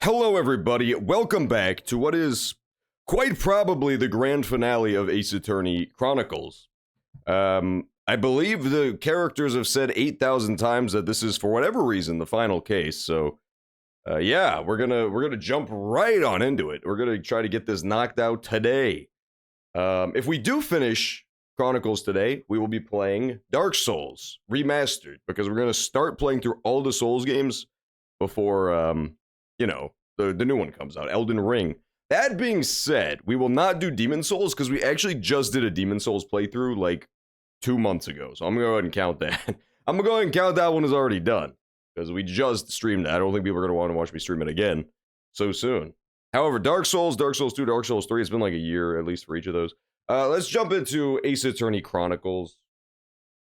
Hello everybody, welcome back to what is quite probably the grand finale of Ace Attorney Chronicles. I believe the characters have said 8,000 times that this is, for whatever reason, the final case, so yeah, we're gonna jump right on into it. We're gonna try to get this knocked out today. If we do finish Chronicles today, we will be playing Dark Souls Remastered, because we're gonna start playing through all the Souls games before, you know, the new one comes out, Elden Ring. That being said, we will not do Demon Souls, because we actually just did a Demon Souls playthrough, like, 2 months ago, so I'm gonna go ahead and count that. I'm gonna go ahead and count that one as already done, because we just streamed that. I don't think people are gonna want to watch me stream it again so soon. However, Dark Souls, Dark Souls 2, Dark Souls 3, it's been like a year, at least, for each of those. Let's jump into Ace Attorney Chronicles.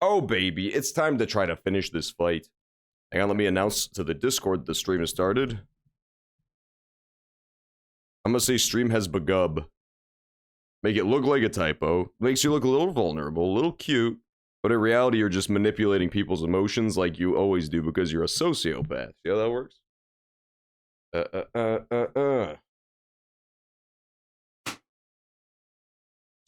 Oh, baby, it's time to try to finish this fight. Hang on, let me announce to the Discord that the stream has started. I'm gonna say stream has begun. Make it look like a typo. Makes you look a little vulnerable, a little cute, but in reality, you're just manipulating people's emotions like you always do because you're a sociopath. See how that works?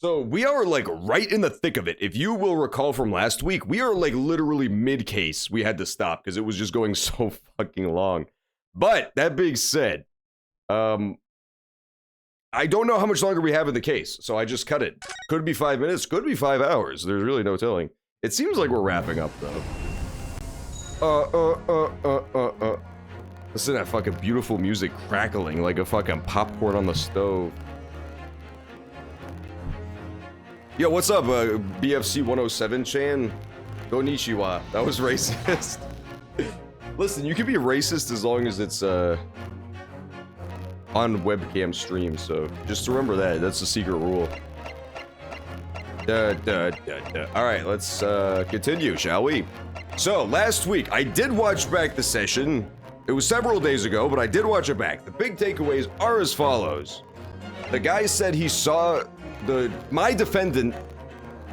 So we are like right in the thick of it. If you will recall from last week, we are like literally mid-case. We had to stop because it was just going so fucking long. But that being said, I don't know how much longer we have in the case, so I just cut it. Could be 5 minutes, could be 5 hours. There's really no telling. It seems like we're wrapping up though. Listen to that fucking beautiful music crackling like a fucking popcorn on the stove. Yo, what's up, BFC 107 Chan? Konnichiwa. That was racist. Listen, you can be racist as long as it's on webcam stream, so just remember that. That's the secret rule. Alright, let's continue, shall we? So, last week, I did watch back the session. It was several days ago, but I did watch it back. The big takeaways are as follows. The guy said he saw my defendant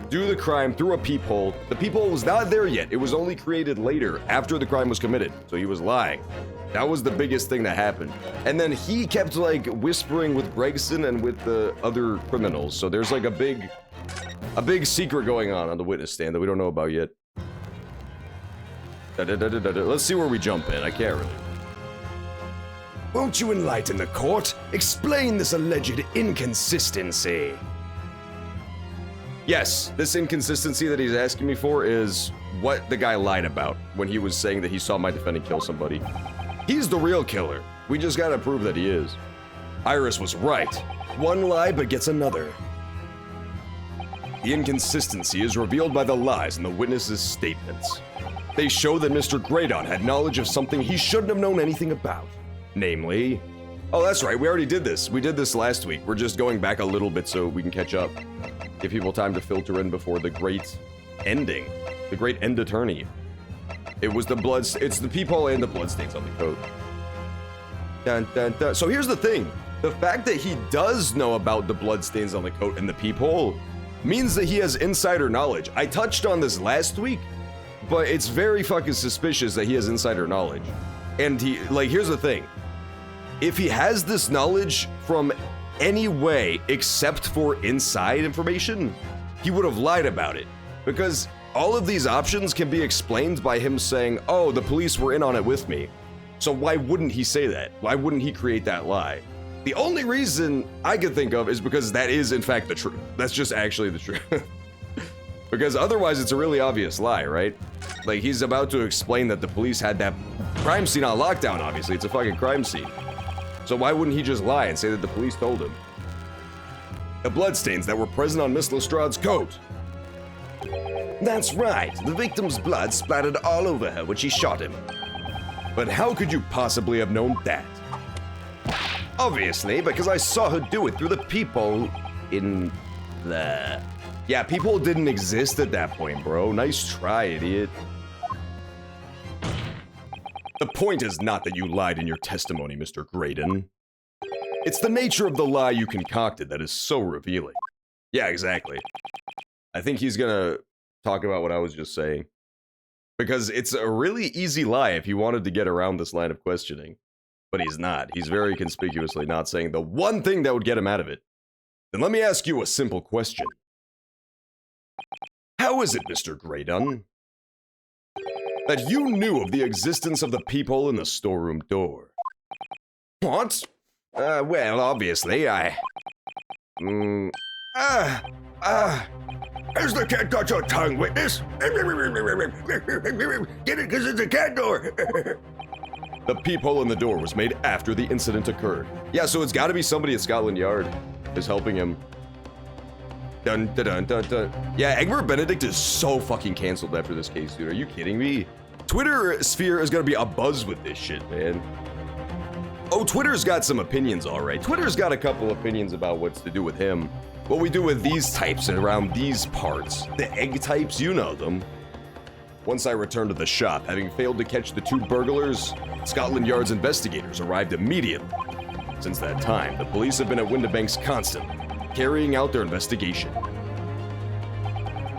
do the crime through a peephole. The peephole was not there yet. It was only created later, after the crime was committed. So he was lying. That was the biggest thing that happened. And then he kept, like, whispering with Gregson and with the other criminals. So there's, like, a big secret going on the witness stand that we don't know about yet. Let's see where we jump in. I can't really. Won't you enlighten the court? Explain this alleged inconsistency. Yes, this inconsistency that he's asking me for is what the guy lied about when he was saying that he saw my defendant kill somebody. He's the real killer. We just gotta prove that he is. Iris was right. One lie begets another. The inconsistency is revealed by the lies in the witnesses' statements. They show that Mr. Graydon had knowledge of something he shouldn't have known anything about. Namely... Oh, that's right, we already did this. We did this last week. We're just going back a little bit so we can catch up. Give people time to filter in before the great ending. The great end attorney. It was it's the peephole and the bloodstains on the coat. Dun, dun, dun. So here's the thing. The fact that he does know about the bloodstains on the coat and the peephole means that he has insider knowledge. I touched on this last week, but it's very fucking suspicious that he has insider knowledge. And here's the thing. If he has this knowledge from any way except for inside information, he would have lied about it. Because all of these options can be explained by him saying, oh, the police were in on it with me. So why wouldn't he say that? Why wouldn't he create that lie? The only reason I could think of is because that is in fact the truth. That's just actually the truth. Because otherwise it's a really obvious lie, right? Like, he's about to explain that the police had that crime scene on lockdown, obviously. It's a fucking crime scene. So why wouldn't he just lie and say that the police told him? The bloodstains that were present on Miss Lestrade's coat. That's right. The victim's blood splattered all over her when she shot him. But how could you possibly have known that? Obviously, because I saw her do it through the peephole in the... Yeah, peephole didn't exist at that point, bro. Nice try, idiot. The point is not that you lied in your testimony, Mr. Graydon. It's the nature of the lie you concocted that is so revealing. Yeah, exactly. I think he's gonna talk about what I was just saying. Because it's a really easy lie if he wanted to get around this line of questioning. But he's not. He's very conspicuously not saying the one thing that would get him out of it. Then let me ask you a simple question. How is it, Mr. Graydon, that you knew of the existence of the peephole in the storeroom door? What? Well, obviously, Has the cat got your tongue, witness? Get it, because it's a cat door. The peephole in the door was made after the incident occurred. Yeah, so it's gotta be somebody at Scotland Yard is helping him. Dun, dun, dun, dun, dun. Yeah, Egbert Benedict is so fucking canceled after this case, dude. Are you kidding me? Twitter sphere is gonna be abuzz with this shit, man. Oh, Twitter's got some opinions, alright. Twitter's got a couple opinions about what's to do with him. What we do with these types around these parts. The egg types, you know them. Once I returned to the shop, having failed to catch the two burglars, Scotland Yard's investigators arrived immediately. Since that time, the police have been at Windibanks constantly, carrying out their investigation.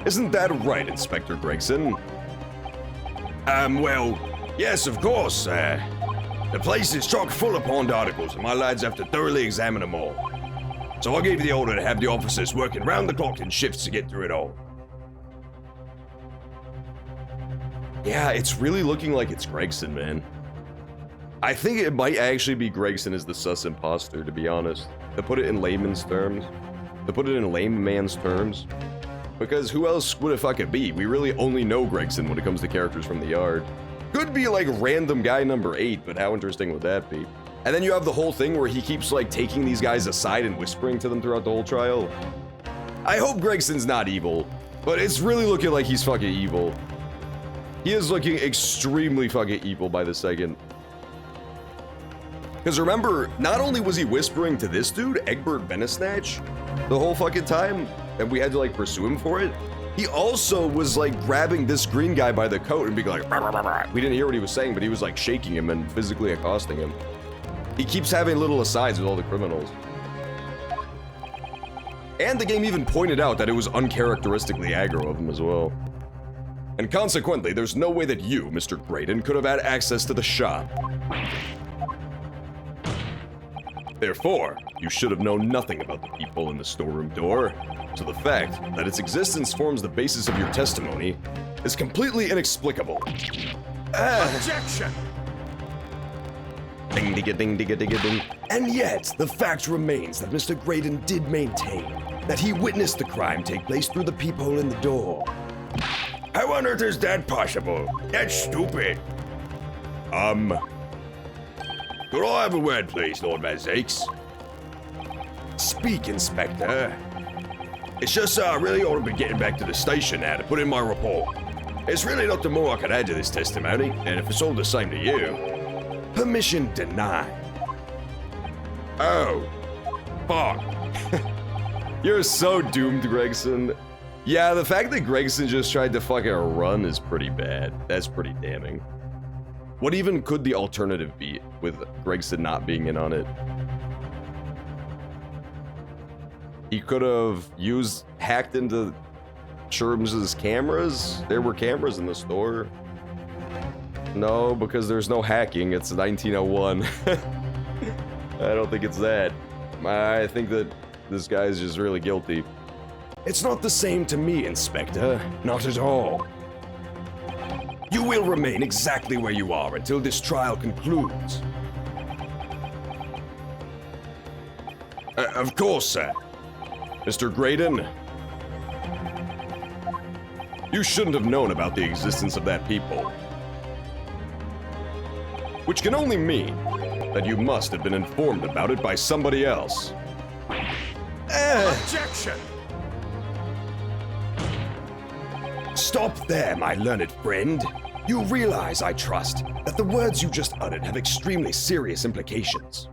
Isn't that right, Inspector Gregson? Well, yes, of course. The place is chock full of pawned articles, and my lads have to thoroughly examine them all. So I gave the order to have the officers working round the clock in shifts to get through it all. Yeah, it's really looking like it's Gregson, man. I think it might actually be Gregson as the sus imposter, to be honest. To put it in layman's terms. Because who else would it fucking be? We really only know Gregson when it comes to characters from the Yard. Could be like random guy number 8, but how interesting would that be? And then you have the whole thing where he keeps like taking these guys aside and whispering to them throughout the whole trial. I hope Gregson's not evil, but it's really looking like he's fucking evil. He is looking extremely fucking evil by the second. Because remember, not only was he whispering to this dude, Egbert Benesnatch, the whole fucking time, and we had to like pursue him for it, he also was like grabbing this green guy by the coat and being like, rah, rah, rah, rah. We didn't hear what he was saying, but he was like shaking him and physically accosting him. He keeps having little asides with all the criminals. And the game even pointed out that it was uncharacteristically aggro of him as well. And consequently, there's no way that you, Mr. Graydon, could have had access to the shop. Therefore, you should have known nothing about the peephole in the storeroom door, so the fact that its existence forms the basis of your testimony is completely inexplicable. Objection! Ding digga ding digga digga ding. And yet, the fact remains that Mr. Graydon did maintain that he witnessed the crime take place through the peephole in the door. How on earth is that possible? That's stupid. Could I have a word, please, Lord Van Zakes? Speak, Inspector. It's just I really ought to be getting back to the station now to put in my report. There's really nothing more I can add to this testimony, and if it's all the same to you, permission denied. Oh, fuck. You're so doomed, Gregson. Yeah, the fact that Gregson just tried to fucking run is pretty bad. That's pretty damning. What even could the alternative be with Gregson not being in on it? He could have hacked into Sherm's cameras? There were cameras in the store. No, because there's no hacking. It's 1901. I don't think it's that. I think that this guy's just really guilty. It's not the same to me, Inspector. Not at all. You will remain exactly where you are until this trial concludes. Of course, sir. Mr. Graydon, you shouldn't have known about the existence of that peephole. Which can only mean that you must have been informed about it by somebody else. Objection! Stop there, my learned friend. You realize, I trust, that the words you just uttered have extremely serious implications.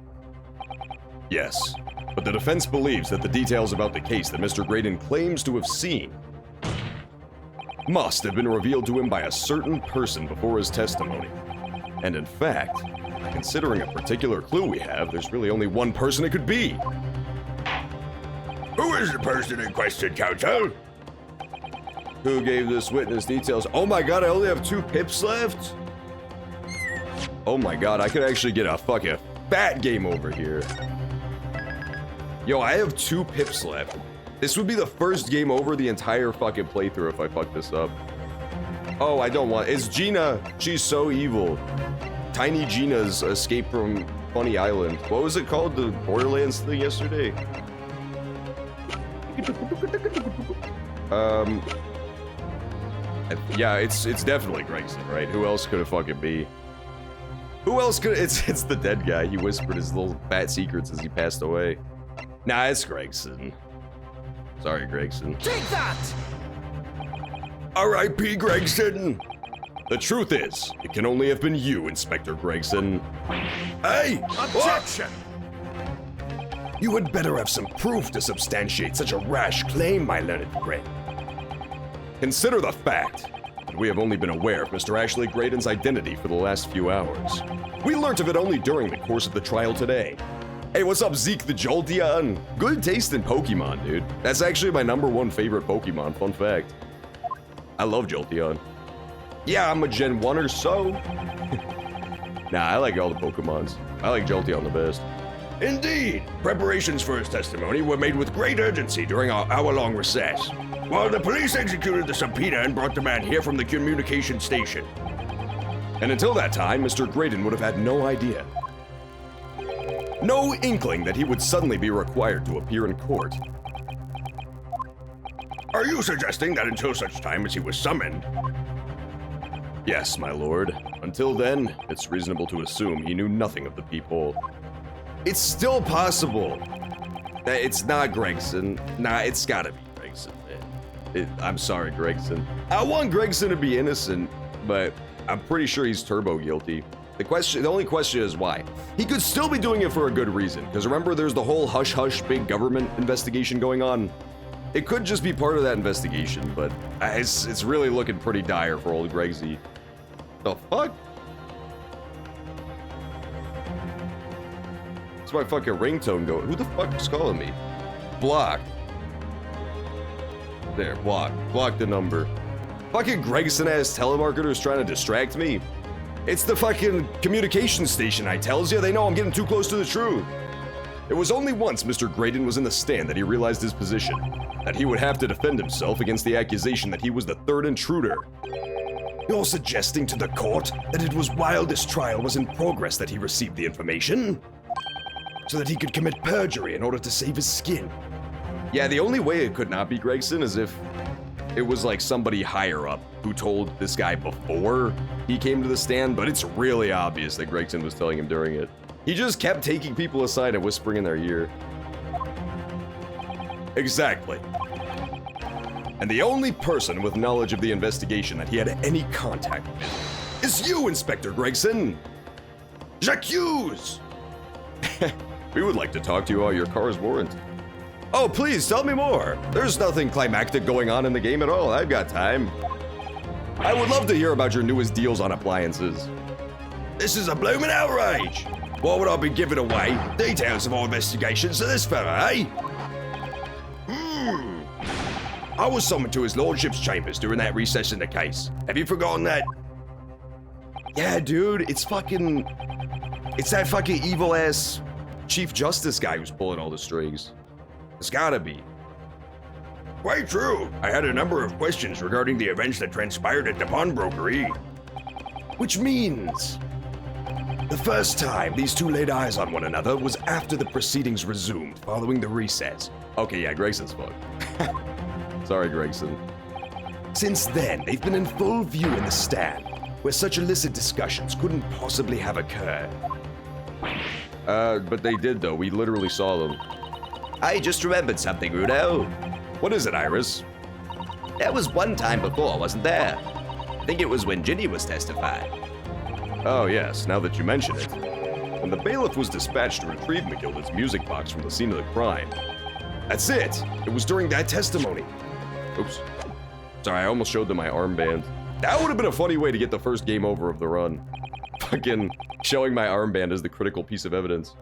Yes, but the defense believes that the details about the case that Mr. Graydon claims to have seen must have been revealed to him by a certain person before his testimony. And in fact, considering a particular clue we have, there's really only one person it could be. Who is the person in question, counsel? Who gave this witness details? Oh my god, I only have 2 pips left? Oh my god, I could actually get a fucking fat game over here. Yo, I have 2 pips left. This would be the first game over the entire fucking playthrough if I fuck this up. Oh, I don't want... It's Gina. She's so evil. Tiny Gina's escape from Funny Island. What was it called? The Borderlands thing yesterday? Yeah, it's definitely Gregson, right? Who else could it fucking be? Who else could... It's the dead guy. He whispered his little fat secrets as he passed away. Nah, it's Gregson. Sorry, Gregson. Take that! R.I.P. Gregson. The truth is, it can only have been you, Inspector Gregson. Hey! Objection! What? You had better have some proof to substantiate such a rash claim, my learned friend. Consider the fact that we have only been aware of Mr. Ashley Graydon's identity for the last few hours. We learnt of it only during the course of the trial today. Hey, what's up, Zeke the Jolteon? Good taste in Pokemon, dude. That's actually my #1 favorite Pokemon, fun fact. I love Jolteon. Yeah, I'm a Gen 1 or so. Nah, I like all the Pokemons. I like Jolteon the best. Indeed, preparations for his testimony were made with great urgency during our hour-long recess, while the police executed the subpoena and brought the man here from the communication station. And until that time, Mr. Graydon would have had no idea. No inkling that he would suddenly be required to appear in court. Are you suggesting that until such time as he was summoned? Yes, my lord. Until then, it's reasonable to assume he knew nothing of the peephole. It's still possible that it's not Gregson. Nah, it's gotta be Gregson, man. I'm sorry, Gregson. I want Gregson to be innocent, but I'm pretty sure he's turbo guilty. The only question is why. He could still be doing it for a good reason, because remember there's the whole hush-hush big government investigation going on. It could just be part of that investigation, but it's really looking pretty dire for old Gregsy. The fuck? It's my fucking ringtone going. Who the fuck is calling me? Block. There, block. Block the number. Fucking Gregson-ass telemarketers trying to distract me. It's the fucking communication station, I tells you. They know I'm getting too close to the truth. It was only once Mr. Graydon was in the stand that he realized his position, that he would have to defend himself against the accusation that he was the third intruder. You're suggesting to the court that it was while this trial was in progress that he received the information? So that he could commit perjury in order to save his skin? Yeah, the only way it could not be Gregson is if it was like somebody higher up who told this guy before he came to the stand, but it's really obvious that Gregson was telling him during it. He just kept taking people aside and whispering in their ear. Exactly. And the only person with knowledge of the investigation that he had any contact with is you, Inspector Gregson! J'accuse! We would like to talk to you about your car's warranty. Oh, please, tell me more. There's nothing climactic going on in the game at all. I've got time. I would love to hear about your newest deals on appliances. This is a bloomin' outrage! Why would I be giving away details of our investigations to this fella, eh? I was summoned to his lordship's chambers during that recess in the case. Have you forgotten that? Yeah, dude, it's that fucking evil-ass Chief Justice guy who's pulling all the strings. It's gotta be. Quite true. I had a number of questions regarding the events that transpired at the pawnbrokery. Which means the first time these two laid eyes on one another was after the proceedings resumed following the recess. Okay, yeah, Gregson's fucked. Sorry, Gregson. Since then, they've been in full view in the stand, where such illicit discussions couldn't possibly have occurred. But they did, though. We literally saw them. I just remembered something, Rudo. What is it, Iris? There was one time before, wasn't there? I think it was when Ginny was testifying. Oh, yes, now that you mention it. When the bailiff was dispatched to retrieve McGilda's music box from the scene of the crime. That's it! It was during that testimony. Oops. Sorry, I almost showed them my armband. That would have been a funny way to get the first game over of the run. Fucking showing my armband as the critical piece of evidence.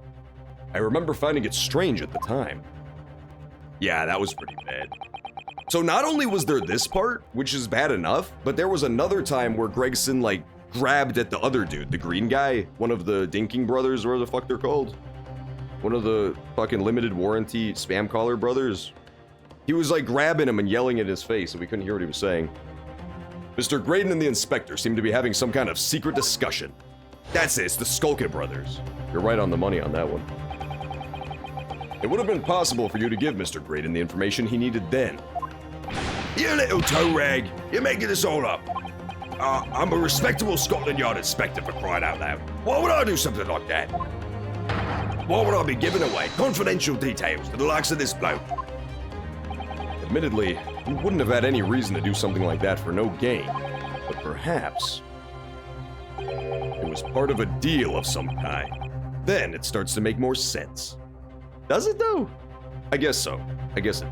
I remember finding it strange at the time. Yeah, that was pretty bad. So not only was there this part, which is bad enough, but there was another time where Gregson, grabbed at the other dude, the green guy, one of the Dinking brothers, or whatever the fuck they're called. One of the fucking limited warranty spam caller brothers. He was like grabbing him and yelling in his face, and we couldn't hear what he was saying. Mr. Graydon and the inspector seem to be having some kind of secret discussion. That's it, it's the Skulkin brothers. You're right on the money on that one. It would have been possible for you to give Mr. Graydon the information he needed then. You little toe rag, you're making this all up. I'm a respectable Scotland Yard inspector, for crying out loud. Why would I do something like that? Why would I be giving away confidential details to the likes of this bloke? Admittedly, you wouldn't have had any reason to do something like that for no gain. But perhaps it was part of a deal of some kind. Then it starts to make more sense. Does it though? I guess so. I guess it.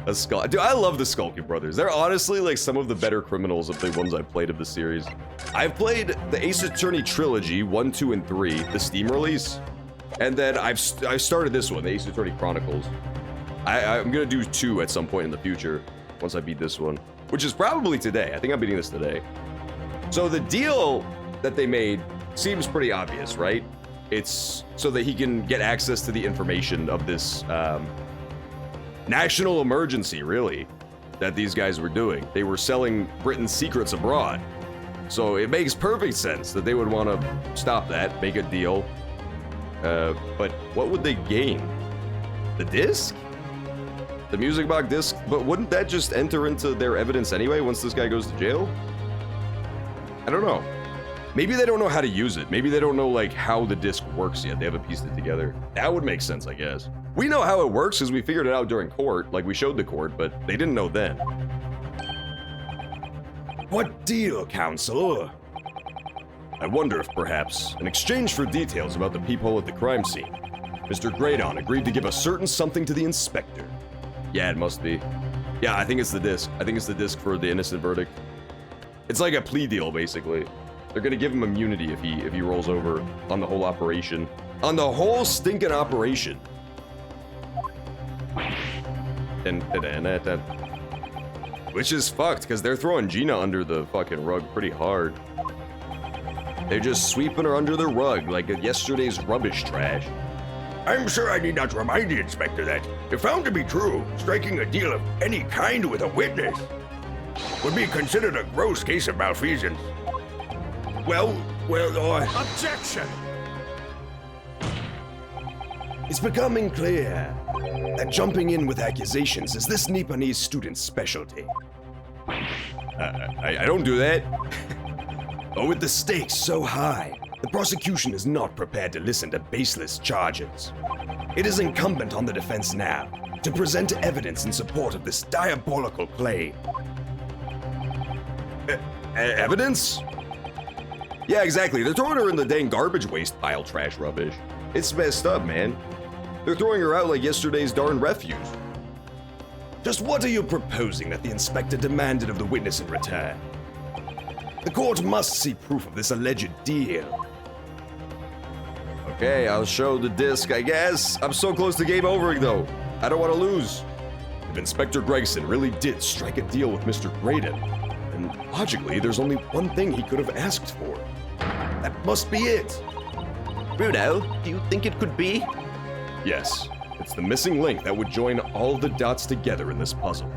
Dude, I love the Skulkin brothers. They're honestly like some of the better criminals of the ones I've played of the series. I've played the Ace Attorney trilogy, 1, 2, and 3, the Steam release. And then I started this one, the Ace Attorney Chronicles. I'm gonna do 2 at some point in the future, once I beat this one. Which is probably today. I think I'm beating this today. So the deal that they made seems pretty obvious, right? It's so that he can get access to the information of this national emergency, really, that these guys were doing. They were selling Britain's secrets abroad. So it makes perfect sense that they would want to stop that, make a deal. But what would they gain? The disc? The music box disc? But wouldn't that just enter into their evidence anyway once this guy goes to jail? I don't know. Maybe they don't know how to use it. Maybe they don't know like how the disc works yet. They haven't pieced it together. That would make sense, I guess. We know how it works because we figured it out during court, like we showed the court, but they didn't know then. What deal, counsel? I wonder if perhaps, in exchange for details about the peephole at the crime scene, Mr. Graydon agreed to give a certain something to the inspector. Yeah, it must be. Yeah, I think it's the disc. I think it's the disc for the innocent verdict. It's like a plea deal, basically. They're gonna give him immunity if he rolls over on the whole operation. On the whole stinking operation. Which is fucked, because they're throwing Gina under the fucking rug pretty hard. They're just sweeping her under the rug like yesterday's rubbish trash. I'm sure I need not remind the inspector that, if found to be true, striking a deal of any kind with a witness would be considered a gross case of malfeasance. Well, Objection! it's becoming clear that jumping in with accusations is this Nipponese student's specialty. I don't do that. But with the stakes so high, the prosecution is not prepared to listen to baseless charges. It is incumbent on the defense now to present evidence in support of this diabolical claim. Evidence? Yeah, exactly. They're throwing her in the dang garbage waste pile, trash rubbish. It's messed up, man. They're throwing her out like yesterday's darn refuse. Just what are you proposing that the inspector demanded of the witness in return? The court must see proof of this alleged deal. Okay, I'll show the disc, I guess. I'm so close to game over, though. I don't want to lose. If Inspector Gregson really did strike a deal with Mr. Graydon, then logically, there's only one thing he could have asked for. That must be it. Bruno, do you think it could be? Yes, it's the missing link that would join all the dots together in this puzzle.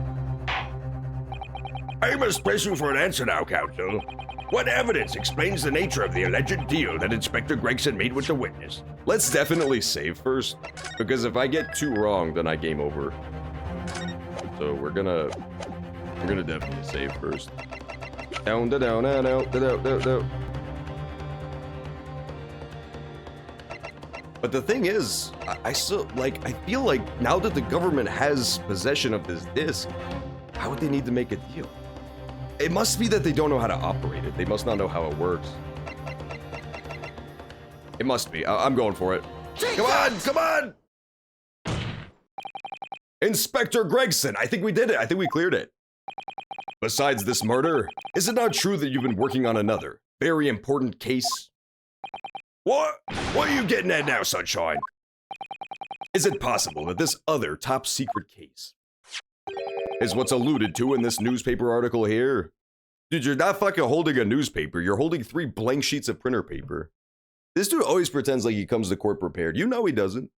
I must press you for an answer now, counsel. What evidence explains the nature of the alleged deal that Inspector Gregson made with the witness? Let's definitely save first, because if I get 2 wrong, then I game over. So we're gonna definitely save first. Down, down, down, down, down, down, down, down. But the thing is, I still, like, I feel like now that the government has possession of this disc, how would they need to make a deal? It must be that they don't know how to operate it. They must not know how it works. It must be. I'm going for it. Come on, come on! Inspector Gregson, I think we did it. I think we cleared it. Besides this murder, is it not true that you've been working on another very important case? What? What are you getting at now, Sunshine? Is it possible that this other top secret case is what's alluded to in this newspaper article here? Dude, you're not fucking holding a newspaper. You're holding 3 blank sheets of printer paper. This dude always pretends like he comes to court prepared. You know he doesn't.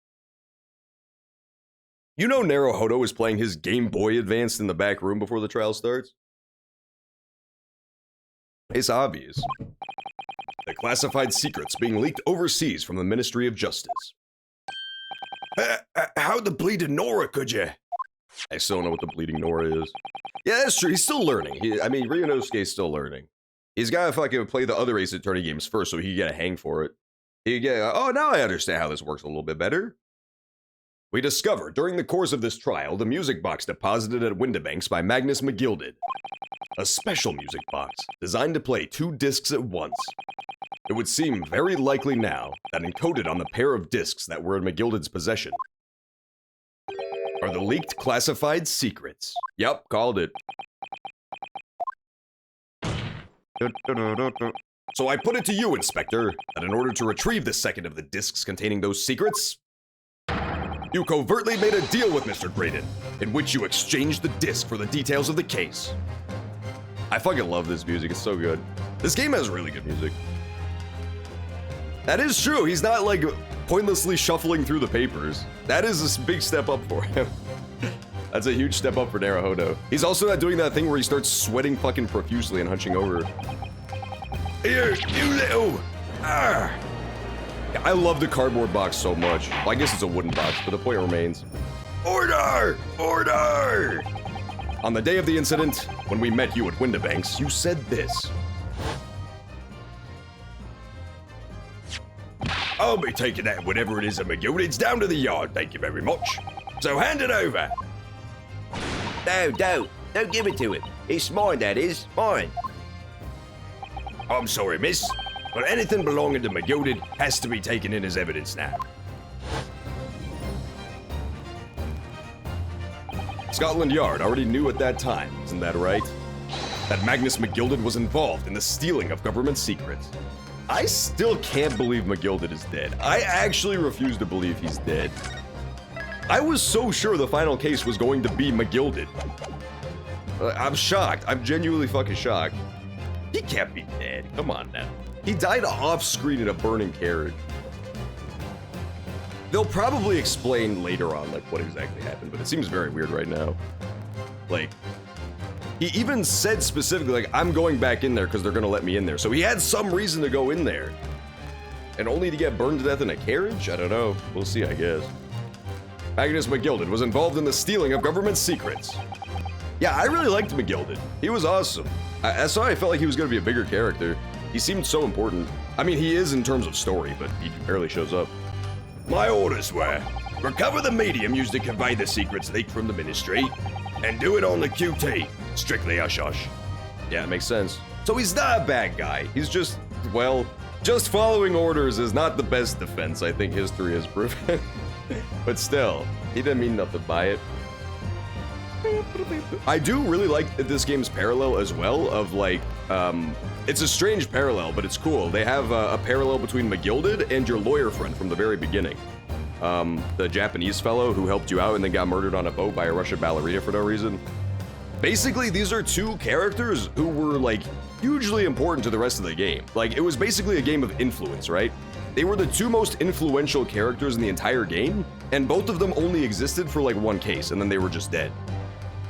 You know Naruhodo is playing his Game Boy Advance in the back room before the trial starts? It's obvious. The classified secrets being leaked overseas from the Ministry of Justice. How the bleeding Nora could you? I still don't know what the bleeding Nora is. Yeah, that's true. He's still learning. Ryunosuke's still learning. He's got to fucking play the other Ace Attorney games first so he can get a hang for it. He get, oh, now I understand how this works a little bit better. We discovered during the course of this trial the music box deposited at Windibanks by Magnus McGilded. A special music box designed to play 2 discs at once. It would seem very likely now that encoded on the pair of discs that were in McGilded's possession are the leaked classified secrets. Yep, called it. So I put it to you, Inspector, that in order to retrieve the second of the discs containing those secrets, you covertly made a deal with Mr. Graydon, in which you exchanged the disc for the details of the case. I fucking love this music, it's so good. This game has really good music. That is true, he's not like pointlessly shuffling through the papers. That is a big step up for him. That's a huge step up for Naruhodo. He's also not doing that thing where he starts sweating fucking profusely and hunching over. Here, you little... Ah! I love the cardboard box so much. Well, I guess it's a wooden box, but the point remains. Order! Order! On the day of the incident, when we met you at Windibanks, you said this. I'll be taking that whatever it is at McGilded's down to the yard, thank you very much. So hand it over. No, don't give it to him. It's mine, that is, mine. I'm sorry, miss, but anything belonging to McGilded has to be taken in as evidence now. Scotland Yard already knew at that time, isn't that right? That Magnus McGilded was involved in the stealing of government secrets. I still can't believe McGilded is dead. I actually refuse to believe he's dead. I was so sure the final case was going to be McGilded. I'm shocked. I'm genuinely fucking shocked. He can't be dead. Come on now. He died off screen in a burning carriage. They'll probably explain later on like what exactly happened, but it seems very weird right now. Like, he even said specifically, like, I'm going back in there because they're gonna let me in there. So he had some reason to go in there. And only to get burned to death in a carriage? I don't know. We'll see, I guess. Magnus McGilded was involved in the stealing of government secrets. Yeah, I really liked McGilded. He was awesome. That's why I felt like he was gonna be a bigger character. He seemed so important. I mean, he is in terms of story, but he barely shows up. My orders were, recover the medium used to convey the secrets leaked from the ministry, and do it on the QT. Strictly hush-hush. Yeah, it makes sense. So he's not a bad guy. He's just, well, just following orders is not the best defense, I think history has proven. But still, he didn't mean nothing by it. I do really like this game's parallel as well of like, it's a strange parallel, but it's cool. They have a parallel between McGilded and your lawyer friend from the very beginning. The Japanese fellow who helped you out and then got murdered on a boat by a Russian ballerina for no reason. Basically, these are 2 characters who were like hugely important to the rest of the game. Like, it was basically a game of influence, right? They were the 2 most influential characters in the entire game, and both of them only existed for like 1 case, and then they were just dead.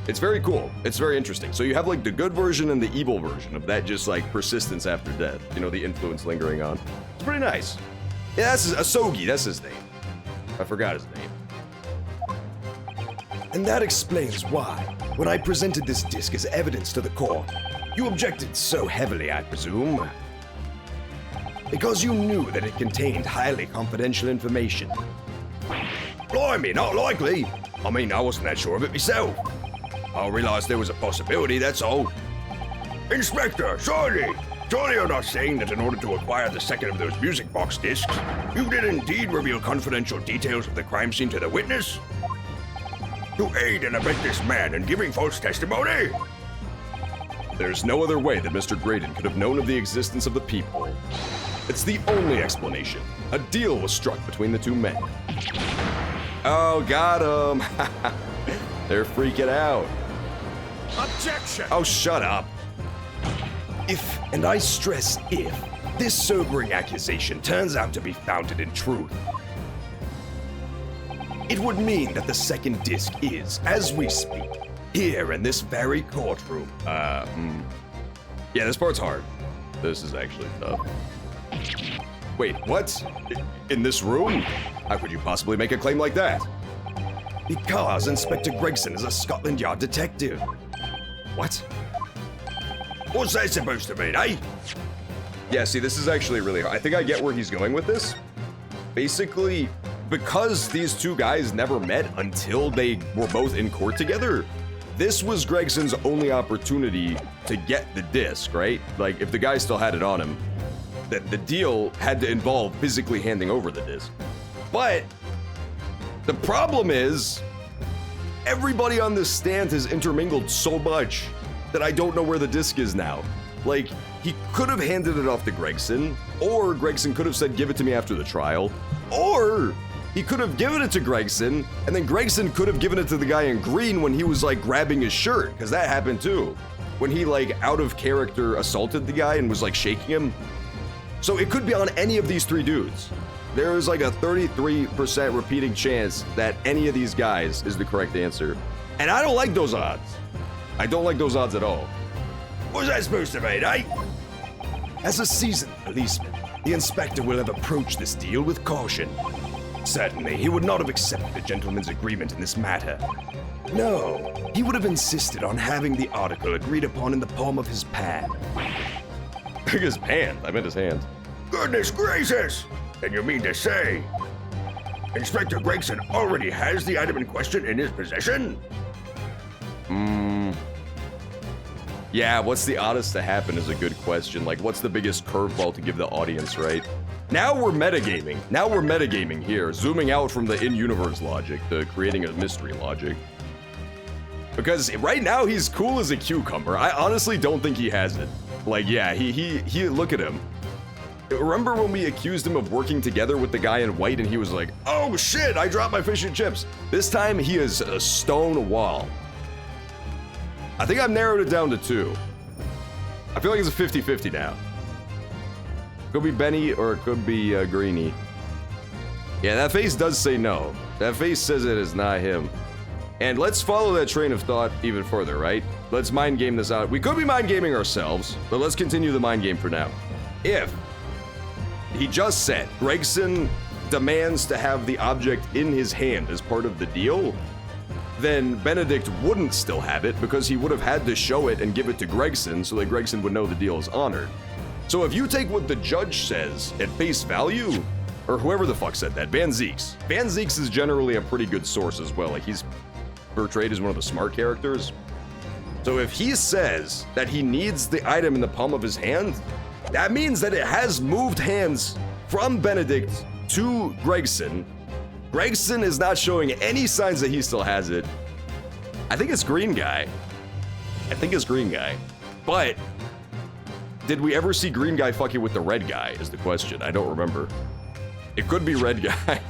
It's very cool. It's very interesting. So you have like the good version and the evil version of that just like persistence after death. You know, the influence lingering on. It's pretty nice. Yeah, that's Asogi, that's his name. I forgot his name. And that explains why, when I presented this disc as evidence to the court, you objected so heavily, I presume. Because you knew that it contained highly confidential information. Blimey, not likely. I mean, I wasn't that sure of it myself. I realized there was a possibility, that's all. Inspector, surely you're not saying that in order to acquire the second of those music box discs, you did indeed reveal confidential details of the crime scene to the witness? To aid and abet this man in giving false testimony? There's no other way that Mr. Graydon could have known of the existence of the people. It's the only explanation. A deal was struck between the 2 men. Oh, got him. They're freaking out. Objection! Oh, shut up. If, and I stress if, this sobering accusation turns out to be founded in truth, it would mean that the second disc is, as we speak, here in this very courtroom. Yeah, this part's hard. This is actually tough. Wait, what? In this room? How could you possibly make a claim like that? Because Inspector Gregson is a Scotland Yard detective. What? What's that supposed to mean, eh? Yeah, see, this is actually really hard. I think I get where he's going with this. Basically, because these two guys never met until they were both in court together, this was Gregson's only opportunity to get the disc, right? Like, if the guy still had it on him, the deal had to involve physically handing over the disc. But the problem is, everybody on this stand has intermingled so much that I don't know where the disc is now. Like, he could have handed it off to Gregson, or Gregson could have said, give it to me after the trial, or he could have given it to Gregson, and then Gregson could have given it to the guy in green when he was, like, grabbing his shirt, because that happened too. When he, like, out of character assaulted the guy and was, like, shaking him. So it could be on any of these three dudes. There is, like, a 33% repeating chance that any of these guys is the correct answer. And I don't like those odds. I don't like those odds at all. What's that supposed to mean, eh? As a seasoned policeman, the inspector will have approached this deal with caution. Certainly, he would not have accepted a gentleman's agreement in this matter. No, he would have insisted on having the article agreed upon in the palm of his pan. His hand? I meant his hand. Goodness gracious! And you mean to say, Inspector Gregson already has the item in question in his possession? Yeah, what's the oddest to happen is a good question. Like, what's the biggest curveball to give the audience, right? Now we're metagaming. Now we're metagaming here, zooming out from the in-universe logic to creating a mystery logic. Because right now he's cool as a cucumber. I honestly don't think he has it. Like, yeah, he look at him. Remember when we accused him of working together with the guy in white and he was like, oh shit, I dropped my fish and chips. This time he is a stone wall. I think I've narrowed it down to 2. I feel like it's a 50-50 now. Could be Benny or it could be Greenie. Yeah, that face does say no. That face says it is not him. And let's follow that train of thought even further, right? Let's mind game this out. We could be mind gaming ourselves, but let's continue the mind game for now. If he just said Gregson demands to have the object in his hand as part of the deal, then Benedict wouldn't still have it because he would have had to show it and give it to Gregson so that Gregson would know the deal is honored. So if you take what the judge says at face value, or whoever the fuck said that, Van Zieks. Van Zieks is generally a pretty good source as well. Like, he's portrayed as one of the smart characters. So if he says that he needs the item in the palm of his hand, that means that it has moved hands from Benedict to Gregson. Gregson is not showing any signs that he still has it. I think it's Green Guy. But did we ever see Green Guy fucking with the Red Guy is the question. I don't remember. It could be Red Guy.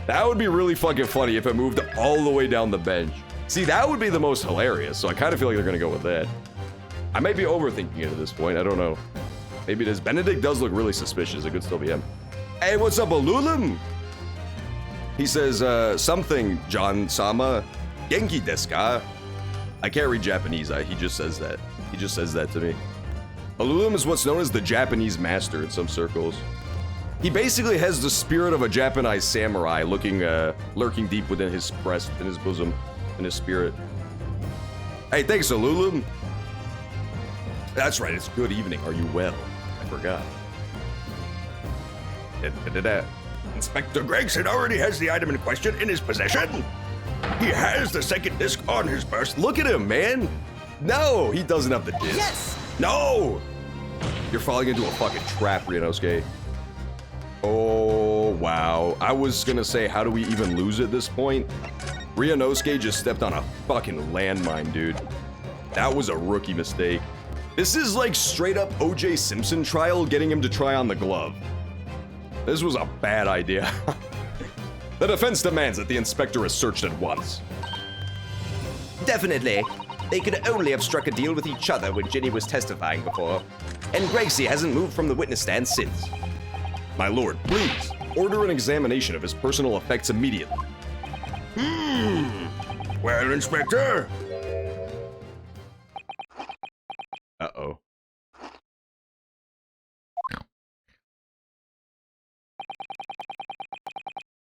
That would be really fucking funny if it moved all the way down the bench. See, that would be the most hilarious, so I kind of feel like they're gonna go with that. I might be overthinking it at this point, I don't know. Maybe it is. Benedict does look really suspicious. It could still be him. Hey, what's up, Alulim? He says, something, John Sama. Genki desu ka? I can't read Japanese. He just says that. He just says that to me. Alulim is what's known as the Japanese master in some circles. He basically has the spirit of a Japanese samurai lurking deep within his breast, in his bosom, in his spirit. Hey, thanks, Alulim. That's right, it's good evening. Are you well? I forgot. Inspector Gregson already has the item in question in his possession. He has the second disc on his person. Look at him, man. No, he doesn't have the disc. Yes! No! You're falling into a fucking trap, Ryunosuke. Oh, wow. I was gonna say, how do we even lose at this point? Ryunosuke just stepped on a fucking landmine, dude. That was a rookie mistake. This is like straight up O.J. Simpson trial getting him to try on the glove. This was a bad idea. The defense demands that the inspector is searched at once. Definitely. They could only have struck a deal with each other when Ginny was testifying before. and Gracie hasn't moved from the witness stand since. My lord, please, order an examination of his personal effects immediately. Well, Inspector, Uh-oh.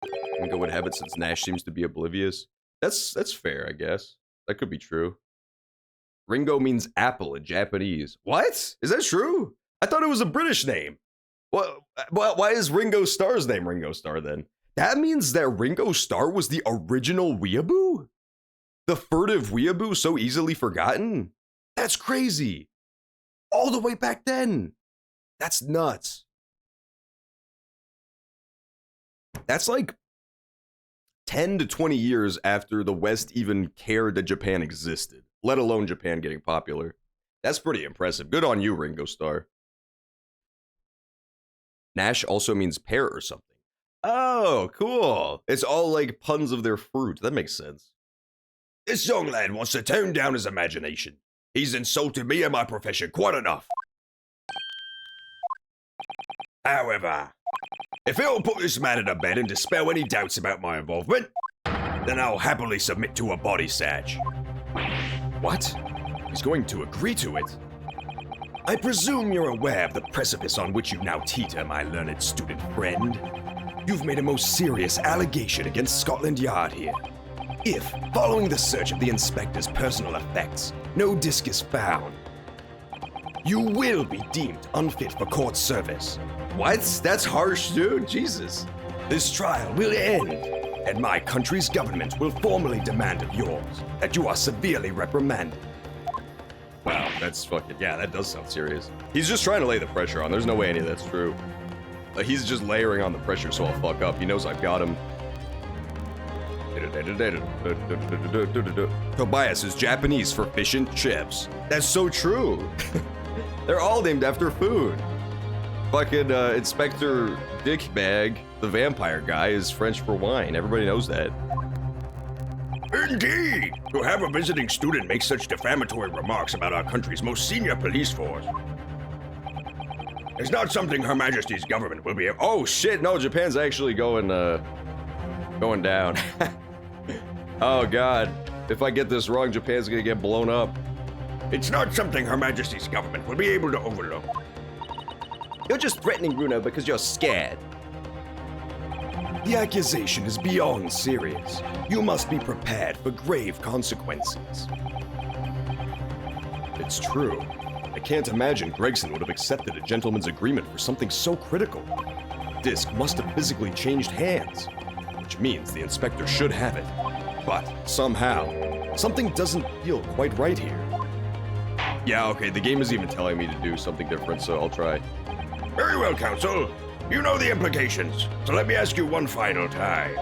I'm gonna go with habit since Nash seems to be oblivious. That's fair, I guess. That could be true. Ringo means apple in Japanese. What? Is that true? I thought it was a British name. Why is Ringo Starr's name Ringo Starr then? That means that Ringo Starr was the original weeaboo? The furtive weeaboo so easily forgotten? That's crazy. All the way back then. That's nuts. That's like 10 to 20 years after the West even cared that Japan existed, let alone Japan getting popular. That's pretty impressive. Good on you, Ringo Starr. Nash also means pear or something. Oh, cool. It's all like puns of their fruit. That makes sense. this young lad wants to tone down his imagination. He's insulted me and my profession quite enough. However, if it'll put this matter to bed and dispel any doubts about my involvement, then I'll happily submit to a body search. What? He's going to agree to it? I presume you're aware of the precipice on which you now teeter, my learned student friend. You've made a most serious allegation against Scotland Yard here. If, following the search of the inspector's personal effects, no disc is found, you will be deemed unfit for court service. What? That's harsh, dude. Jesus. This trial will end, and my country's government will formally demand of yours that you are severely reprimanded. Wow, that's fucking, yeah, that does sound serious. He's just trying to lay the pressure on. There's no way any of that's true. He's just layering on the pressure so I'll fuck up. He knows I've got him. Tobias is Japanese for fish and chips. That's so true. They're all named after food. Fucking Inspector Dickbag, the vampire guy, is French for wine. Everybody knows that. Indeed! To have a visiting student make such defamatory remarks about our country's most senior police force is not something Her Majesty's government will be able— Oh shit, no, Japan's actually going down. Oh god, if I get this wrong, Japan's gonna get blown up. It's not something Her Majesty's government will be able to overlook. You're just threatening Bruno because you're scared. The accusation is beyond serious. You must be prepared for grave consequences. It's true. I can't imagine Gregson would have accepted a gentleman's agreement for something so critical. Disc must have physically changed hands, which means the inspector should have it. But somehow, something doesn't feel quite right here. Yeah, okay, the game is even telling me to do something different, so I'll try. Very well, Counsel. You know the implications, so let me ask you one final time.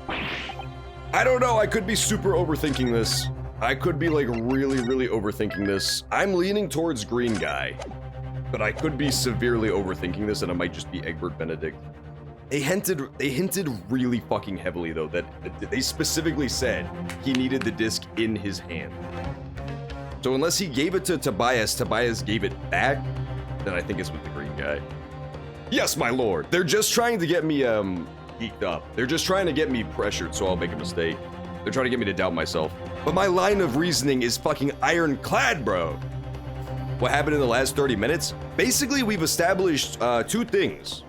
I don't know, I could be super overthinking this. I could be like really, really overthinking this. I'm leaning towards green guy, but I could be severely overthinking this and it might just be Egbert Benedict. They hinted really fucking heavily though that they specifically said he needed the disc in his hand. So unless he gave it to Tobias, Tobias gave it back, then I think it's with the green guy. Yes, my lord. They're just trying to get me geeked up. They're just trying to get me pressured so I'll make a mistake. They're trying to get me to doubt myself. But my line of reasoning is fucking ironclad, bro. What happened in the last 30 minutes? Basically, we've established two things.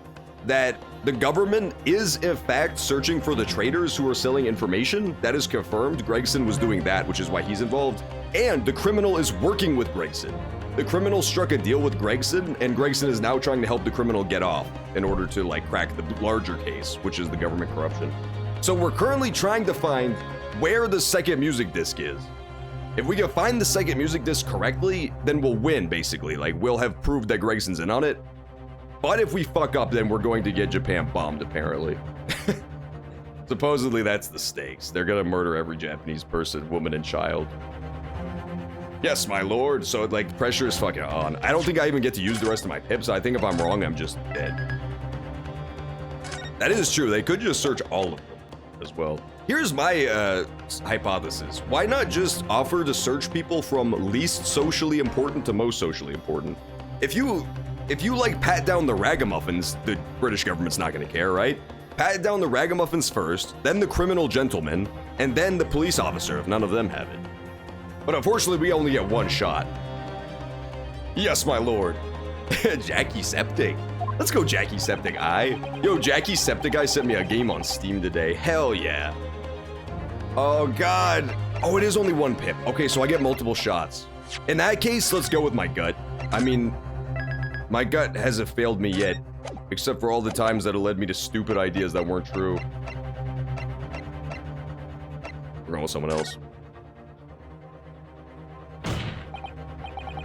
That the government is, in fact, searching for the traitors who are selling information. That is confirmed. Gregson was doing that, which is why he's involved. And the criminal is working with Gregson. The criminal struck a deal with Gregson, and Gregson is now trying to help the criminal get off in order to, like, crack the larger case, which is the government corruption. So we're currently trying to find where the second music disc is. If we can find the second music disc correctly, then we'll win, basically. Like, we'll have proved that Gregson's in on it. But if we fuck up, then we're going to get Japan bombed, apparently. Supposedly, that's the stakes. They're gonna murder every Japanese person, woman, and child. Yes, my lord. So, like, pressure is fucking on. I don't think I even get to use the rest of my pips. I think if I'm wrong, I'm just dead. That is true. They could just search all of them as well. Here's my hypothesis. Why not just offer to search people from least socially important to most socially important? If you like pat down the ragamuffins, the British government's not gonna care, right? Pat down the ragamuffins first, then the criminal gentleman, and then the police officer if none of them have it. But unfortunately, we only get one shot. Yes, my lord. Jackie Septic. Let's go, Jackie Septic Eye. Yo, Jackie Septic Eye sent me a game on Steam today. Hell yeah. Oh, God. Oh, it is only one pip. Okay, so I get multiple shots. In that case, let's go with my gut. I mean, my gut hasn't failed me yet, except for all the times that it led me to stupid ideas that weren't true. We're going with someone else.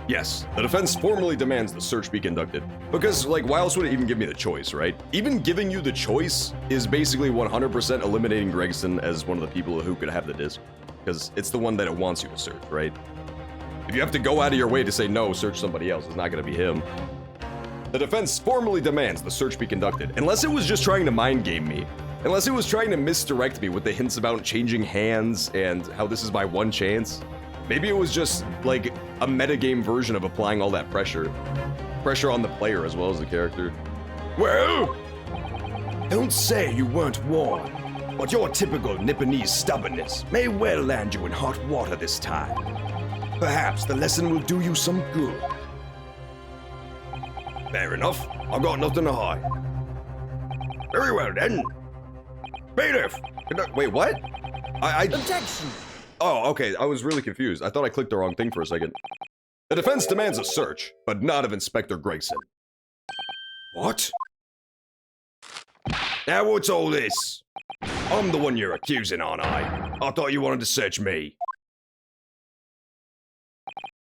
Yes, the defense formally demands the search be conducted. Because, like, why else would it even give me the choice, right? Even giving you the choice is basically 100% eliminating Gregson as one of the people who could have the disc. Because it's the one that it wants you to search, right? If you have to go out of your way to say no, search somebody else, it's not going to be him. The defense formally demands the search be conducted, unless it was just trying to mind game me. Unless it was trying to misdirect me with the hints about changing hands and how this is my one chance. Maybe it was just, like, a metagame version of applying all that pressure. Pressure on the player as well as the character. Well, don't say you weren't warned, but your typical Nipponese stubbornness may well land you in hot water this time. Perhaps the lesson will do you some good. Fair enough. I've got nothing to hide. Very well then. Bailiff! Wait, what? Objection! Oh, okay, I was really confused. I thought I clicked the wrong thing for a second. The defense demands a search, but not of Inspector Gregson. What? Now what's all this? I'm the one you're accusing, aren't I? I thought you wanted to search me.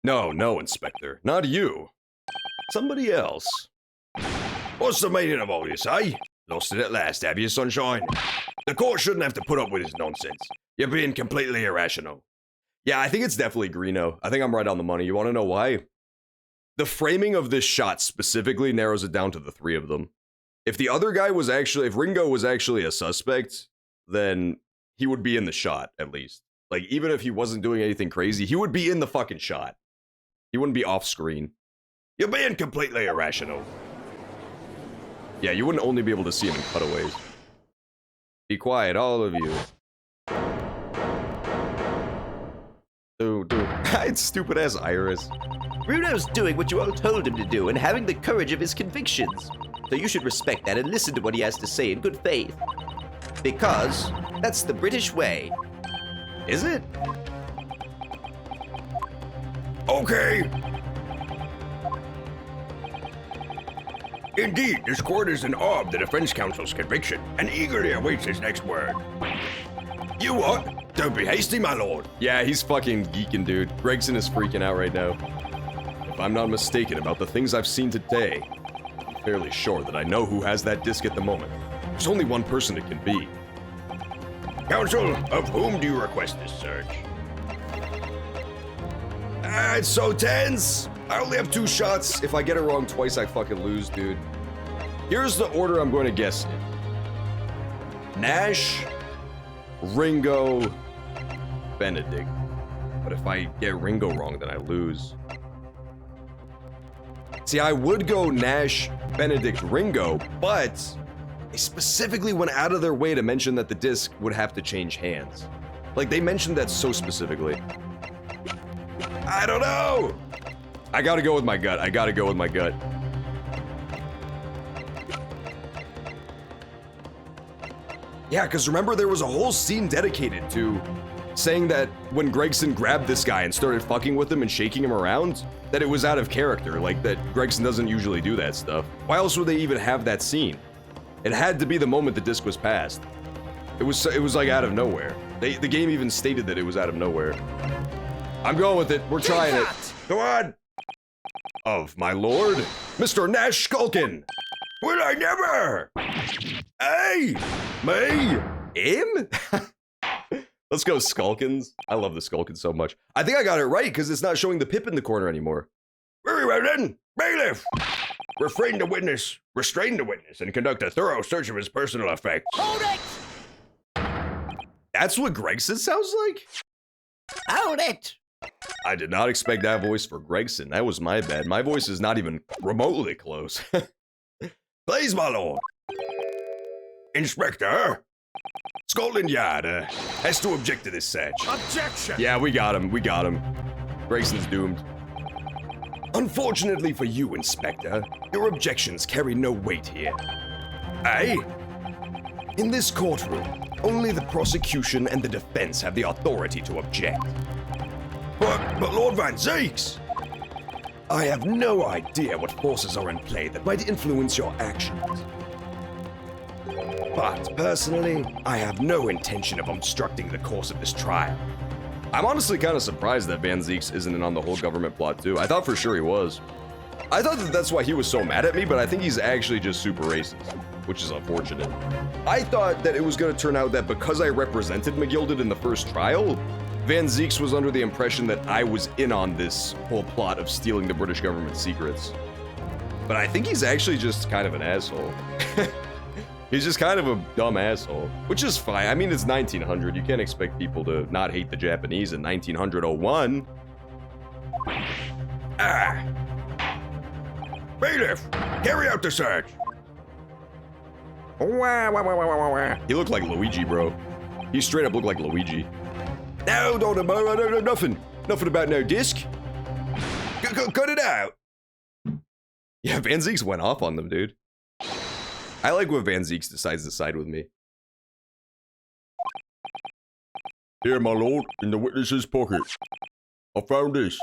No, Inspector. Not you. Somebody else. What's the meaning of all this, eh? Lost it at last, have you, sunshine? The court shouldn't have to put up with his nonsense. You're being completely irrational. Yeah, I think it's definitely Greeno. I think I'm right on the money. You want to know why? The framing of this shot specifically narrows it down to the three of them. If the other guy was actually, if Ringo was actually a suspect, then he would be in the shot, at least. Like, even if he wasn't doing anything crazy, he would be in the fucking shot. He wouldn't be off screen. You're being completely irrational. Yeah, you wouldn't only be able to see him in cutaways. Be quiet, all of you. Dude. It's stupid ass Iris. Bruno's doing what you all told him to do and having the courage of his convictions. So you should respect that and listen to what he has to say in good faith. Because that's the British way. Is it? Okay. Indeed, this court is in awe of the defense counsel's conviction and eagerly awaits his next word. You what? Don't be hasty, my lord. Yeah, he's fucking geeking, dude. Gregson is freaking out right now. If I'm not mistaken about the things I've seen today, I'm fairly sure that I know who has that disc at the moment. There's only one person it can be. Counsel, of whom do you request this search? It's so tense. I only have 2 shots. If I get it wrong twice, I fucking lose, dude. Here's the order I'm going to guess in. Nash, Ringo, Benedict. But if I get Ringo wrong, then I lose. See, I would go Nash, Benedict, Ringo, but they specifically went out of their way to mention that the disc would have to change hands. Like, they mentioned that so specifically. I don't know. I gotta go with my gut. Yeah, because remember there was a whole scene dedicated to saying that when Gregson grabbed this guy and started fucking with him and shaking him around, that it was out of character, like that Gregson doesn't usually do that stuff. Why else would they even have that scene? It had to be the moment the disc was passed. It was like out of nowhere. The game even stated that it was out of nowhere. I'm going with it. We're trying it. Go on. Of my lord, Mr. Nash Skulkin. Will I never? Hey, me? Him? Let's go Skulkins. I love the Skulkins so much. I think I got it right because it's not showing the pip in the corner anymore. Very well then, bailiff. Restrain the witness, and conduct a thorough search of his personal effects. Hold it! That's what Gregson sounds like? Hold it! I did not expect that voice for Gregson. That was my bad. My voice is not even remotely close. Please, my lord. Inspector, Scotland Yard has to object to this search. Objection! Yeah, we got him. We got him. Gregson's doomed. Unfortunately for you, Inspector, your objections carry no weight here. Eh? In this courtroom, only the prosecution and the defense have the authority to object. But Lord Van Zeeks! I have no idea what forces are in play that might influence your actions. But personally, I have no intention of obstructing the course of this trial. I'm honestly kind of surprised that Van Zeeks isn't in on the whole government plot too. I thought for sure he was. I thought that that's why he was so mad at me, but I think he's actually just super racist, which is unfortunate. I thought that it was going to turn out that because I represented McGilded in the first trial, Van Zeeks was under the impression that I was in on this whole plot of stealing the British government's secrets. But I think he's actually just kind of an asshole. He's just kind of a dumb asshole, which is fine. I mean, it's 1900. You can't expect people to not hate the Japanese in 1901. Ah! Bailiff, carry out the search. He looked like Luigi, bro. He straight up looked like Luigi. No, don't know nothing. Nothing about no disc. Cut it out. Yeah, Van Zeeks went off on them, dude. I like when Van Zeeks decides to side with me. Here, my lord, in the witness's pocket. I found this.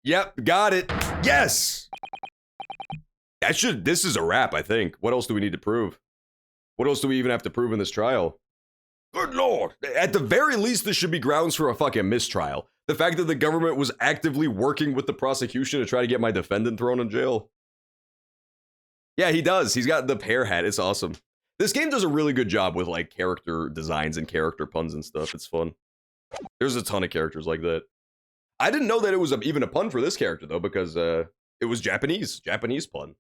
Yep, got it. Yes! This is a wrap, I think. What else do we need to prove? What else do we even have to prove in this trial? Good lord. At the very least, this should be grounds for a fucking mistrial. The fact that the government was actively working with the prosecution to try to get my defendant thrown in jail. Yeah, he does. He's got the pear hat. It's awesome. This game does a really good job with, like, character designs and character puns and stuff. It's fun. There's a ton of characters like that. I didn't know that it was even a pun for this character, though, because it was Japanese pun.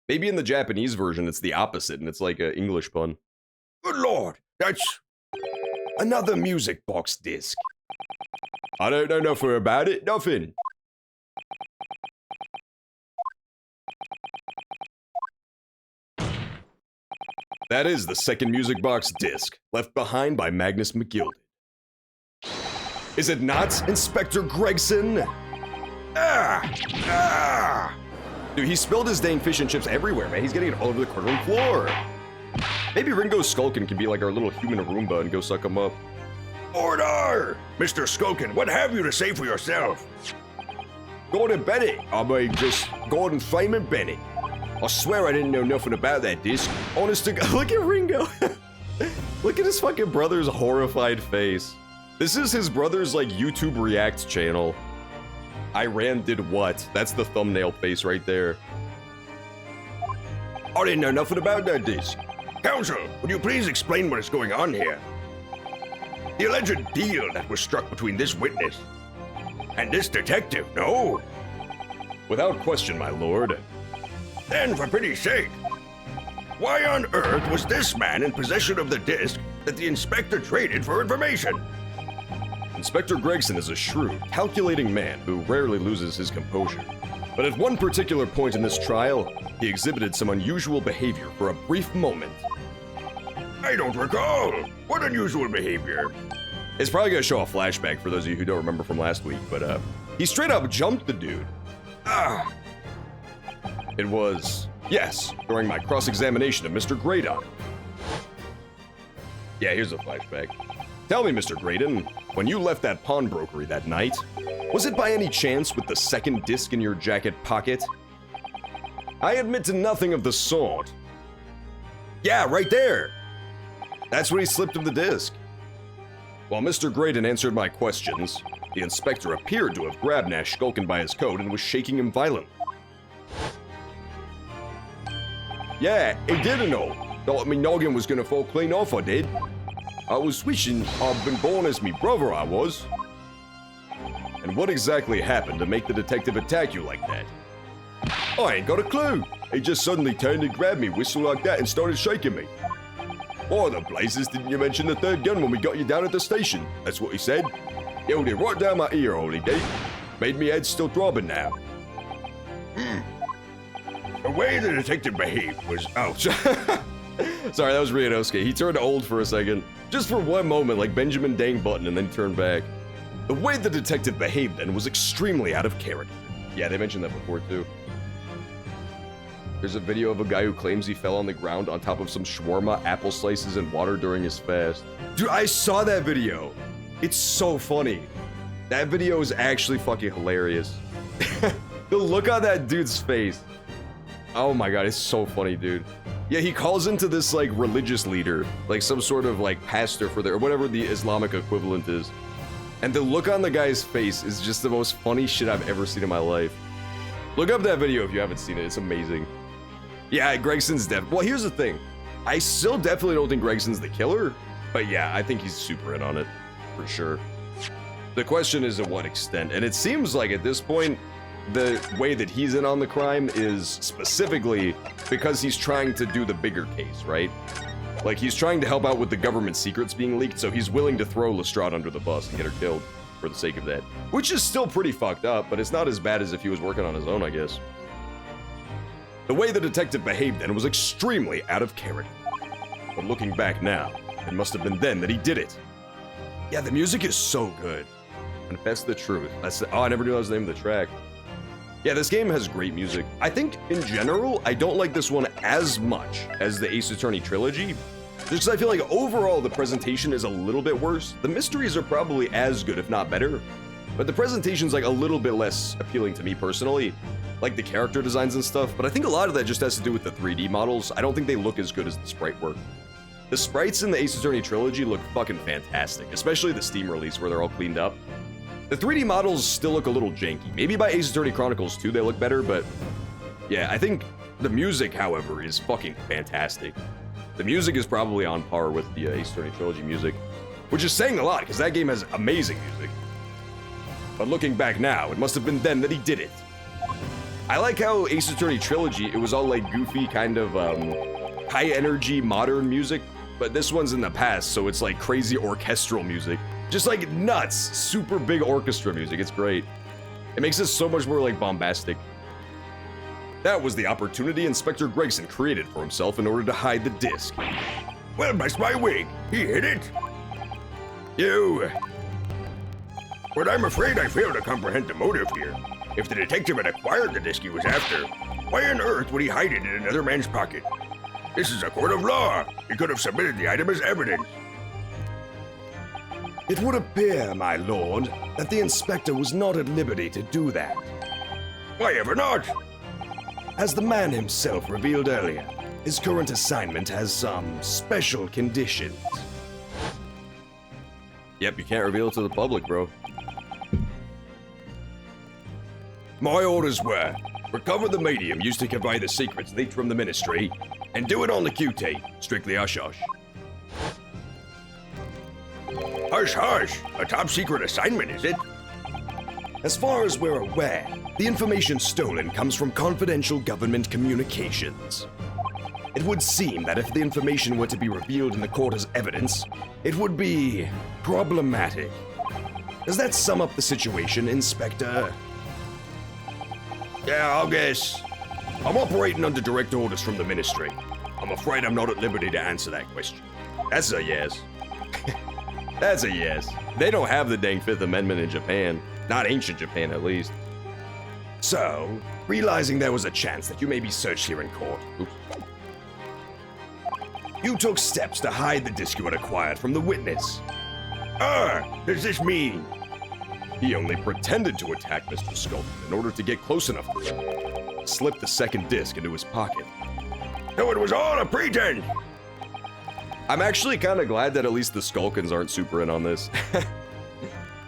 Maybe in the Japanese version, it's the opposite, and it's like an English pun. Good lord, that's another music box disc. I don't know nothing about it. Nothing. That is the second music box disc, left behind by Magnus McGilded. Is it not, Inspector Gregson? Dude, he spilled his dang fish and chips everywhere, man. He's getting it all over the courtroom floor. Maybe Ringo Skulkin can be like our little human Roomba and go suck him up. Order! Mr. Skulkin, what have you to say for yourself? Gordon Bennett. I mean, just Gordon Freeman Bennett. I swear I didn't know nothing about that disc. Honest to God, look at Ringo. Look at his fucking brother's horrified face. This is his brother's, like, YouTube React channel. Iran did what? That's the thumbnail face right there. I didn't know nothing about that disc. Counsel, would you please explain what is going on here? The alleged deal that was struck between this witness and this detective, no? Without question, my lord. Then, for pity's sake, why on earth was this man in possession of the disc that the inspector traded for information? Inspector Gregson is a shrewd, calculating man who rarely loses his composure. But at one particular point in this trial, he exhibited some unusual behavior for a brief moment. I don't recall. What unusual behavior? It's probably gonna show a flashback for those of you who don't remember from last week, but he straight up jumped the dude. It was, yes, during my cross-examination of Mr. Graydon. Yeah, here's a flashback. Tell me, Mr. Graydon, when you left that pawnbrokery that night, was it by any chance with the second disc in your jacket pocket? I admit to nothing of the sort. Yeah, right there. That's when he slipped him the disc. While Mr. Graydon answered my questions, the inspector appeared to have grabbed Nash Skulkin by his coat and was shaking him violently. Yeah, he didn't know. Thought me noggin was gonna fall clean off, I did. I was wishing I'd been born as me brother, I was. And what exactly happened to make the detective attack you like that? I ain't got a clue. He just suddenly turned and grabbed me, whistled like that, and started shaking me. Why the blazes didn't you mention the third gun when we got you down at the station? That's what he said. Yo, did right down my ear, Holy Gate. Made me head still throbbing now. The way the detective behaved was out. Sorry, that was Rianosuke. He turned old for a second. Just for one moment, like Benjamin Dang Button, and then turned back. The way the detective behaved then was extremely out of character. Yeah, they mentioned that before, too. There's a video of a guy who claims he fell on the ground on top of some shawarma, apple slices, and water during his fast. Dude, I saw that video. It's so funny. That video is actually fucking hilarious. The look on that dude's face. Oh my god, it's so funny, dude. Yeah, he calls into this, like, religious leader. Like, some sort of, like, pastor for or whatever the Islamic equivalent is. And the look on the guy's face is just the most funny shit I've ever seen in my life. Look up that video if you haven't seen it. It's amazing. Yeah, Gregson's well, here's the thing. I still definitely don't think Gregson's the killer. But yeah, I think he's super in on it. For sure. The question is to what extent. And it seems like at this point, the way that he's in on the crime is specifically because he's trying to do the bigger case, right? Like, he's trying to help out with the government secrets being leaked, so he's willing to throw Lestrade under the bus and get her killed for the sake of that. Which is still pretty fucked up, but it's not as bad as if he was working on his own, I guess. The way the detective behaved then was extremely out of character. But looking back now, it must have been then that he did it. Yeah, the music is so good. Confess the truth. Oh, I never knew that was the name of the track. Yeah, this game has great music. I think, in general, I don't like this one as much as the Ace Attorney trilogy, just because I feel like overall the presentation is a little bit worse. The mysteries are probably as good, if not better, but the presentation's like a little bit less appealing to me personally, like the character designs and stuff, but I think a lot of that just has to do with the 3D models. I don't think they look as good as the sprite work. The sprites in the Ace Attorney trilogy look fucking fantastic, especially the Steam release where they're all cleaned up. The 3D models still look a little janky. Maybe by Ace Attorney Chronicles 2 they look better, but yeah, I think the music, however, is fucking fantastic. The music is probably on par with the Ace Attorney trilogy music, which is saying a lot because that game has amazing music. But looking back now, it must have been then that he did it. I like how Ace Attorney trilogy, it was all like goofy kind of high energy modern music, but this one's in the past, so it's like crazy orchestral music. Just like nuts, super big orchestra music. It's great. It makes it so much more like bombastic. That was the opportunity Inspector Gregson created for himself in order to hide the disc. Well, bless my wig. He hid it. You. But I'm afraid I fail to comprehend the motive here. If the detective had acquired the disc he was after, why on earth would he hide it in another man's pocket? This is a court of law. He could have submitted the item as evidence. It would appear, my lord, that the inspector was not at liberty to do that. Why ever not? As the man himself revealed earlier, his current assignment has some special conditions. Yep, you can't reveal it to the public, bro. My orders were, recover the medium used to convey the secrets leaked from the ministry, and do it on the QT, strictly hush-hush. Hush-hush, a top-secret assignment, is it? As far as we're aware, the information stolen comes from confidential government communications. It would seem that if the information were to be revealed in the court as evidence, it would be problematic. Does that sum up the situation, Inspector? Yeah, I'll guess. I'm operating under direct orders from the ministry. I'm afraid I'm not at liberty to answer that question. That's a yes. That's a yes. They don't have the dang Fifth Amendment in Japan. Not ancient Japan, at least. So, realizing there was a chance that you may be searched here in court, you took steps to hide the disc you had acquired from the witness. Does this mean? He only pretended to attack Mr. Sculpin in order to get close enough to him. Slipped the second disc into his pocket. So it was all a pretense! I'm actually kind of glad that at least the Skulkins aren't super in on this.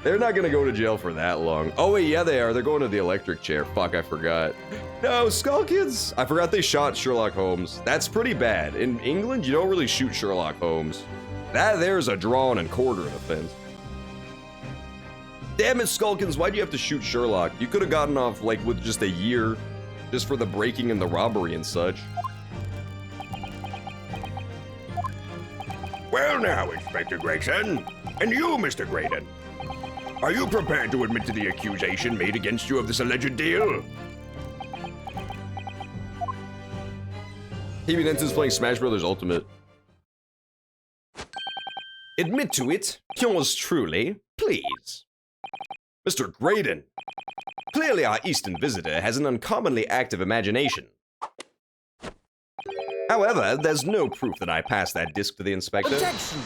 They're not gonna go to jail for that long. Oh wait, yeah they are. They're going to the electric chair. Fuck, I forgot. No, Skulkins! I forgot they shot Sherlock Holmes. That's pretty bad. In England, you don't really shoot Sherlock Holmes. That there's a drawn and quartering offense. Damn it, Skulkins, why'd you have to shoot Sherlock? You could have gotten off, like, with just a year, just for the breaking and the robbery and such. Well now, Inspector Gregson, and you, Mr. Graydon. Are you prepared to admit to the accusation made against you of this alleged deal? He Nenson's playing Smash Brothers Ultimate. Admit to it, yours truly, please. Mr. Graydon. Clearly our Eastern visitor has an uncommonly active imagination. However, there's no proof that I passed that disc to the inspector. Objection!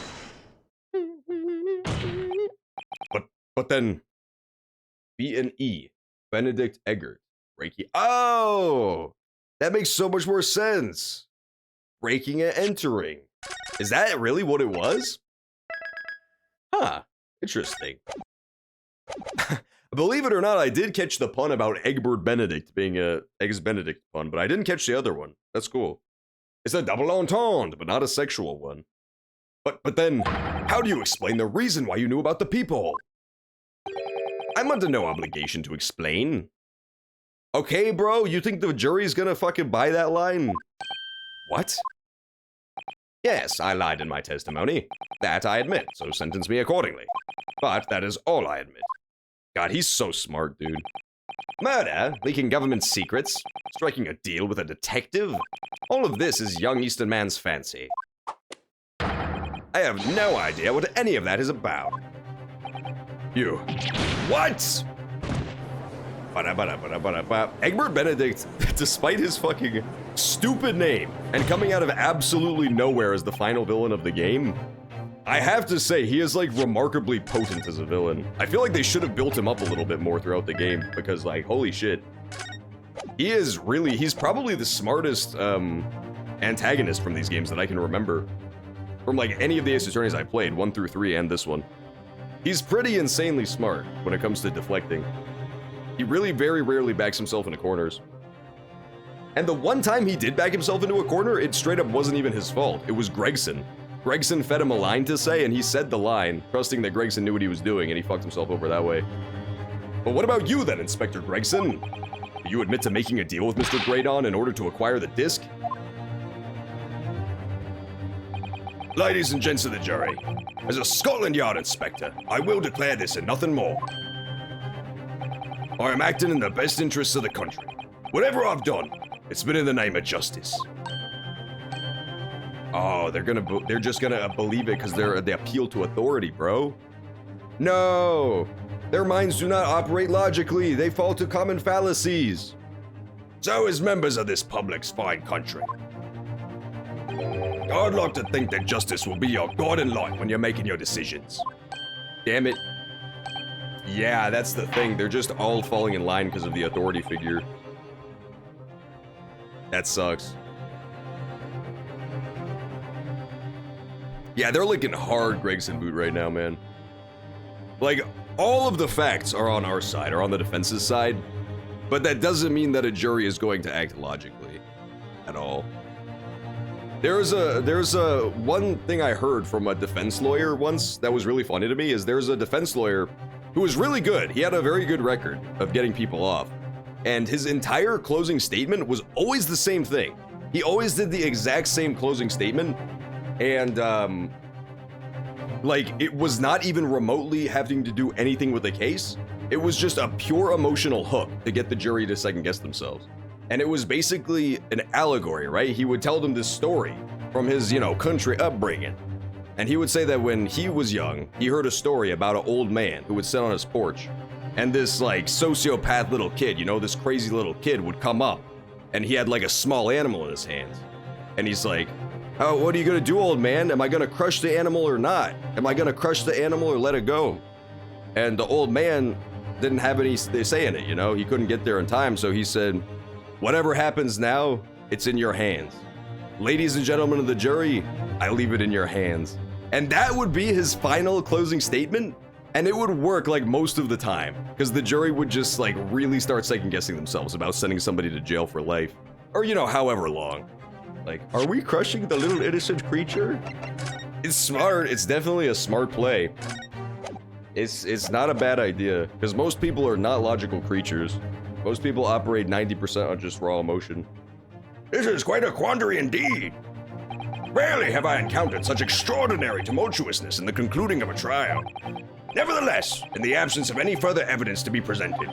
But then, B&E, Benedict Eggert, Reiki. Oh, that makes so much more sense. Breaking and entering. Is that really what it was? Huh, interesting. Believe it or not, I did catch the pun about Egbert Benedict being a Eggs Benedict pun, but I didn't catch the other one. That's cool. It's a double entendre, but not a sexual one. But then, how do you explain the reason why you knew about the peephole? I'm under no obligation to explain. Okay, bro, you think the jury's gonna fucking buy that line? What? Yes, I lied in my testimony. That I admit, so sentence me accordingly. But that is all I admit. God, he's so smart, dude. Murder, leaking government secrets, striking a deal with a detective. All of this is young Eastern man's fancy. I have no idea what any of that is about. You. What? Egbert Benedict, despite his fucking stupid name and coming out of absolutely nowhere as the final villain of the game, I have to say he is like remarkably potent as a villain. I feel like they should have built him up a little bit more throughout the game because, like, holy shit. He's probably the smartest antagonist from these games that I can remember. From like any of the Ace Attorneys I played, 1 through 3 and this one. He's pretty insanely smart when it comes to deflecting. He really very rarely backs himself into corners. And the one time he did back himself into a corner, it straight up wasn't even his fault. It was Gregson. Gregson fed him a line to say, and he said the line, trusting that Gregson knew what he was doing, and he fucked himself over that way. But what about you then, Inspector Gregson? Do you admit to making a deal with Mr. Graydon in order to acquire the disc? Ladies and gents of the jury, as a Scotland Yard inspector, I will declare this and nothing more. I am acting in the best interests of the country. Whatever I've done, it's been in the name of justice. Oh, they're just gonna believe it because they appeal to authority, bro. No, their minds do not operate logically. They fall to common fallacies. So as members of this public's fine country, I'd like to think that justice will be your guiding light when you're making your decisions. Damn it. Yeah, that's the thing. They're just all falling in line because of the authority figure. That sucks. Yeah, they're licking hard Gregson boot right now, man. Like, all of the facts are on our side, are on the defense's side, but that doesn't mean that a jury is going to act logically at all. There's a one thing I heard from a defense lawyer once that was really funny to me is there's a defense lawyer who was really good. He had a very good record of getting people off. And his entire closing statement was always the same thing. He always did the exact same closing statement. And, like, it was not even remotely having to do anything with the case. It was just a pure emotional hook to get the jury to second guess themselves. And it was basically an allegory, right? He would tell them this story from his, country upbringing. And he would say that when he was young, he heard a story about an old man who would sit on his porch. And this, like, sociopath little kid, this crazy little kid would come up. And he had, like, a small animal in his hands. And he's like, "Oh, what are you gonna do, old man? Am I gonna crush the animal or not? Am I gonna crush the animal or let it go?" And the old man didn't have any say in it, He couldn't get there in time, so he said, "Whatever happens now, it's in your hands. Ladies and gentlemen of the jury, I leave it in your hands." And that would be his final closing statement, and it would work like most of the time, because the jury would just like really start second guessing themselves about sending somebody to jail for life, or however long. Like, are we crushing the little innocent creature? It's smart. It's definitely a smart play. It's not a bad idea, because most people are not logical creatures. Most people operate 90% on just raw emotion. This is quite a quandary indeed. Rarely have I encountered such extraordinary tumultuousness in the concluding of a trial. Nevertheless, in the absence of any further evidence to be presented,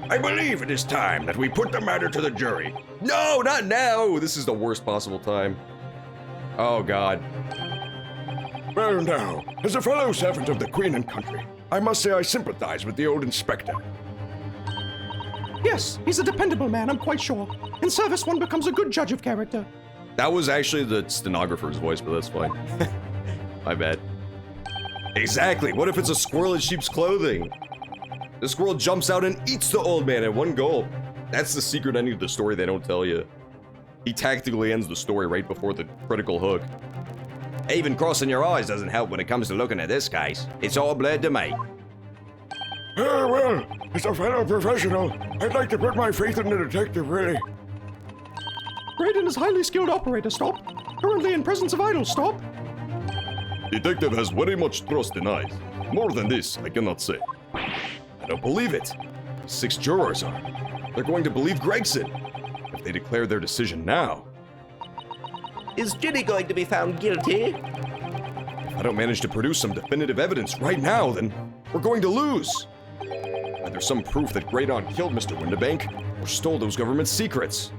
I believe it is time that we put the matter to the jury. No, not now! This is the worst possible time. Oh, God. Well now, as a fellow servant of the Queen and country, I must say I sympathize with the old inspector. Yes, he's a dependable man, I'm quite sure. In service, one becomes a good judge of character. That was actually the stenographer's voice, but that's fine. My bad. Exactly. What if it's a squirrel in sheep's clothing? The squirrel jumps out and eats the old man at one gulp. That's the secret ending of the story they don't tell you. He tactically ends the story right before the critical hook. Even crossing your eyes doesn't help when it comes to looking at this case. It's all blurred to me. Well, as a fellow professional, I'd like to put my faith in the detective, really. Graydon is highly skilled operator, stop. Currently in presence of idols, stop. Detective has very much trust in eyes. More than this, I cannot say. I don't believe it. 6 jurors are. They're going to believe Gregson. If they declare their decision now. Is Ginny going to be found guilty? If I don't manage to produce some definitive evidence right now, then we're going to lose. Either some proof that Graydon killed Mr. Windibank, or stole those government secrets.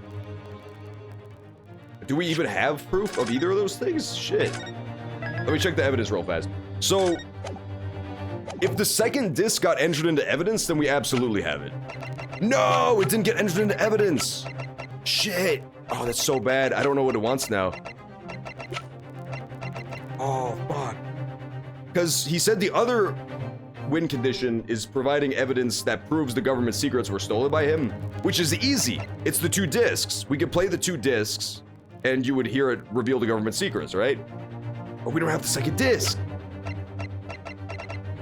Do we even have proof of either of those things? Shit. Let me check the evidence real fast. So, if the second disc got entered into evidence, then we absolutely have it. No, it didn't get entered into evidence. Shit. Oh, that's so bad. I don't know what it wants now. Oh, fuck. Because he said the other win condition is providing evidence that proves the government secrets were stolen by him, which is easy. It's the 2 discs. We could play the 2 discs, and you would hear it reveal the government secrets, right? But we don't have the second disc.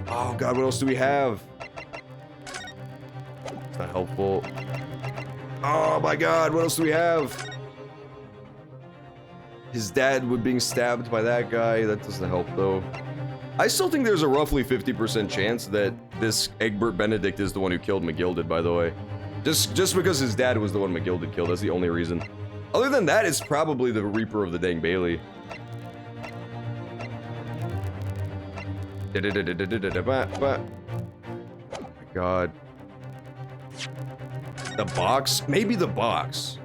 Oh, God, what else do we have? It's not helpful. Oh, my God, what else do we have? His dad was being stabbed by that guy. That doesn't help, though. I still think there's a roughly 50% chance that this Egbert Benedict is the one who killed McGilded, by the way. Just because his dad was the one McGilded killed, that's the only reason. Other than that, it's probably the Reaper of the Dang Bailey. Oh my God. The box? Maybe the box.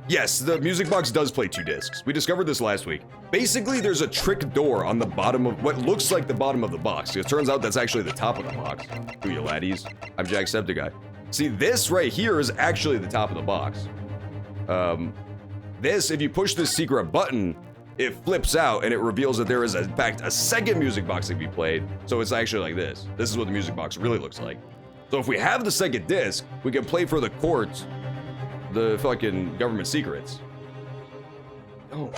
Yes, the music box does play 2 discs. We discovered this last week. Basically, there's a trick door on the bottom of what looks like the bottom of the box. It turns out that's actually the top of the box. Do you laddies? I'm Jacksepticeye. See, this right here is actually the top of the box. This, if you push this secret button, it flips out and it reveals that there is, in fact, a second music box that can be played. So it's actually like this. This is what the music box really looks like. So if we have the second disc, we can play for the courts the fucking government secrets. Oh.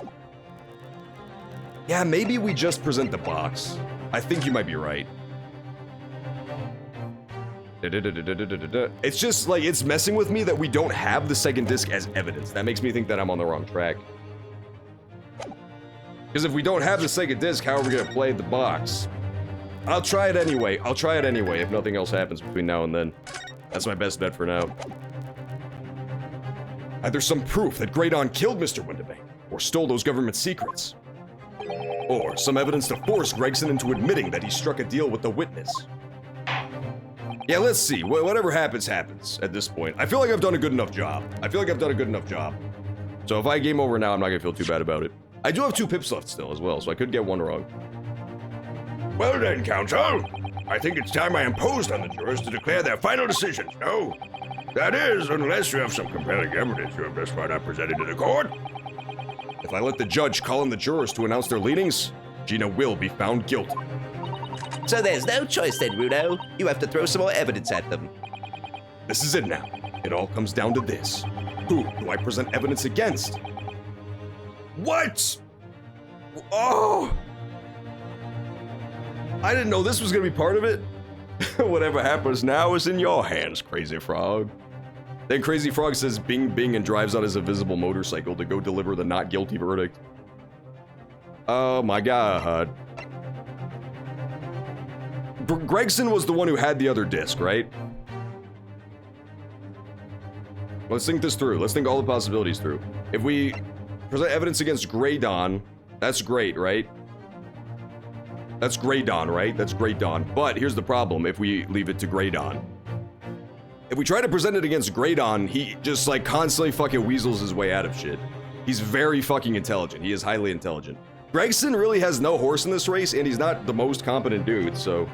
Yeah, maybe we just present the box. I think you might be right. It's just like, it's messing with me that we don't have the second disc as evidence. That makes me think that I'm on the wrong track. Because if we don't have the second disc, how are we gonna play the box? I'll try it anyway. I'll try it anyway if nothing else happens between now and then. That's my best bet for now. Either some proof that Graydon killed Mr. Windibank, or stole those government secrets. Or some evidence to force Gregson into admitting that he struck a deal with the witness. Yeah, let's see. Whatever happens, happens at this point. I feel like I've done a good enough job. So if I game over now, I'm not gonna feel too bad about it. I do have 2 pips left still as well, so I could get 1 wrong. Well then, counsel, I think it's time I imposed on the jurors to declare their final decisions, no? That is, unless you have some compelling evidence you have thus far not presented to the court. If I let the judge call on the jurors to announce their leanings, Gina will be found guilty. So there's no choice then, Runo. You have to throw some more evidence at them. This is it now. It all comes down to this. Who do I present evidence against? What? Oh! I didn't know this was gonna be part of it. Whatever happens now is in your hands, Crazy Frog. Then Crazy Frog says bing bing and drives on his invisible motorcycle to go deliver the not guilty verdict. Oh my God. Gregson was the one who had the other disc, right? Let's think this through. Let's think all the possibilities through. If we present evidence against Graydon, that's great, right? That's Grey Dawn, right? That's Grey Dawn. But here's the problem if we leave it to Grey Dawn. If we try to present it against Grey Dawn, he just like constantly fucking weasels his way out of shit. He's very fucking intelligent. He is highly intelligent. Gregson really has no horse in this race, and he's not the most competent dude, so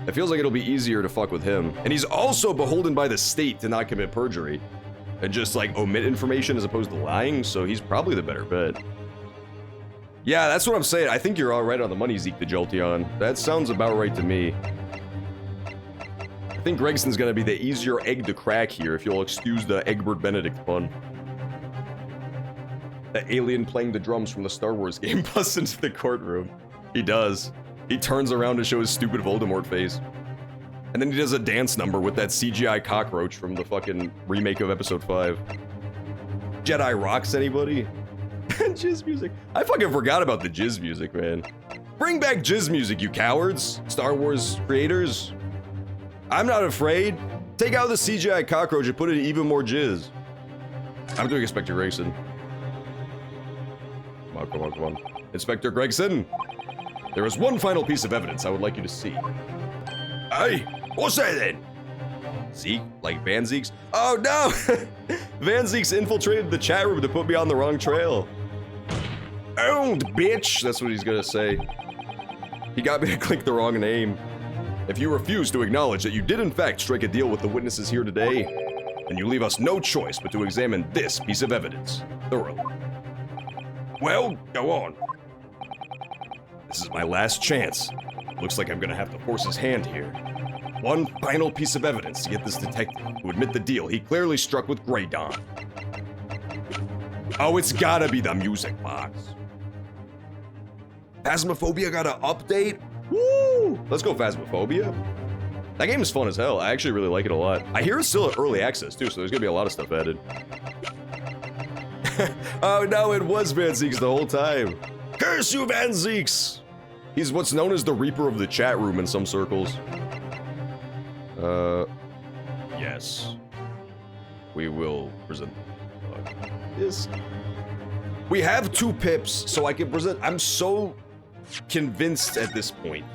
it feels like it'll be easier to fuck with him. And he's also beholden by the state to not commit perjury and just like omit information as opposed to lying, so he's probably the better bet. Yeah, that's what I'm saying. I think you're all right on the money, Zeke the Jolteon. That sounds about right to me. I think Gregson's gonna be the easier egg to crack here, if you'll excuse the Egbert Benedict pun. The alien playing the drums from the Star Wars game busts into the courtroom. He does. He turns around to show his stupid Voldemort face. And then he does a dance number with that CGI cockroach from the fucking remake of Episode 5. Jedi rocks, anybody? Jizz music. I fucking forgot about the jizz music, man. Bring back jizz music, you cowards. Star Wars creators. I'm not afraid. Take out the CGI cockroach and put in even more jizz. I'm doing Inspector Gregson. Come on, come on, come on. Inspector Gregson, there is one final piece of evidence I would like you to see. Hey, what's that then? Zeke? Like Van Zeke's? Oh no! Van Zeke's infiltrated the chat room to put me on the wrong trail. Owned, bitch! That's what he's gonna say. He got me to click the wrong name. If you refuse to acknowledge that you did in fact strike a deal with the witnesses here today, then you leave us no choice but to examine this piece of evidence thoroughly. Well, go on. This is my last chance. Looks like I'm gonna have to force his hand here. One final piece of evidence to get this detective to admit the deal he clearly struck with Grey Dawn. Oh, it's gotta be the music box. Phasmophobia got an update? Woo! Let's go Phasmophobia. That game is fun as hell. I actually really like it a lot. I hear it's still at early access too, so there's gonna be a lot of stuff added. Oh no, it was Van Zeeks the whole time. Curse you, Van Zeeks! He's what's known as the Reaper of the chat room in some circles. Yes. We will present this. We have 2 pips, so I can present. I'm so convinced at this point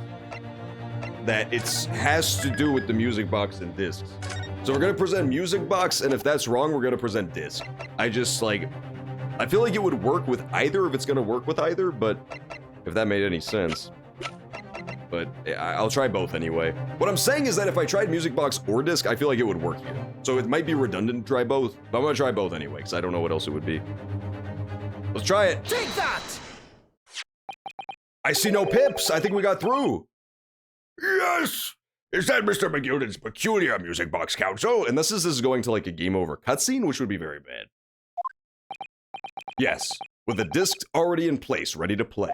that it has to do with the music box and discs. So we're gonna present music box, and if that's wrong, we're gonna present disc. I just like, I feel like it would work with either if it's gonna work with either, but if that made any sense. But I'll try both anyway. What I'm saying is that if I tried music box or disc, I feel like it would work here. So it might be redundant to try both, but I'm gonna try both anyway, because I don't know what else it would be. Let's try it. Take that! I see no pips. I think we got through. Yes! Is that Mr. McGilden's peculiar music box council? Unless this is going to like a game over cutscene, which would be very bad. Yes, with the disc already in place, ready to play.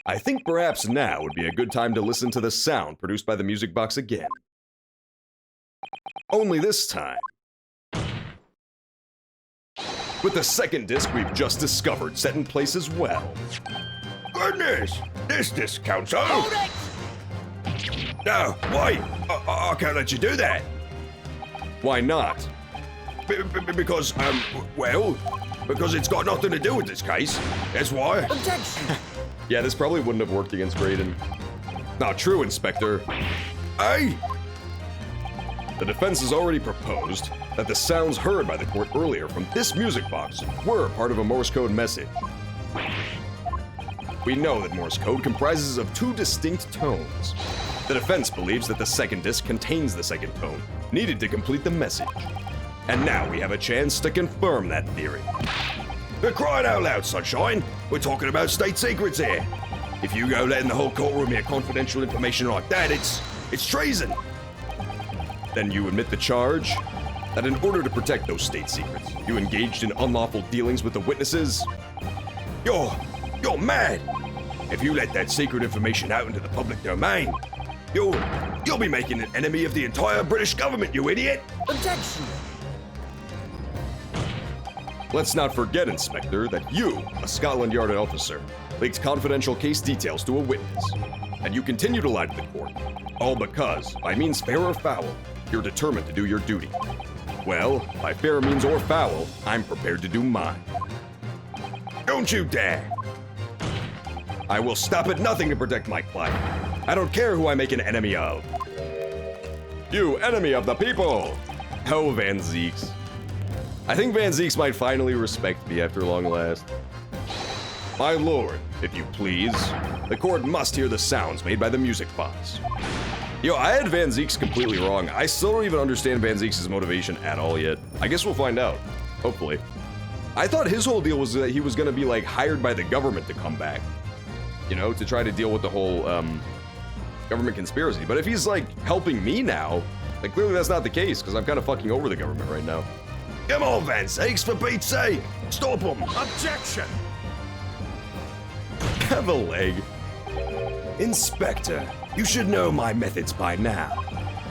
I think perhaps now would be a good time to listen to the sound produced by the music box again. Only this time, with the second disc we've just discovered set in place as well. Goodness! This disc council! Hold it! No, wait! I can't let you do that! Why not? Because, well, because it's got nothing to do with this case. That's why. Objection! Yeah, this probably wouldn't have worked against Graydon. Not true, Inspector. Hey! The defense has already proposed that the sounds heard by the court earlier from this music box were part of a Morse code message. We know that Morse code comprises of 2 distinct tones. The defense believes that the second disc contains the second tone, needed to complete the message. And now we have a chance to confirm that theory. We're crying out loud, Sunshine. We're talking about state secrets here. If you go letting the whole courtroom hear confidential information like that, it's treason. Then you admit the charge that in order to protect those state secrets, you engaged in unlawful dealings with the witnesses. You're mad. If you let that secret information out into the public domain, you'll be making an enemy of the entire British government, you idiot. Objection! Let's not forget, Inspector, that you, a Scotland Yard officer, leaked confidential case details to a witness, and you continue to lie to the court, all because, by means fair or foul, you're determined to do your duty. Well, by fair means or foul, I'm prepared to do mine. Don't you dare. I will stop at nothing to protect my client. I don't care who I make an enemy of. You enemy of the people! Oh, Van Zeeks. I think Van Zeeks might finally respect me after long last. My lord, if you please, the court must hear the sounds made by the music box. Yo, I had Van Zeeks completely wrong. I still don't even understand Van Zeeks' motivation at all yet. I guess we'll find out. Hopefully. I thought his whole deal was that he was gonna be, like, hired by the government to come back. You know, to try to deal with the whole, government conspiracy. But if he's, like, helping me now, like, clearly that's not the case, because I'm kind of fucking over the government right now. Come on, Van Zeeks, for Pete's sake! Stop him! Objection! Have a leg. Inspector, you should know my methods by now.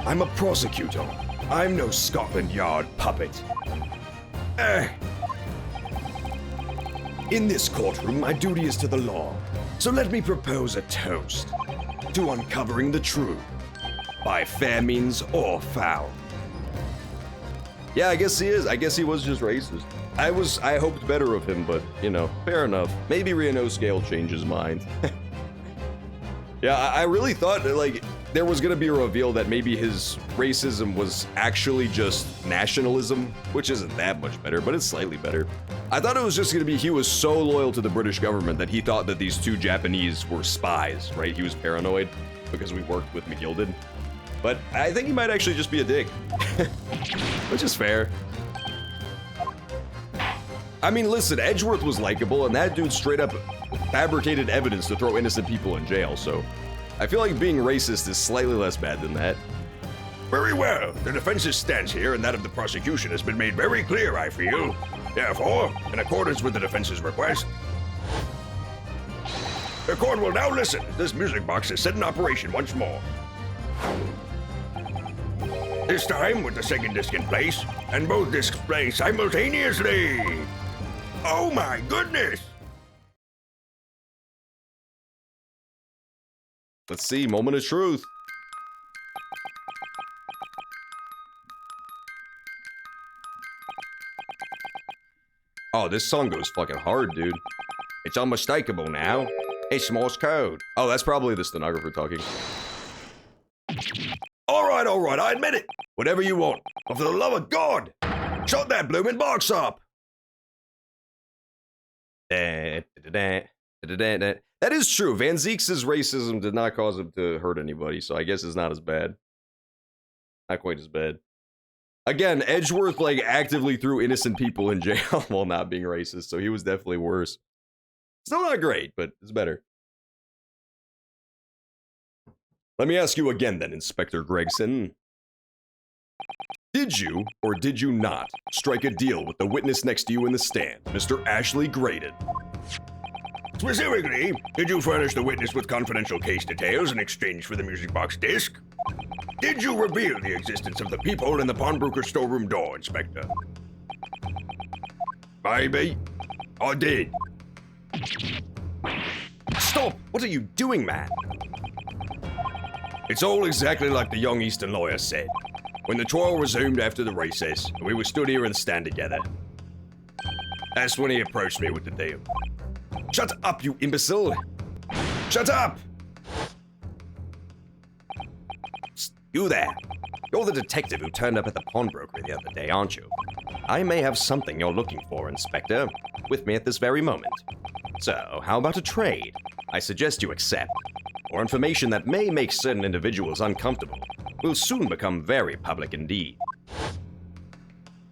I'm a prosecutor. I'm no Scotland Yard puppet. In this courtroom, my duty is to the law. So let me propose a toast to uncovering the truth, by fair means or foul. Yeah, I guess he is. I guess he was just racist. I hoped better of him, but, you know, fair enough. Maybe Ryunosuke will change his mind. Yeah, I really thought that, like, there was gonna be a reveal that maybe his racism was actually just nationalism, which isn't that much better, but it's slightly better. I thought it was just gonna be he was so loyal to the British government that he thought that these two Japanese were spies, right? He was paranoid because we worked with McGilded. But I think he might actually just be a dick, which is fair. I mean, listen, Edgeworth was likable, and that dude straight up fabricated evidence to throw innocent people in jail, so I feel like being racist is slightly less bad than that. Very well. The defense's stance here and that of the prosecution has been made very clear, I feel. Therefore, in accordance with the defense's request, the court will now listen. This music box is set in operation once more. This time with the second disc in place, and both discs playing simultaneously. Oh my goodness! Let's see, moment of truth. Oh, this song goes fucking hard, dude. It's unmistakable now. It's Morse code. Oh, that's probably the stenographer talking. All right, I admit it. Whatever you want. But for the love of God, shut that blooming box up. That is true. Van Zeeks' racism did not cause him to hurt anybody, so I guess it's not as bad. Not quite as bad. Again, Edgeworth, like, actively threw innocent people in jail while not being racist, so he was definitely worse. Still not great, but it's better. Let me ask you again then, Inspector Gregson. Did you, or did you not, strike a deal with the witness next to you in the stand, Mr. Ashley Graydon? Specifically, did you furnish the witness with confidential case details in exchange for the music box disc? Did you reveal the existence of the peephole in the pawnbroker's storeroom door, Inspector? Maybe. I did. Stop! What are you doing, man? It's all exactly like the young Eastern lawyer said. When the trial resumed after the recess, and we were stood here in the stand together. That's when he approached me with the deal. Shut up, you imbecile! Shut up! You there. You're the detective who turned up at the pawnbroker the other day, aren't you? I may have something you're looking for, Inspector, with me at this very moment. So, how about a trade? I suggest you accept. Or information that may make certain individuals uncomfortable will soon become very public indeed.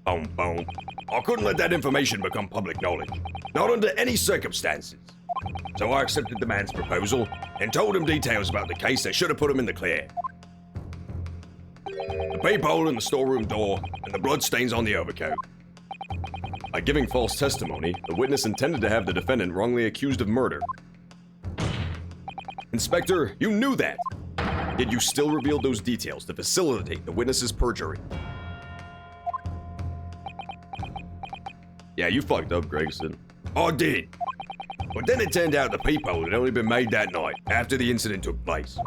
Boom, boom. I couldn't let that information become public knowledge. Not under any circumstances. So I accepted the man's proposal and told him details about the case that should have put him in the clear. The peephole in the storeroom door and the bloodstains on the overcoat. By giving false testimony, the witness intended to have the defendant wrongly accused of murder. Inspector, you knew that! Yet you still revealed those details to facilitate the witness's perjury. Yeah, you fucked up, Gregson. I did. But then it turned out the peephole had only been made that night, after the incident took place.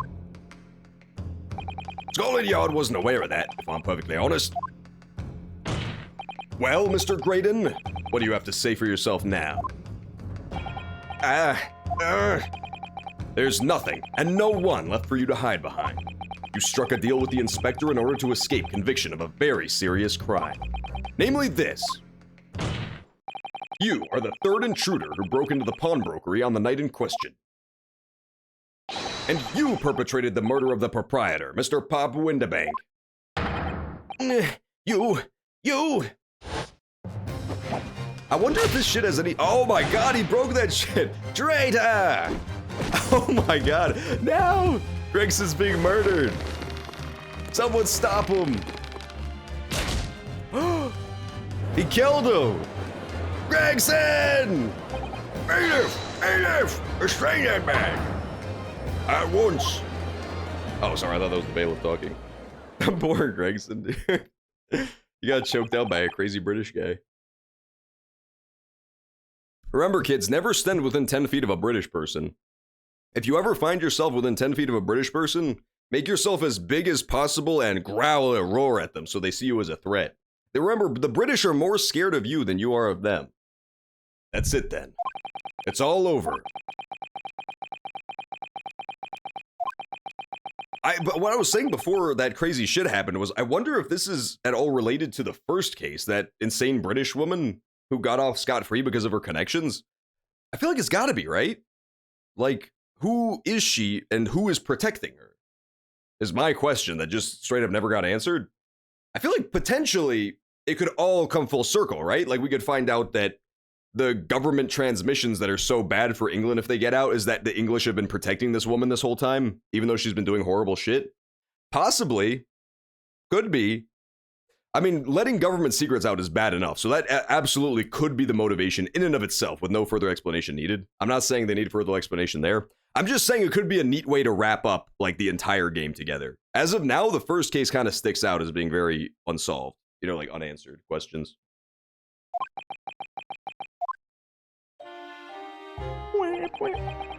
Scotland Yard wasn't aware of that, if I'm perfectly honest. Well, Mr. Graydon, what do you have to say for yourself now? There's nothing and no one left for you to hide behind. You struck a deal with the inspector in order to escape conviction of a very serious crime. Namely this. You are the third intruder who broke into the pawnbrokery on the night in question. And you perpetrated the murder of the proprietor, Mr. Pop Windabank. You! I wonder if this shit has any— oh my god, he broke that shit! Traitor! Oh my god, no! Gregson's being murdered! Someone stop him! He killed him! Gregson! Bailiff! Restrain that man! At once! Oh, sorry, I thought that was the bailiff talking. Poor Gregson, dude. You got choked out by a crazy British guy. Remember, kids, never stand within 10 feet of a British person. If you ever find yourself within 10 feet of a British person, make yourself as big as possible and growl or roar at them so they see you as a threat. Remember, the British are more scared of you than you are of them. That's it then. It's all over. But what I was saying before that crazy shit happened was, I wonder if this is at all related to the first case, that insane British woman who got off scot-free because of her connections. I feel like it's gotta be, right? Like, who is she and who is protecting her? Is my question that just straight up never got answered. I feel like potentially it could all come full circle, right? Like, we could find out that the government transmissions that are so bad for England if they get out is that the English have been protecting this woman this whole time, even though she's been doing horrible shit. Possibly. Could be. I mean, letting government secrets out is bad enough, so that absolutely could be the motivation in and of itself with no further explanation needed. I'm not saying they need further explanation there. I'm just saying it could be a neat way to wrap up, like, the entire game together. As of now, the first case kind of sticks out as being very unsolved. You know, like, unanswered questions.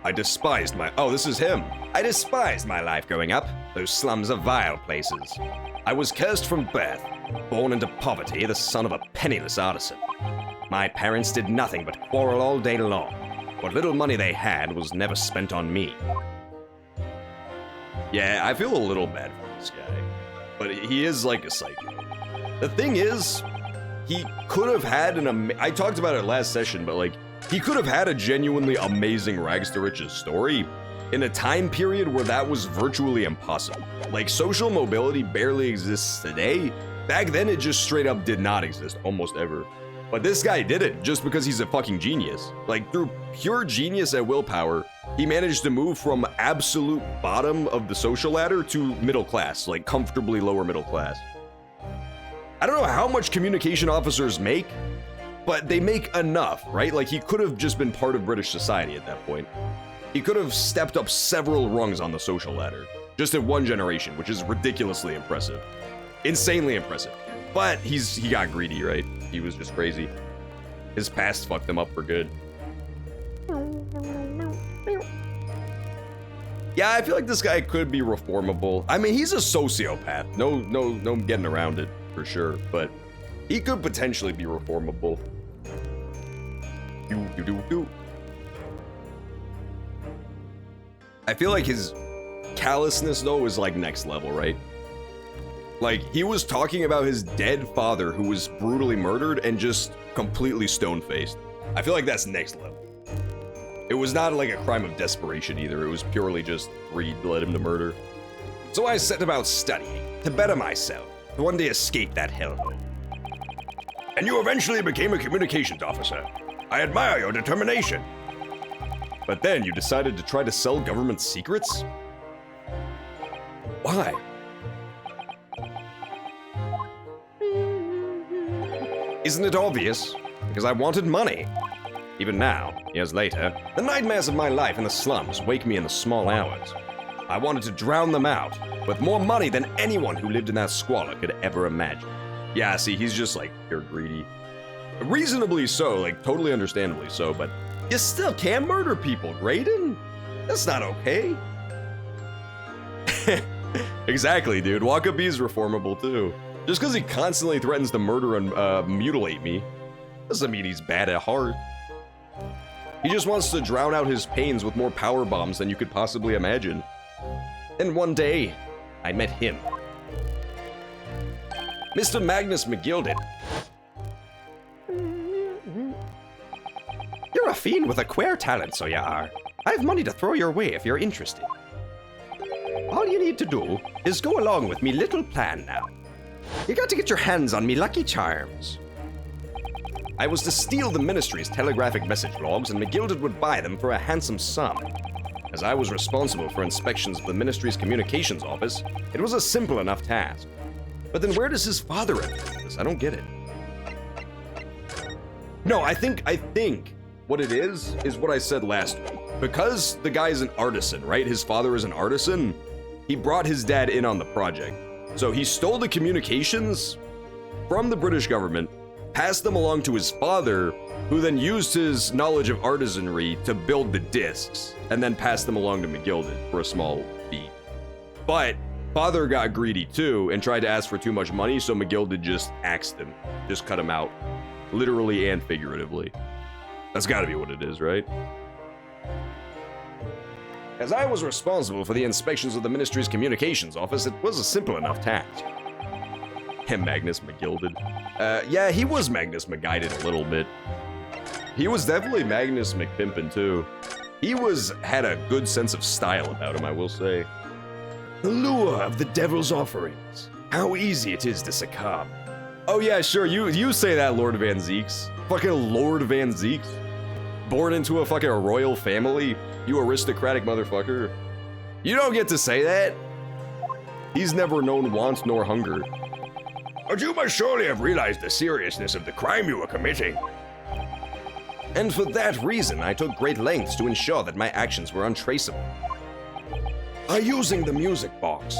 I despised my— oh, this is him. I despised my life growing up. Those slums are vile places. I was cursed from birth, born into poverty, the son of a penniless artisan. My parents did nothing but quarrel all day long. What little money they had was never spent on me. Yeah, I feel a little bad for this guy, but he is like a psycho. The thing is, he could have had I talked about it last session, but like, he could have had a genuinely amazing rags to riches story in a time period where that was virtually impossible. Like, social mobility barely exists today. Back then, it just straight up did not exist, almost ever. But this guy did it just because he's a fucking genius. Like, through pure genius and willpower, he managed to move from absolute bottom of the social ladder to middle class, like comfortably lower middle class. I don't know how much communication officers make, but they make enough, right? Like, he could have just been part of British society at that point. He could have stepped up several rungs on the social ladder, just in one generation, which is ridiculously impressive. Insanely impressive. But he got greedy, right? He was just crazy. His past fucked him up for good. Yeah, I feel like this guy could be reformable. I mean, he's a sociopath. No getting around it, for sure. But he could potentially be reformable. I feel like his callousness, though, is like next level, right? Like, he was talking about his dead father who was brutally murdered and just completely stone-faced. I feel like that's next level. It was not like a crime of desperation either. It was purely just greed led him to murder. So I set about studying to better myself, to one day escape that hellhole. And you eventually became a communications officer. I admire your determination. But then you decided to try to sell government secrets? Why? Isn't it obvious? Because I wanted money. Even now, years later, the nightmares of my life in the slums wake me in the small hours. I wanted to drown them out with more money than anyone who lived in that squalor could ever imagine. Yeah, see, he's just like pure greedy. Reasonably so, like totally understandably so, but you still can't murder people, Graydon. That's not okay. Exactly, dude. Waka B is reformable too. Just because he constantly threatens to murder and mutilate me doesn't mean he's bad at heart. He just wants to drown out his pains with more power bombs than you could possibly imagine. And one day, I met him. Mr. Magnus McGilded. You're a fiend with a queer talent, so you are. I have money to throw your way if you're interested. All you need to do is go along with me little plan now. You got to get your hands on me lucky charms. I was to steal the ministry's telegraphic message logs, and McGilded would buy them for a handsome sum. As I was responsible for inspections of the ministry's communications office, it was a simple enough task. But then where does his father enter this? I don't get it. No, I think what it is what I said last week. Because the guy's an artisan, right? His father is an artisan. He brought his dad in on the project. So he stole the communications from the British government, passed them along to his father, who then used his knowledge of artisanry to build the discs, and then passed them along to McGilded for a small fee. But father got greedy too and tried to ask for too much money, so McGilded just axed him, just cut him out, literally and figuratively. That's gotta be what it is, right? As I was responsible for the inspections of the ministry's communications office, it was a simple enough task. And Magnus McGilded. Yeah, he was Magnus McGuided a little bit. He was definitely Magnus McPimpin too. He had a good sense of style about him, I will say. The lure of the devil's offerings. How easy it is to succumb. Oh yeah, sure, you say that, Lord Van Zeeks. Fucking Lord Van Zeeks. Born into a fucking royal family, you aristocratic motherfucker. You don't get to say that. He's never known want nor hunger. But you must surely have realized the seriousness of the crime you were committing. And for that reason, I took great lengths to ensure that my actions were untraceable. By using the music box.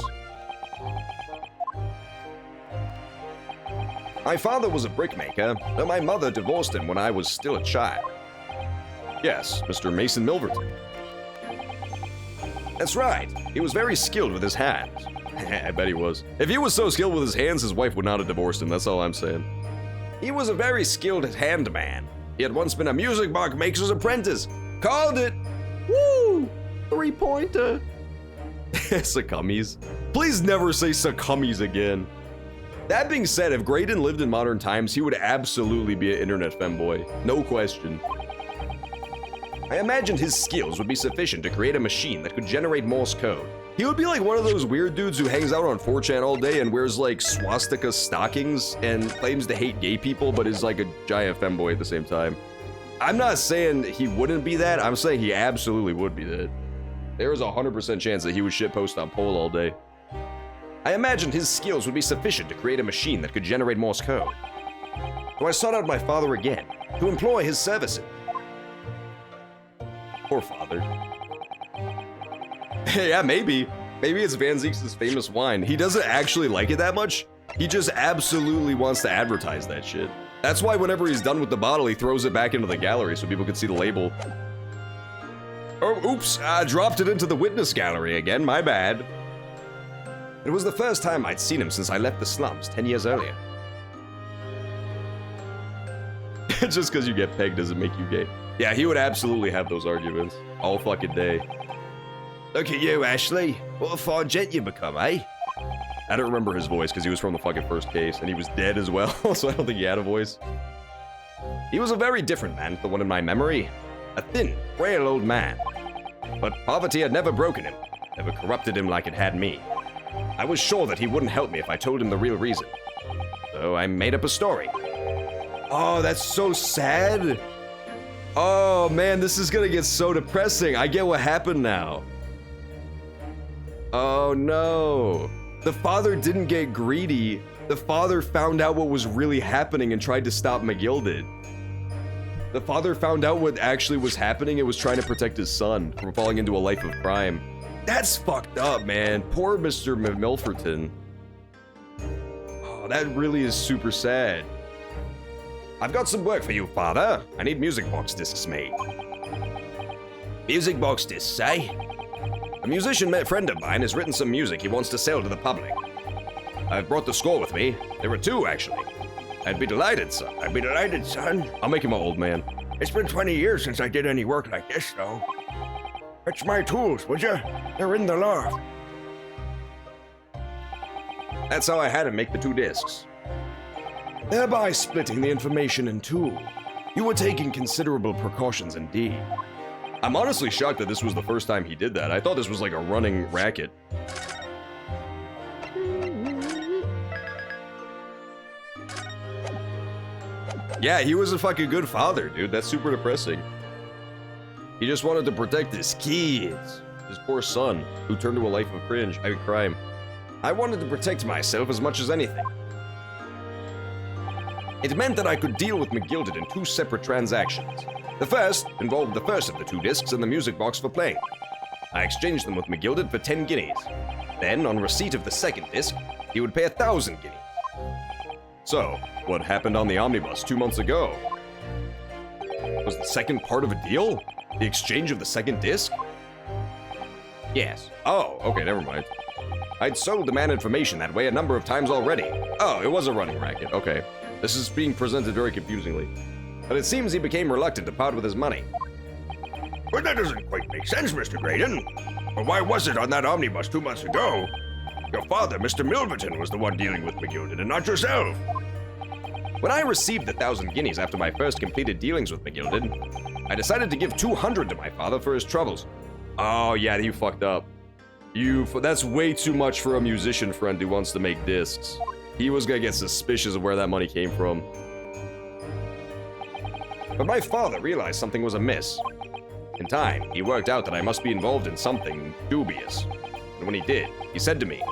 My father was a brickmaker, but my mother divorced him when I was still a child. Yes, Mr. Mason Milverton. That's right, he was very skilled with his hands. I bet he was. If he was so skilled with his hands, his wife would not have divorced him, that's all I'm saying. He was a very skilled hand man. He had once been a music box maker's apprentice. Called it! Woo! 3-pointer. Succumies. Please never say succumies again. That being said, if Graydon lived in modern times, he would absolutely be an internet femboy. No question. I imagined his skills would be sufficient to create a machine that could generate Morse code. He would be like one of those weird dudes who hangs out on 4chan all day and wears like swastika stockings and claims to hate gay people but is like a giant femboy at the same time. I'm not saying he wouldn't be that, I'm saying he absolutely would be that. There is a 100% chance that he would shitpost on Pole all day. I imagined his skills would be sufficient to create a machine that could generate Morse code. So I sought out my father again, to employ his services. Poor father. Yeah, maybe. Maybe it's Van Zeeks' famous wine. He doesn't actually like it that much. He just absolutely wants to advertise that shit. That's why whenever he's done with the bottle, he throws it back into the gallery so people can see the label. Oh, oops, I dropped it into the witness gallery again, my bad. It was the first time I'd seen him since I left the slums 10 years earlier. Just because you get pegged doesn't make you gay. Yeah, he would absolutely have those arguments all fucking day. Look at you, Ashley. What a fine gent you become, eh? I don't remember his voice because he was from the fucking first case and he was dead as well, so I don't think he had a voice. He was a very different man to the one in my memory. A thin, frail old man. But poverty had never broken him, never corrupted him like it had me. I was sure that he wouldn't help me if I told him the real reason. So I made up a story. Oh, that's so sad. Oh man, this is gonna get so depressing. I get what happened now. Oh no. The father didn't get greedy. The father found out what was really happening and tried to stop McGilded. The father found out what actually was happening and was trying to protect his son from falling into a life of crime. That's fucked up, man. Poor Mr. Milverton. Oh, that really is super sad. I've got some work for you, father. I need music box discs made. Music box discs, eh? A musician friend of mine has written some music he wants to sell to the public. I've brought the score with me. There were two, actually. I'd be delighted, son. I'd be delighted, son. I'll make him an old man. It's been 20 years since I did any work like this, though. Fetch my tools, would you? They're in the loft. That's how I had him make the 2 discs. Thereby splitting the information in two. You were taking considerable precautions indeed. I'm honestly shocked that this was the first time he did that. I thought this was like a running racket. Yeah, he was a fucking good father, dude. That's super depressing. He just wanted to protect his kids. His poor son, who turned to a life of crime. I wanted to protect myself as much as anything. It meant that I could deal with McGilded in 2 separate transactions. The first involved the first of the 2 discs and the music box for playing. I exchanged them with McGilded for 10 guineas. Then, on receipt of the second disc, he would pay 1,000 guineas. So, what happened on the omnibus 2 months ago? Was the second part of a deal? The exchange of the second disc? Yes. Oh, okay, never mind. I'd sold the man information that way a number of times already. Oh, it was a running racket, okay. This is being presented very confusingly. But it seems he became reluctant to part with his money. Well, that doesn't quite make sense, Mr. Graydon. But why was it on that omnibus 2 months ago? Your father, Mr. Milverton, was the one dealing with McGilded and not yourself. When I received the 1,000 guineas after my first completed dealings with McGilded, I decided to give 200 to my father for his troubles. Oh yeah, you fucked up. That's way too much for a musician friend who wants to make discs. He was gonna get suspicious of where that money came from. But my father realized something was amiss. In time, he worked out that I must be involved in something dubious. And when he did, he said to me,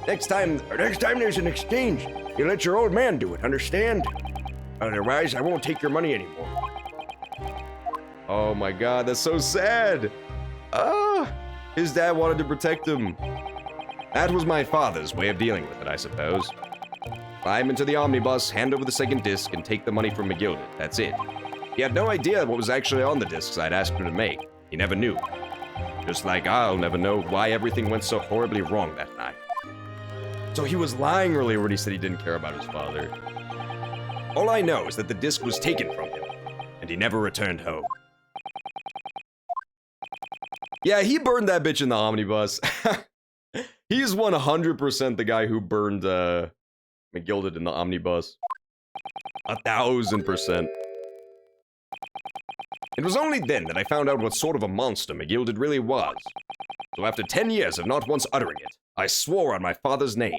Next time there's an exchange, you let your old man do it, understand? Otherwise, I won't take your money anymore. oh my god, that's so sad. His dad wanted to protect him. That was my father's way of dealing with it, I suppose. Climb into the omnibus, hand over the second disc, and take the money from McGilded. That's it. He had no idea what was actually on the discs I'd asked him to make. He never knew. Just like I'll never know why everything went so horribly wrong that night. So he was lying earlier when he said he didn't care about his father. All I know is that the disc was taken from him, and he never returned home. Yeah, he burned that bitch in the omnibus. He's 100% the guy who burned McGilded in the omnibus. 1,000%. It was only then that I found out what sort of a monster McGilded really was. So after 10 years of not once uttering it, I swore on my father's name.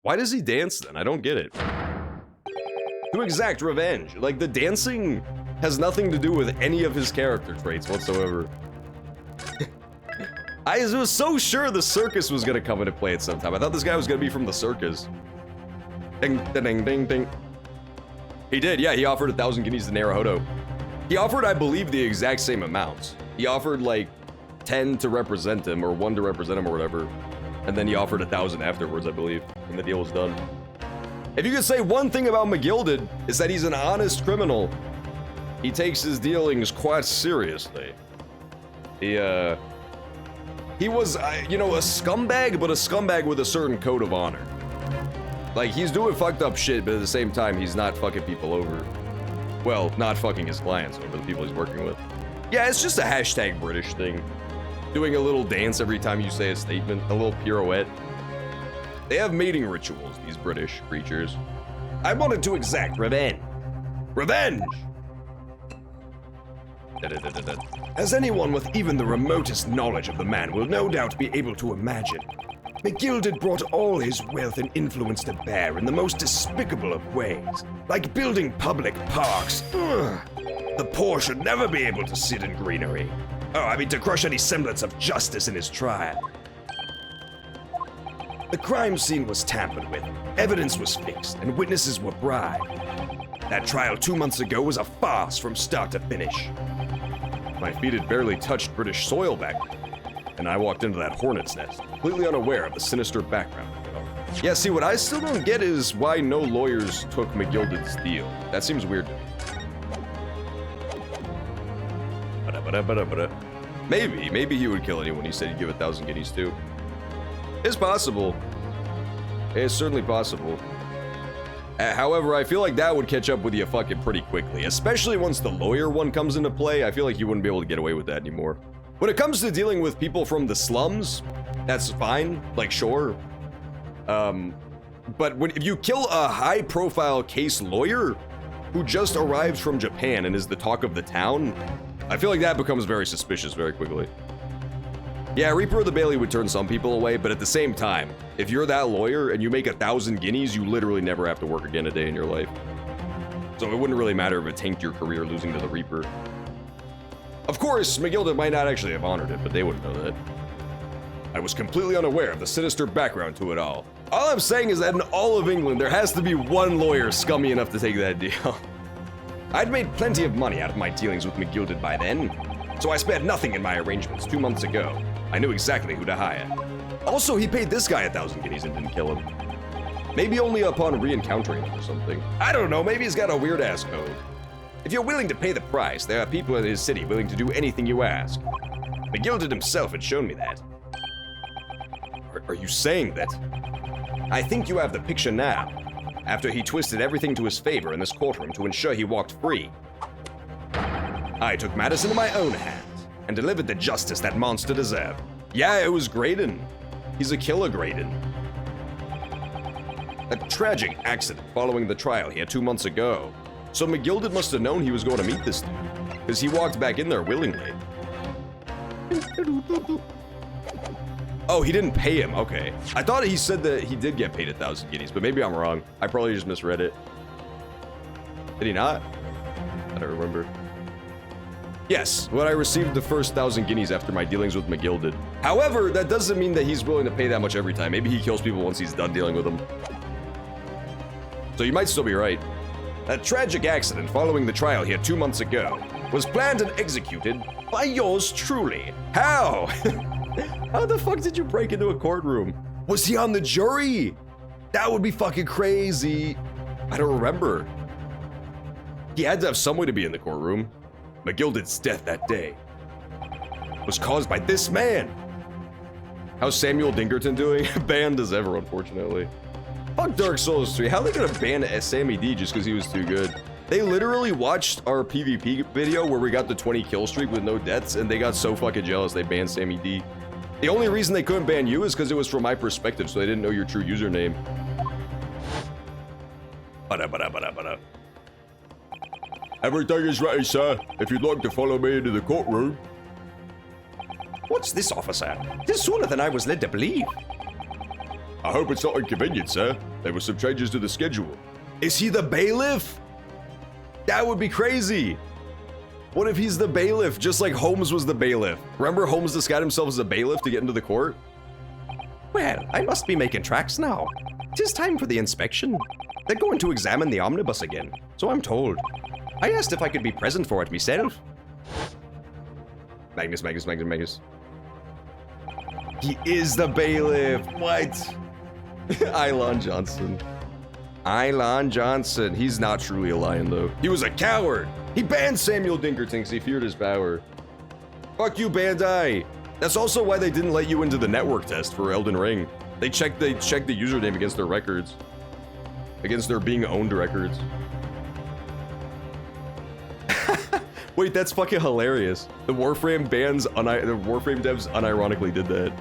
Why does he dance then? I don't get it. To exact revenge. Like, the dancing has nothing to do with any of his character traits whatsoever. I was so sure the circus was gonna come into play at some time. I thought this guy was gonna be from the circus. Ding, ding, ding, ding, ding. He did, yeah, he offered 1,000 guineas to Naruhodo. He offered, I believe, the exact same amount. He offered, like, 10 to represent him, or 1 to represent him, or whatever. And then he offered 1,000 afterwards, I believe, when the deal was done. If you could say one thing about McGilded, is that he's an honest criminal. He takes his dealings quite seriously. He was, you know, a scumbag, but a scumbag with a certain code of honor. Like, he's doing fucked up shit, but at the same time, he's not fucking people over. Well, not fucking his clients over, the people he's working with. Yeah, it's just a hashtag British thing. Doing a little dance every time you say a statement, a little pirouette. They have mating rituals, these British creatures. I wanted to exact revenge. Revenge! As anyone with even the remotest knowledge of the man will no doubt be able to imagine, McGilded brought all his wealth and influence to bear in the most despicable of ways, like building public parks. Ugh. The poor should never be able to sit in greenery. Oh, I mean, to crush any semblance of justice in his trial. The crime scene was tampered with, evidence was fixed, and witnesses were bribed. That trial 2 months ago was a farce from start to finish. My feet had barely touched British soil back then, and I walked into that hornet's nest, completely unaware of the sinister background. Yeah, see, what I still don't get is why no lawyers took McGilded's deal. That seems weird to me. Maybe he would kill anyone he said he'd give 1,000 guineas to. It's possible. It's certainly possible. However, I feel like that would catch up with you fucking pretty quickly, especially once the lawyer one comes into play. I feel like you wouldn't be able to get away with that anymore. When it comes to dealing with people from the slums, that's fine, like sure. But if you kill a high-profile case lawyer who just arrived from Japan and is the talk of the town, I feel like that becomes very suspicious very quickly. Yeah, Reaper of the Bailey would turn some people away, but at the same time, if you're that lawyer and you make 1,000 guineas, you literally never have to work again a day in your life. So it wouldn't really matter if it tanked your career losing to the Reaper. Of course, McGilda might not actually have honored it, but they wouldn't know that. I was completely unaware of the sinister background to it all. All I'm saying is that in all of England, there has to be one lawyer scummy enough to take that deal. I'd made plenty of money out of my dealings with McGilded by then, so I spared nothing in my arrangements 2 months ago. I knew exactly who to hire. Also, he paid this guy 1,000 guineas and didn't kill him. Maybe only upon re-encountering him or something. I don't know, maybe he's got a weird-ass code. If you're willing to pay the price, there are people in his city willing to do anything you ask. McGilded himself had shown me that. Are you saying that? I think you have the picture now. After he twisted everything to his favor in this courtroom to ensure he walked free, I took matters into my own hands and delivered the justice that monster deserved. Yeah, it was Graydon. He's a killer, Graydon. A tragic accident following the trial here 2 months ago. So McGilded must have known he was going to meet this dude, because he walked back in there willingly. Oh, he didn't pay him. Okay. I thought he said that he did get paid 1,000 guineas, but maybe I'm wrong. I probably just misread it. Did he not? I don't remember. Yes, when I received the first 1,000 guineas after my dealings with McGilded. However, that doesn't mean that he's willing to pay that much every time. Maybe he kills people once he's done dealing with them. So you might still be right. A tragic accident following the trial here 2 months ago was planned and executed by yours truly. How? How the fuck did you break into a courtroom? Was he on the jury? That would be fucking crazy. I don't remember. He had to have some way to be in the courtroom. McGilded's death that day was caused by this man. How's Samuel Dingerton doing? Banned as ever, unfortunately. Fuck Dark Souls 3. How are they gonna ban Sammy D just because he was too good? They literally watched our PvP video where we got the 20 kill streak with no deaths, and they got so fucking jealous they banned Sammy D. The only reason they couldn't ban you is because it was from my perspective, so they didn't know your true username. Everything is ready, sir. If you'd like to follow me into the courtroom. What's this, officer? This is sooner than I was led to believe. I hope it's not inconvenient, sir. There were some changes to the schedule. Is he the bailiff? That would be crazy. What if he's the bailiff, just like Holmes was the bailiff? Remember Holmes disguised himself as a bailiff to get into the court? Well, I must be making tracks now. 'Tis time for the inspection. They're going to examine the omnibus again, so I'm told. I asked if I could be present for it myself. Magnus. He is the bailiff. What? Eilon Johnson. He's not truly a lion, though. He was a coward. He banned Samuel Dingerton because he feared his power. Fuck you, Bandai. That's also why they didn't let you into the network test for Elden Ring. They checked the username against their records. Against their being owned records. Wait, that's fucking hilarious. The Warframe devs unironically did that.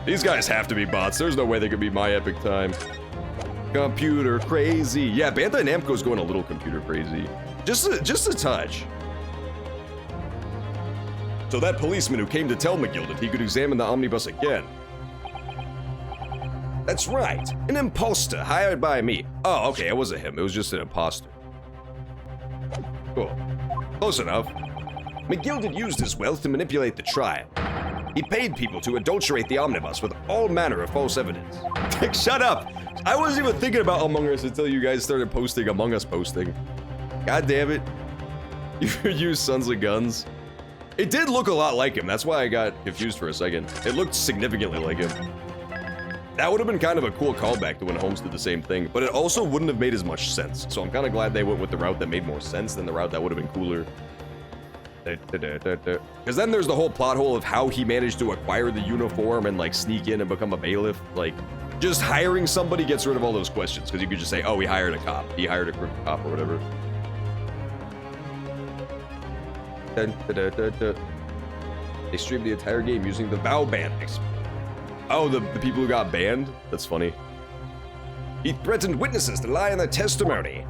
These guys have to be bots. There's no way they could be my epic time. Computer crazy. Yeah, Bandai Namco's going a little computer crazy. Just a touch. So that policeman who came to tell McGilded he could examine the omnibus again. That's right, an imposter hired by me. Oh, okay, it wasn't him. It was just an imposter. Cool. Close enough. McGilded used his wealth to manipulate the trial. He paid people to adulterate the omnibus with all manner of false evidence. Shut up! I wasn't even thinking about Among Us until you guys started posting Among Us posting. God damn it. You sons of guns. It did look a lot like him, that's why I got confused for a second. It looked significantly like him. That would have been kind of a cool callback to when Holmes did the same thing, but it also wouldn't have made as much sense. So I'm kind of glad they went with the route that made more sense than the route that would have been cooler. Because then there's the whole plot hole of how he managed to acquire the uniform and like sneak in and become a bailiff. Like, Just hiring somebody gets rid of all those questions, because you could just say, oh, he hired a cop. He hired a crooked cop or whatever. Dun, dun, dun, dun, dun. They streamed the entire game using the VOW ban. Oh, the people who got banned? That's funny. He threatened witnesses to lie in their testimony.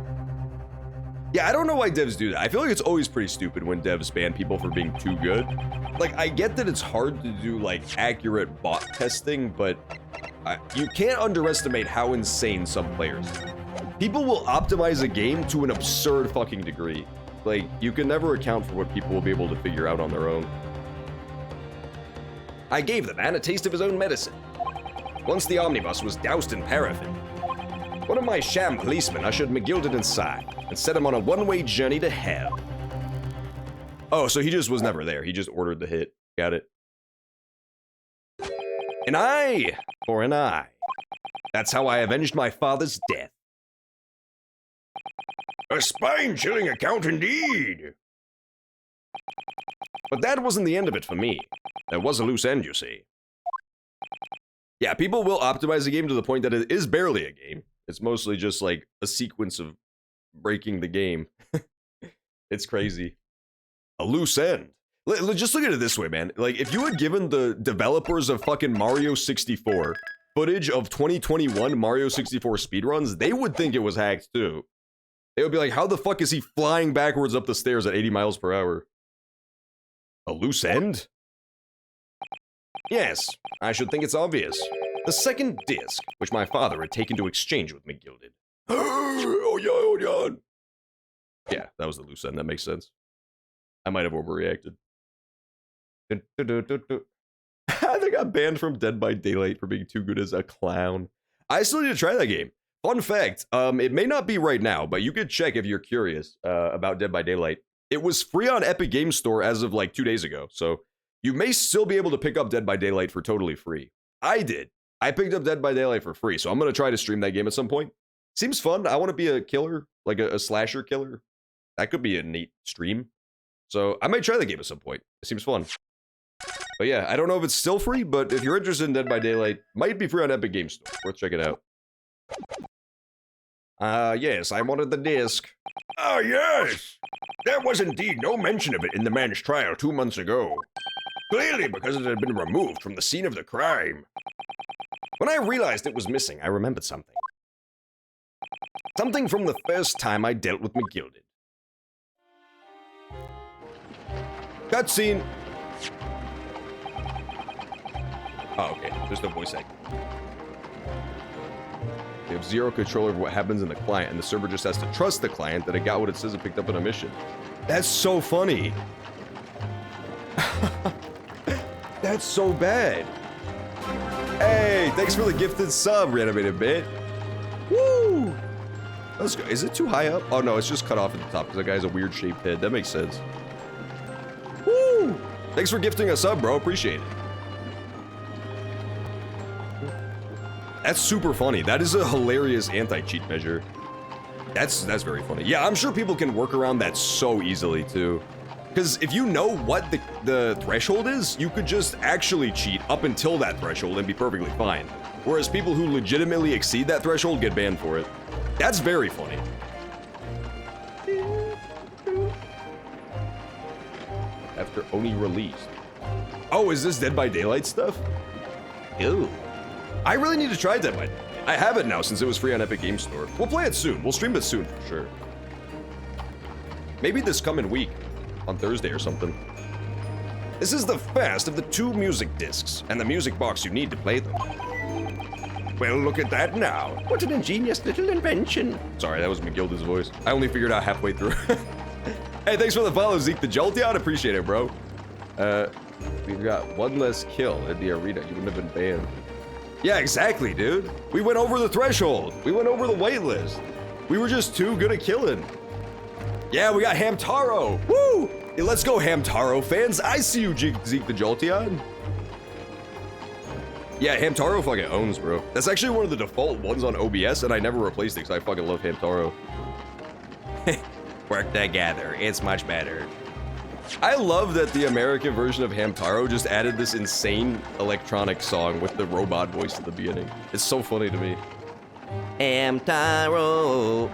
Yeah, I don't know why devs do that. I feel like it's always pretty stupid when devs ban people for being too good. Like, I get that it's hard to do, like, accurate bot testing, but you can't underestimate how insane some players are. People will optimize a game to an absurd fucking degree. Like, you can never account for what people will be able to figure out on their own. I gave the man a taste of his own medicine. Once the omnibus was doused in paraffin, one of my sham policemen ushered McGilded inside and set him on a one-way journey to hell. Oh, so he just was never there. He just ordered the hit. Got it. An eye for an eye. That's how I avenged my father's death. A spine-chilling account indeed. But that wasn't the end of it for me. There was a loose end, you see. Yeah, people will optimize the game to the point that it is barely a game. It's mostly just like a sequence of breaking the game. It's crazy. A loose end. Just look at it this way, man. Like, if you had given the developers of fucking Mario 64 footage of 2021 Mario 64 speedruns, they would think it was hacked too. They would be like, how the fuck is he flying backwards up the stairs at 80 miles per hour? A loose end? Yes, I should think it's obvious. The second disc, which my father had taken to exchange with McGilded. Oh yeah. Yeah, that was the loose end. That makes sense. I might have overreacted. They got banned from Dead by Daylight for being too good as a clown. I still need to try that game. Fun fact, it may not be right now, but you could check if you're curious about Dead by Daylight. It was free on Epic Games Store as of like 2 days ago, so you may still be able to pick up Dead by Daylight for totally free. I did. I picked up Dead by Daylight for free, so I'm going to try to stream that game at some point. Seems fun. I want to be a killer, like a slasher killer. That could be a neat stream. So I might try the game at some point. It seems fun. But yeah, I don't know if it's still free, but if you're interested in Dead by Daylight, might be free on Epic Games Store. Worth checking out. Yes, I wanted the disc. Ah, yes! There was indeed no mention of it in the man's trial 2 months ago. Clearly because it had been removed from the scene of the crime. When I realized it was missing, I remembered something. Something from the first time I dealt with McGilded. Cutscene! Oh, okay. There's no voice acting. You have zero control over what happens in the client, and the server just has to trust the client that it got what it says it picked up in a mission. That's so funny. That's so bad. Hey, thanks for the gifted sub, Reanimated Bit. Woo! Let's go. Is it too high up? Oh no, it's just cut off at the top because that guy has a weird shaped head. That makes sense. Woo! Thanks for gifting a sub, bro. Appreciate it. That's super funny. That is a hilarious anti-cheat measure. That's very funny. Yeah, I'm sure people can work around that so easily too. Because if you know what the threshold is, you could just actually cheat up until that threshold and be perfectly fine. Whereas people who legitimately exceed that threshold get banned for it. That's very funny. After Oni released. Oh, is this Dead by Daylight stuff? Ew. I really need to try Dead by Daylight. I have it now since it was free on Epic Games Store. We'll play it soon. We'll stream it soon for sure. Maybe this coming week. On Thursday or something. This is the first of the 2 music discs, and the music box you need to play them. Well, look at that now. What an ingenious little invention. Sorry, that was McGilded's voice. I only figured out halfway through. Hey, thanks for the follow, Zeke the Jolteon. Appreciate it, bro. We've got one less kill in the arena. You wouldn't have been banned. Yeah, exactly, dude. We went over the threshold. We went over the waitlist. We were just too good at killing. Yeah, we got Hamtaro. Woo! Hey, let's go, Hamtaro fans. I see you, Zeke the Jolteon. Yeah, Hamtaro fucking owns, bro. That's actually one of the default ones on OBS, and I never replaced it because I fucking love Hamtaro. Work together. It's much better. I love that the American version of Hamtaro just added this insane electronic song with the robot voice at the beginning. It's so funny to me. Amtaro.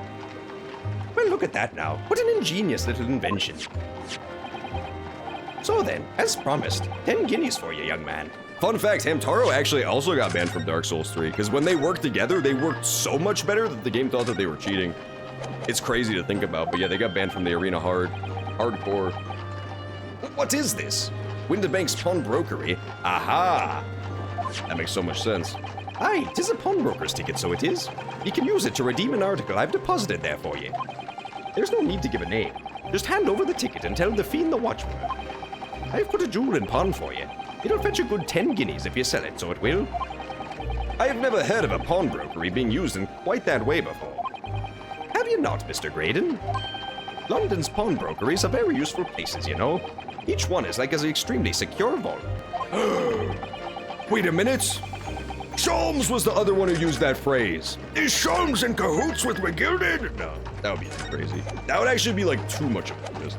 Well, look at that now. What an ingenious little invention. So then, as promised, 10 guineas for you, young man. Fun fact, Hamtaro actually also got banned from Dark Souls 3, because when they worked together, they worked so much better that the game thought that they were cheating. It's crazy to think about, but yeah, they got banned from the arena hardcore. What is this? Winterbank's pawnbrokery? Aha! That makes so much sense. Aye, 'tis a pawnbroker's ticket, so it is. You can use it to redeem an article I've deposited there for you. There's no need to give a name. Just hand over the ticket and tell the fiend the watchman. I've put a jewel in pawn for you. It'll fetch a good 10 guineas if you sell it, so it will. I have never heard of a pawnbrokery being used in quite that way before. Have you not, Mr. Graydon? London's pawnbrokeries are very useful places, you know. Each one is like an extremely secure vault. Wait a minute! Sholmes was the other one who used that phrase. Is Sholmes in cahoots with McGilded? No, that would be too crazy. That would actually be like too much of a twist.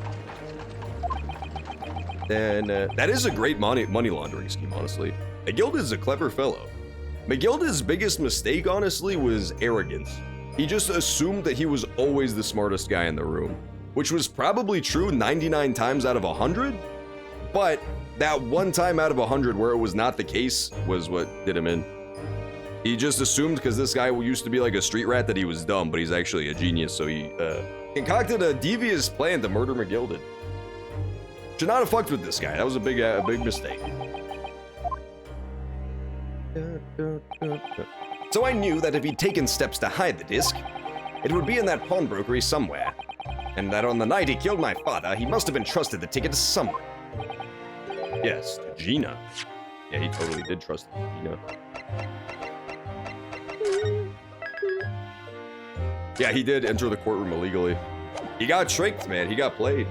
Then, that is a great money laundering scheme, honestly. McGilded's a clever fellow. McGilded's biggest mistake, honestly, was arrogance. He just assumed that he was always the smartest guy in the room, which was probably true 99 times out of 100, but that one time out of 100 where it was not the case was what did him in. He just assumed because this guy used to be like a street rat that he was dumb, but he's actually a genius, so he concocted a devious plan to murder McGilded. Should not have fucked with this guy. That was a big mistake. So I knew that if he'd taken steps to hide the disc, it would be in that pawnbrokery somewhere. And that on the night he killed my father, he must have entrusted the ticket to someone. Yes, to Gina. Yeah, he totally did trust Gina. Yeah, he did enter the courtroom illegally. He got tricked, man. He got played.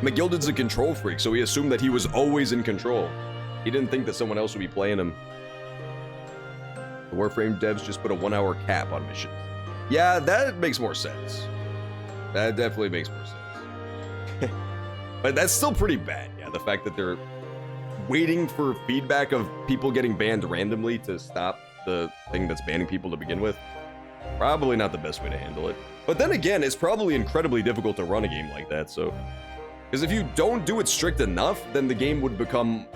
McGilded's a control freak, so he assumed that he was always in control. He didn't think that someone else would be playing him. The Warframe devs just put a 1-hour cap on missions. Yeah, that makes more sense. That definitely makes more sense. But that's still pretty bad, yeah, the fact that they're waiting for feedback of people getting banned randomly to stop the thing that's banning people to begin with. Probably not the best way to handle it. But then again, it's probably incredibly difficult to run a game like that, so... Because if you don't do it strict enough, then the game would become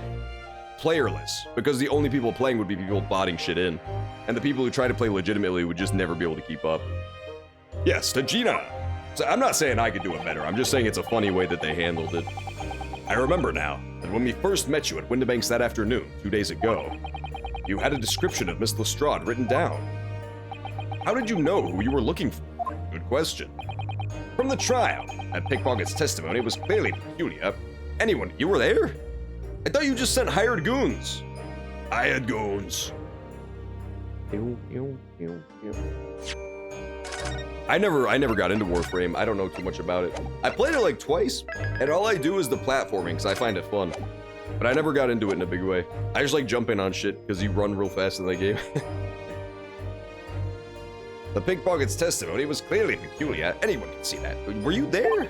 playerless, because the only people playing would be people botting shit in, and the people who try to play legitimately would just never be able to keep up. Yes, to Gina! So I'm not saying I could do it better, I'm just saying it's a funny way that they handled it. I remember now that when we first met you at Winterbanks that afternoon, 2 days ago, you had a description of Miss Lestrade written down. How did you know who you were looking for? Good question. From the trial, that pickpocket's testimony was clearly peculiar. Anyone, you were there? I thought you just sent hired goons. Hired goons. I never got into Warframe. I don't know too much about it. I played it like twice, and all I do is the platforming because I find it fun. But I never got into it in a big way. I just like jumping on shit because you run real fast in that game. The pickpocket's testimony was clearly peculiar. Anyone can see that. Were you there?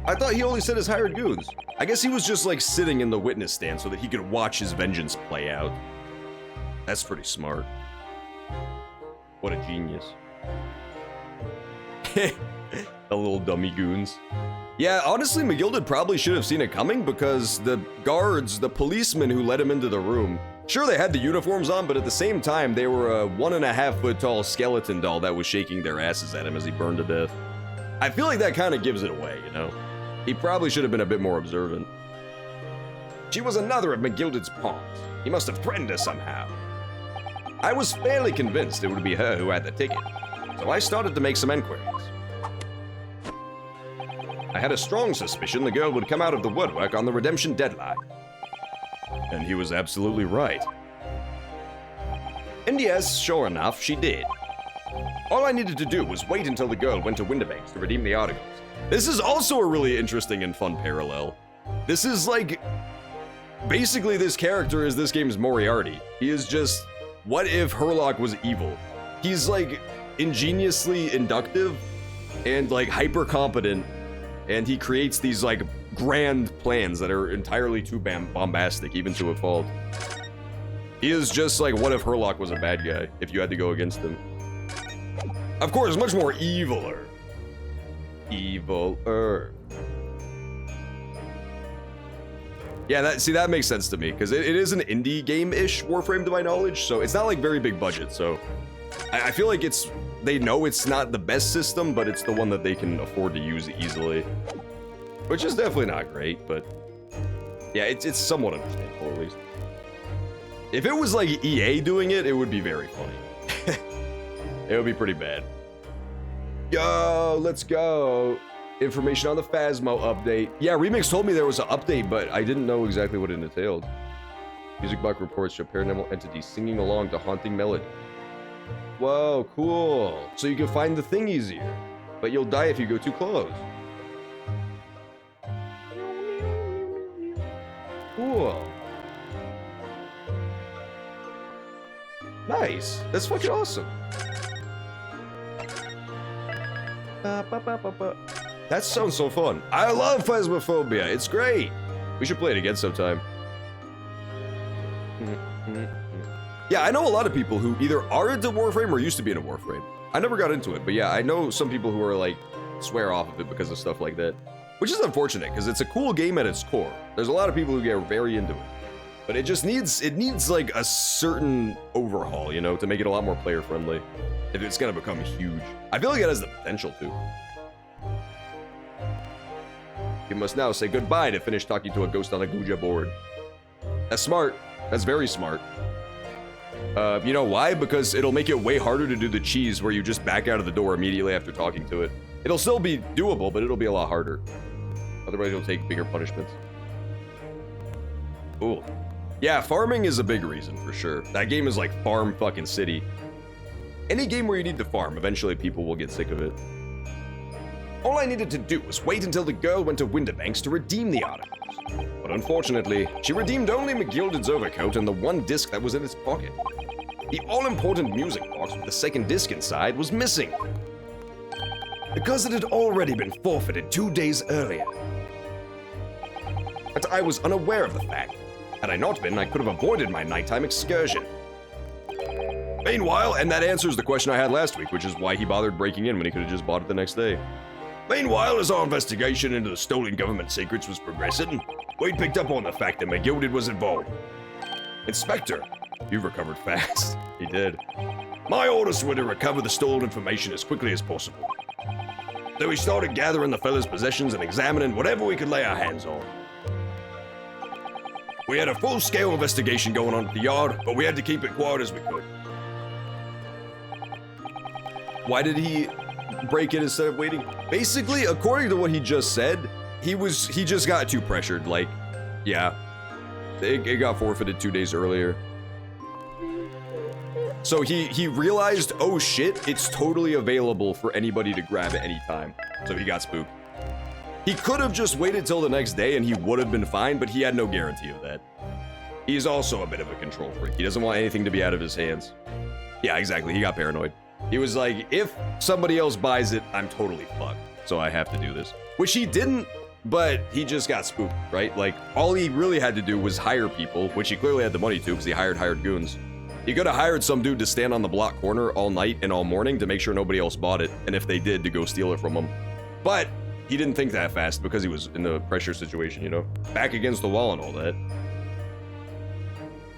I thought he only said his hired goons. I guess he was just like sitting in the witness stand so that he could watch his vengeance play out. That's pretty smart. What a genius. The little dummy goons. Yeah, honestly, McGilded probably should have seen it coming because the guards, the policemen who let him into the room, sure, they had the uniforms on, but at the same time, they were a 1.5 foot tall skeleton doll that was shaking their asses at him as he burned to death. I feel like that kind of gives it away, you know? He probably should have been a bit more observant. She was another of McGilded's pawns. He must have threatened her somehow. I was fairly convinced it would be her who had the ticket, so I started to make some enquiries. I had a strong suspicion the girl would come out of the woodwork on the redemption deadline. And he was absolutely right. And yes, sure enough, she did. All I needed to do was wait until the girl went to Winterbanks to redeem the articles. This is also a really interesting and fun parallel. This is like... Basically, this character is this game's Moriarty. He is just... What if Herlock was evil? He's like ingeniously inductive and like hyper competent and he creates these like grand plans that are entirely too bombastic, even to a fault. He is just like, what if Herlock was a bad guy, if you had to go against him? Of course, much more eviler. Eviler. Yeah, that makes sense to me, because it is an indie game-ish Warframe to my knowledge, so it's not like very big budget, so I feel like they know it's not the best system, but it's the one that they can afford to use easily. Which is definitely not great, but yeah, it's somewhat understandable at least. If it was like EA doing it, it would be very funny. It would be pretty bad. Yo, let's go. Information on the Phasmo update. Yeah, Remix told me there was an update, but I didn't know exactly what it entailed. Music box reports show paranormal entities singing along to haunting melody. Whoa, cool. So you can find the thing easier, but you'll die if you go too close. Cool. Nice. That's fucking awesome. That sounds so fun. I love Phasmophobia. It's great. We should play it again sometime. Yeah, I know a lot of people who either are into Warframe or used to be into Warframe. I never got into it, but yeah, I know some people who are like, swear off of it because of stuff like that. Which is unfortunate, because it's a cool game at its core. There's a lot of people who get very into it. But it just needs like a certain overhaul, you know, to make it a lot more player friendly. If it's gonna become huge. I feel like it has the potential to. You must now say goodbye to finish talking to a ghost on a Ouija board. That's smart. That's very smart. You know why? Because it'll make it way harder to do the cheese where you just back out of the door immediately after talking to it. It'll still be doable, but it'll be a lot harder. Otherwise, you'll take bigger punishments. Cool. Yeah, farming is a big reason, for sure. That game is like farm fucking city. Any game where you need to farm, eventually people will get sick of it. All I needed to do was wait until the girl went to Winterbanks to redeem the articles. But unfortunately, she redeemed only McGilded's overcoat and the one disc that was in its pocket. The all-important music box with the second disc inside was missing. Because it had already been forfeited 2 days earlier. But I was unaware of the fact. Had I not been, I could have avoided my nighttime excursion. Meanwhile, and that answers the question I had last week, which is why he bothered breaking in when he could have just bought it the next day. Meanwhile, as our investigation into the stolen government secrets was progressing, we picked up on the fact that McGilded was involved. Inspector, you've recovered fast. He did. My orders were to recover the stolen information as quickly as possible. So we started gathering the fella's possessions and examining whatever we could lay our hands on. We had a full-scale investigation going on at the yard, but we had to keep it quiet as we could. Why did he break it instead of waiting? Basically, according to what he just said, he just got too pressured. Like, yeah, it got forfeited 2 days earlier. So he realized, oh shit, it's totally available for anybody to grab at any time. So he got spooked. He could have just waited till the next day and he would have been fine, but he had no guarantee of that. He's also a bit of a control freak. He doesn't want anything to be out of his hands. Yeah, exactly. He got paranoid. He was like, if somebody else buys it, I'm totally fucked. So I have to do this. Which he didn't, but he just got spooked, right? Like, all he really had to do was hire people, which he clearly had the money to because he hired goons. He could have hired some dude to stand on the block corner all night and all morning to make sure nobody else bought it, and if they did, to go steal it from him. But he didn't think that fast because he was in a pressure situation, you know? Back against the wall and all that.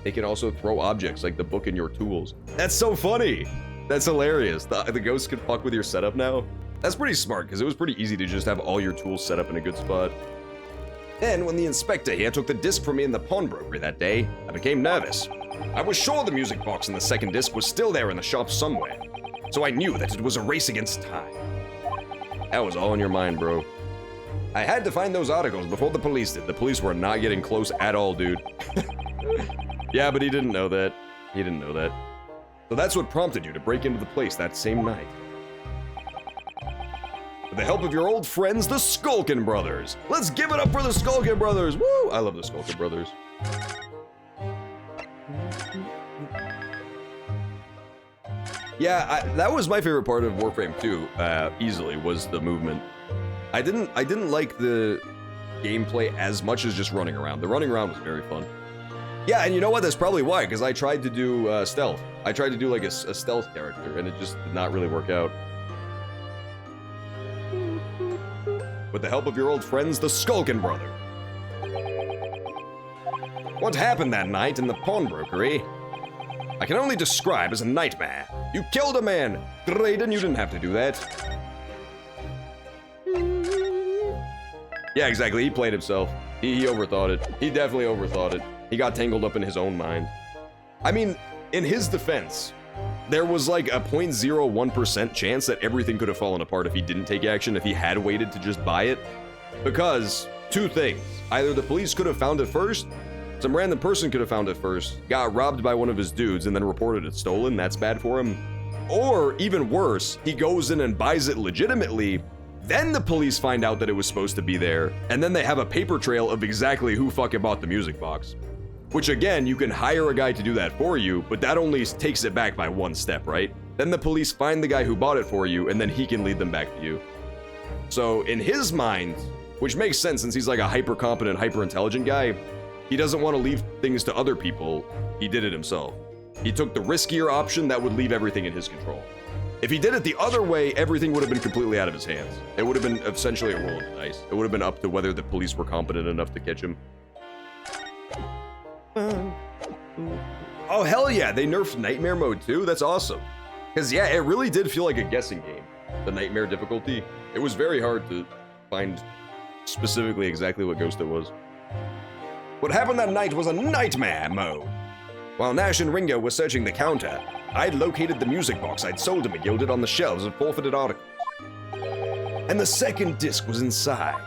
They can also throw objects like the book and your tools. That's so funny! That's hilarious. The ghost can fuck with your setup now. That's pretty smart, because it was pretty easy to just have all your tools set up in a good spot. Then, when the inspector here took the disc from me in the pawnbroker that day, I became nervous. I was sure the music box and the second disc was still there in the shop somewhere, so I knew that it was a race against time. That was all in your mind, bro. I had to find those articles before the police did. The police were not getting close at all, dude. Yeah, but he didn't know that. He didn't know that. So that's what prompted you to break into the place that same night. With the help of your old friends, the Skulkin Brothers. Let's give it up for the Skulkin Brothers. Woo! I love the Skulkin Brothers. Yeah, that was my favorite part of Warframe 2, easily, was the movement. I didn't like the gameplay as much as just running around. The running around was very fun. Yeah, and you know what? That's probably why, because I tried to do stealth. I tried to do like a stealth character, and it just did not really work out. With the help of your old friends, the Skulkin brother. What happened that night in the pawnbrokery? I can only describe as a nightmare. You killed a man! Drayden, you didn't have to do that. Yeah, exactly. He played himself. He overthought it. He definitely overthought it. He got tangled up in his own mind. I mean, in his defense, there was like a 0.01% chance that everything could have fallen apart if he didn't take action, if he had waited to just buy it. Because, two things. Either the police could have found it first, some random person could have found it first, got robbed by one of his dudes, and then reported it stolen. That's bad for him. Or, even worse, he goes in and buys it legitimately, then the police find out that it was supposed to be there, and then they have a paper trail of exactly who fucking bought the music box. Which again, you can hire a guy to do that for you, but that only takes it back by one step, right? Then the police find the guy who bought it for you, and then he can lead them back to you. So in his mind, which makes sense since he's like a hyper-competent, hyper-intelligent guy, he doesn't want to leave things to other people. He did it himself. He took the riskier option that would leave everything in his control. If he did it the other way, everything would have been completely out of his hands. It would have been essentially a roll of the dice. It would have been up to whether the police were competent enough to catch him. Oh, hell yeah, they nerfed Nightmare Mode too? That's awesome. Because yeah, it really did feel like a guessing game, the Nightmare difficulty. It was very hard to find specifically exactly what ghost it was. What happened that night was a Nightmare Mode. While Nash and Ringo were searching the counter, I'd located the music box I'd sold to McGilded on the shelves of forfeited articles. And the second disc was inside.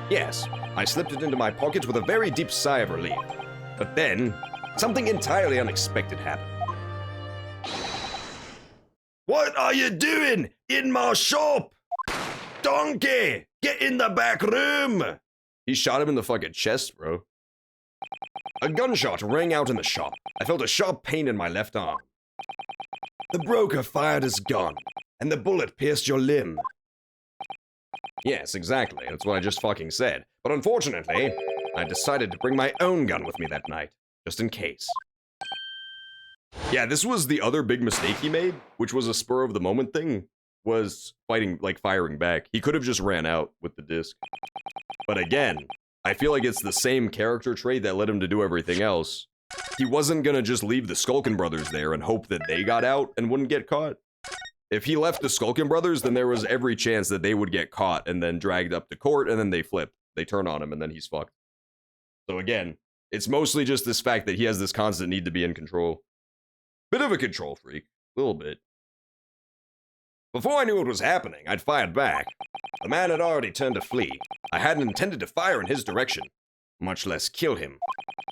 Yes, I slipped it into my pocket with a very deep sigh of relief. But then, something entirely unexpected happened. What are you doing in my shop? Donkey, get in the back room! He shot him in the fucking chest, bro. A gunshot rang out in the shop. I felt a sharp pain in my left arm. The broker fired his gun, and the bullet pierced your limb. Yes, exactly. That's what I just fucking said. But unfortunately, I decided to bring my own gun with me that night, just in case. Yeah, this was the other big mistake he made, which was a spur of the moment thing, was firing back. He could have just ran out with the disc. But again, I feel like it's the same character trait that led him to do everything else. He wasn't gonna just leave the Skulkin brothers there and hope that they got out and wouldn't get caught. If he left the Skulkin brothers, then there was every chance that they would get caught and then dragged up to court, and then they flip. They turn on him, and then he's fucked. So again, it's mostly just this fact that he has this constant need to be in control. Bit of a control freak. A little bit. Before I knew what was happening, I'd fired back. The man had already turned to flee. I hadn't intended to fire in his direction, much less kill him.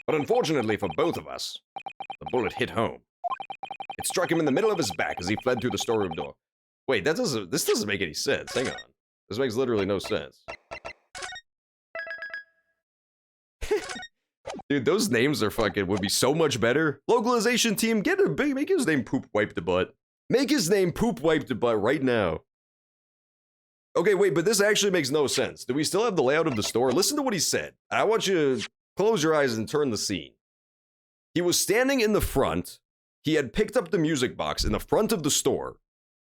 But unfortunately for both of us, the bullet hit home. It struck him in the middle of his back as he fled through the storeroom door. Wait, this doesn't make any sense. Hang on. This makes literally no sense. Dude, those names are would be so much better. Localization team, make his name Poop Wipe the Butt. Make his name Poop Wipe the Butt right now. Okay, wait, but this actually makes no sense. Do we still have the layout of the store? Listen to what he said. I want you to close your eyes and turn the scene. He was standing in the front. He had picked up the music box in the front of the store.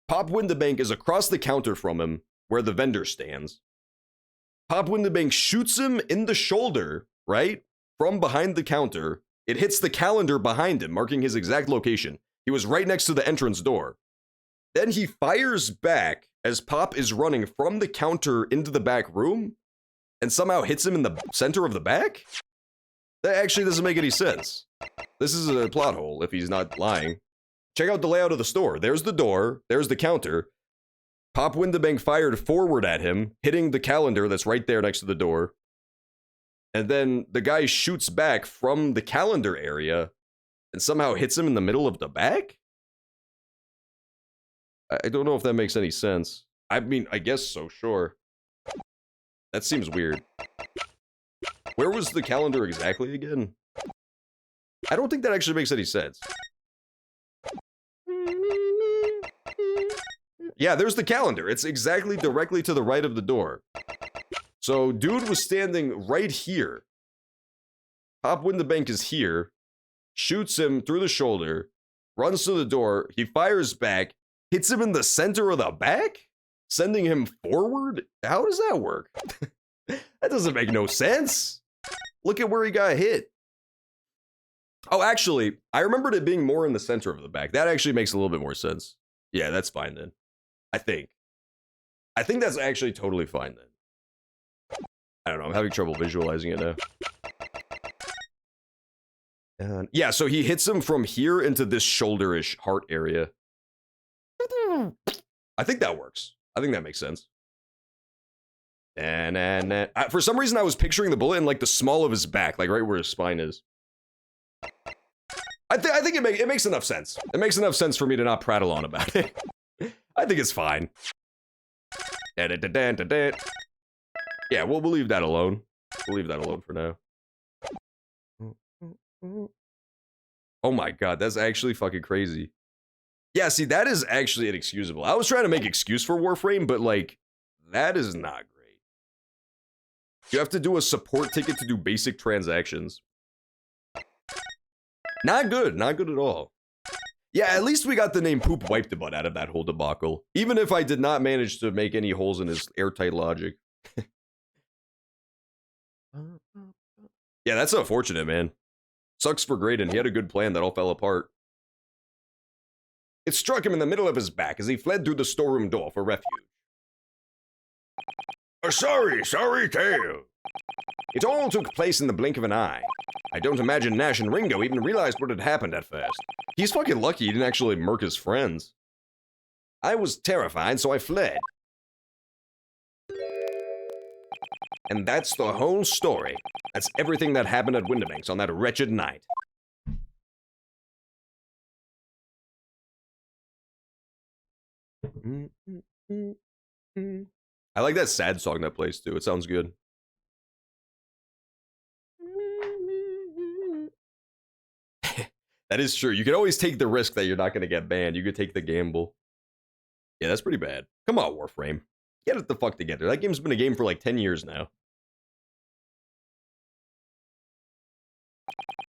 Pop Windabank is across the counter from him, where the vendor stands. Pop Windabank shoots him in the shoulder, right? From behind the counter. It hits the calendar behind him, marking his exact location. He was right next to the entrance door. Then he fires back as Pop is running from the counter into the back room and somehow hits him in the center of the back? That actually doesn't make any sense. This is a plot hole if he's not lying. Check out the layout of the store. There's the door. There's the counter. Pop Windabank fired forward at him, hitting the calendar that's right there next to the door. And then the guy shoots back from the calendar area and somehow hits him in the middle of the back? I don't know if that makes any sense. I mean, I guess so, sure. That seems weird. Where was the calendar exactly again? I don't think that actually makes any sense. Yeah, there's the calendar. It's exactly directly to the right of the door. So, dude was standing right here. Top window bank is here. Shoots him through the shoulder. Runs to the door. He fires back. Hits him in the center of the back? Sending him forward? How does that work? That doesn't make no sense. Look at where he got hit. Oh, actually, I remembered it being more in the center of the back. That actually makes a little bit more sense. Yeah, that's fine then. I think that's actually totally fine then. I don't know. I'm having trouble visualizing it now. And yeah, so he hits him from here into this shoulder-ish heart area. I think that works. I think that makes sense. And for some reason, I was picturing the bullet in like the small of his back, like right where his spine is. I think it makes enough sense. It makes enough sense for me to not prattle on about it. I think it's fine. Yeah, we'll leave that alone. We'll leave that alone for now. Oh my god, that's actually fucking crazy. Yeah, see, that is actually inexcusable. I was trying to make excuse for Warframe, but like, that is not great. You have to do a support ticket to do basic transactions. Not good, not good at all. Yeah, at least we got the name Poop Wipe the Butt out of that whole debacle. Even if I did not manage to make any holes in his airtight logic. Yeah, that's unfortunate, man. Sucks for Graydon. He had a good plan that all fell apart. It struck him in the middle of his back as he fled through the storeroom door for refuge. A sorry tale. It all took place in the blink of an eye. I don't imagine Nash and Ringo even realized what had happened at first. He's fucking lucky he didn't actually murk his friends. I was terrified, so I fled. And that's the whole story. That's everything that happened at Winterbanks on that wretched night. I like that sad song that plays too. It sounds good. That is true. You can always take the risk that you're not going to get banned. You could take the gamble. Yeah, that's pretty bad. Come on, Warframe. Get it the fuck together. That game's been a game for like 10 years now.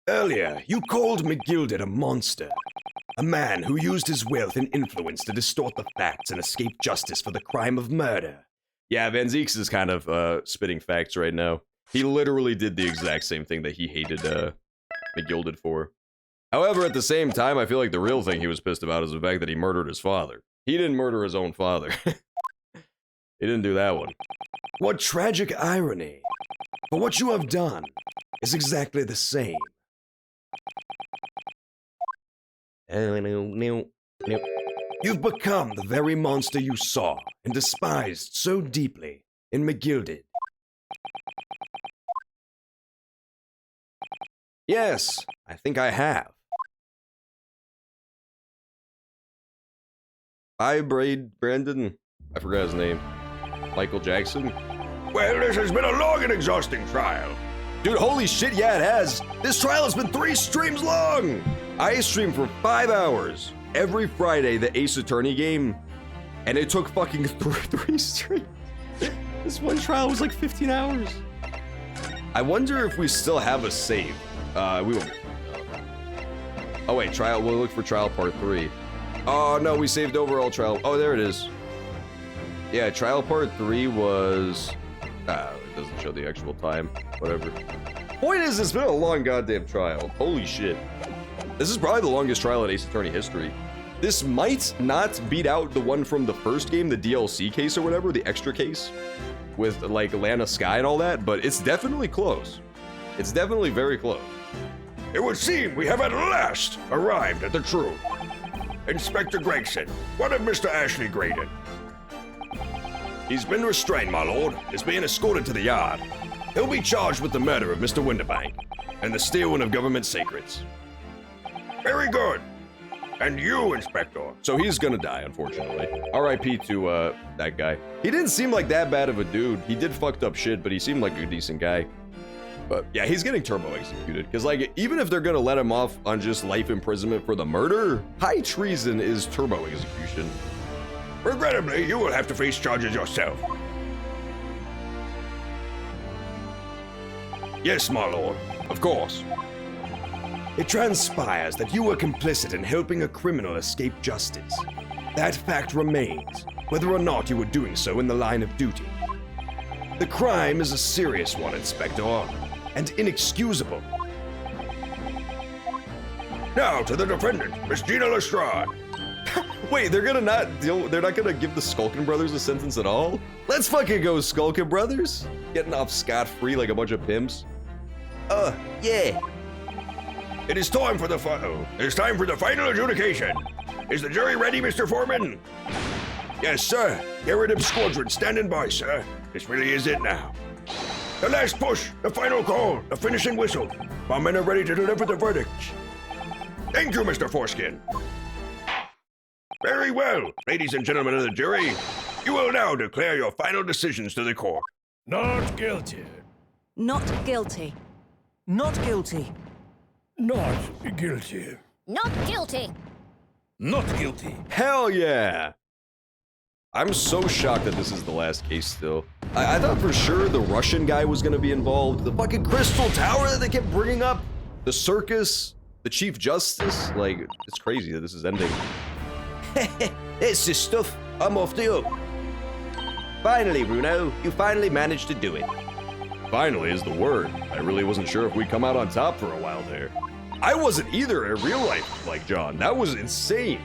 Earlier, you called McGilded a monster. A man who used his wealth and influence to distort the facts and escape justice for the crime of murder. Yeah, Van Zeeks is kind of spitting facts right now. He literally did the exact same thing that he hated McGilded for. However, at the same time, I feel like the real thing he was pissed about is the fact that he murdered his father. He didn't murder his own father. He didn't do that one. What tragic irony. But what you have done is exactly the same. You've become the very monster you saw and despised so deeply in McGilded. Yes, I think I have. Hi, Brandon. I forgot his name. Michael Jackson. Well, this has been a long and exhausting trial. Dude, holy shit, yeah, it has. This trial has been 3 streams long. I streamed for 5 hours every Friday, the Ace Attorney game, and it took fucking 3 streams. This one trial was like 15 hours. I wonder if we still have a save. We won't. Oh wait, trial. We'll look for trial part 3. Oh no, we saved overall trial. Oh, there it is. Yeah, trial part 3 was. It doesn't show the actual time. Whatever. Point is, it's been a long goddamn trial. Holy shit. This is probably the longest trial in Ace Attorney history. This might not beat out the one from the first game, the DLC case or whatever, the extra case, with like Lana Sky and all that, but it's definitely close. It's definitely very close. It would seem we have at last arrived at the truth. Inspector Gregson, what of Mr. Ashley Graydon? He's been restrained, my lord, is being escorted to the yard. He'll be charged with the murder of Mr. Winterbank and the stealing of government secrets. Very good. And you, Inspector. So he's gonna die, unfortunately. R.I.P. to, that guy. He didn't seem like that bad of a dude. He did fucked up shit, but he seemed like a decent guy. But yeah, he's getting turbo executed. Because, like, even if they're gonna let him off on just life imprisonment for the murder, high treason is turbo execution. Regrettably, you will have to face charges yourself. Yes, my lord. Of course. It transpires that you were complicit in helping a criminal escape justice. That fact remains, whether or not you were doing so in the line of duty. The crime is a serious one, Inspector, and inexcusable. Now to the defendant, Miss Gina Lestrade. Wait, they're not gonna give the Skulkin brothers a sentence at all? Let's fucking go, Skulkin brothers! Getting off scot-free like a bunch of pimps. Yeah. It is time for the final adjudication. Is the jury ready, Mr. Foreman? Yes, sir. Garrett Squadron standing by, sir. This really is it now. The last push, the final call, the finishing whistle. My men are ready to deliver the verdict. Thank you, Mr. Foreskin. Very well, ladies and gentlemen of the jury. You will now declare your final decisions to the court. Not guilty. Not guilty. Not guilty. Not guilty. Not guilty. Not guilty. Hell yeah! I'm so shocked that this is the last case still. I thought for sure the Russian guy was gonna be involved. The fucking Crystal Tower that they kept bringing up. The circus. The Chief Justice. Like, it's crazy that this is ending. It's the stuff. I'm off the hook. Finally, Bruno, you finally managed to do it. Finally is the word. I really wasn't sure if we'd come out on top for a while there. I wasn't either in real life, like John. That was insane.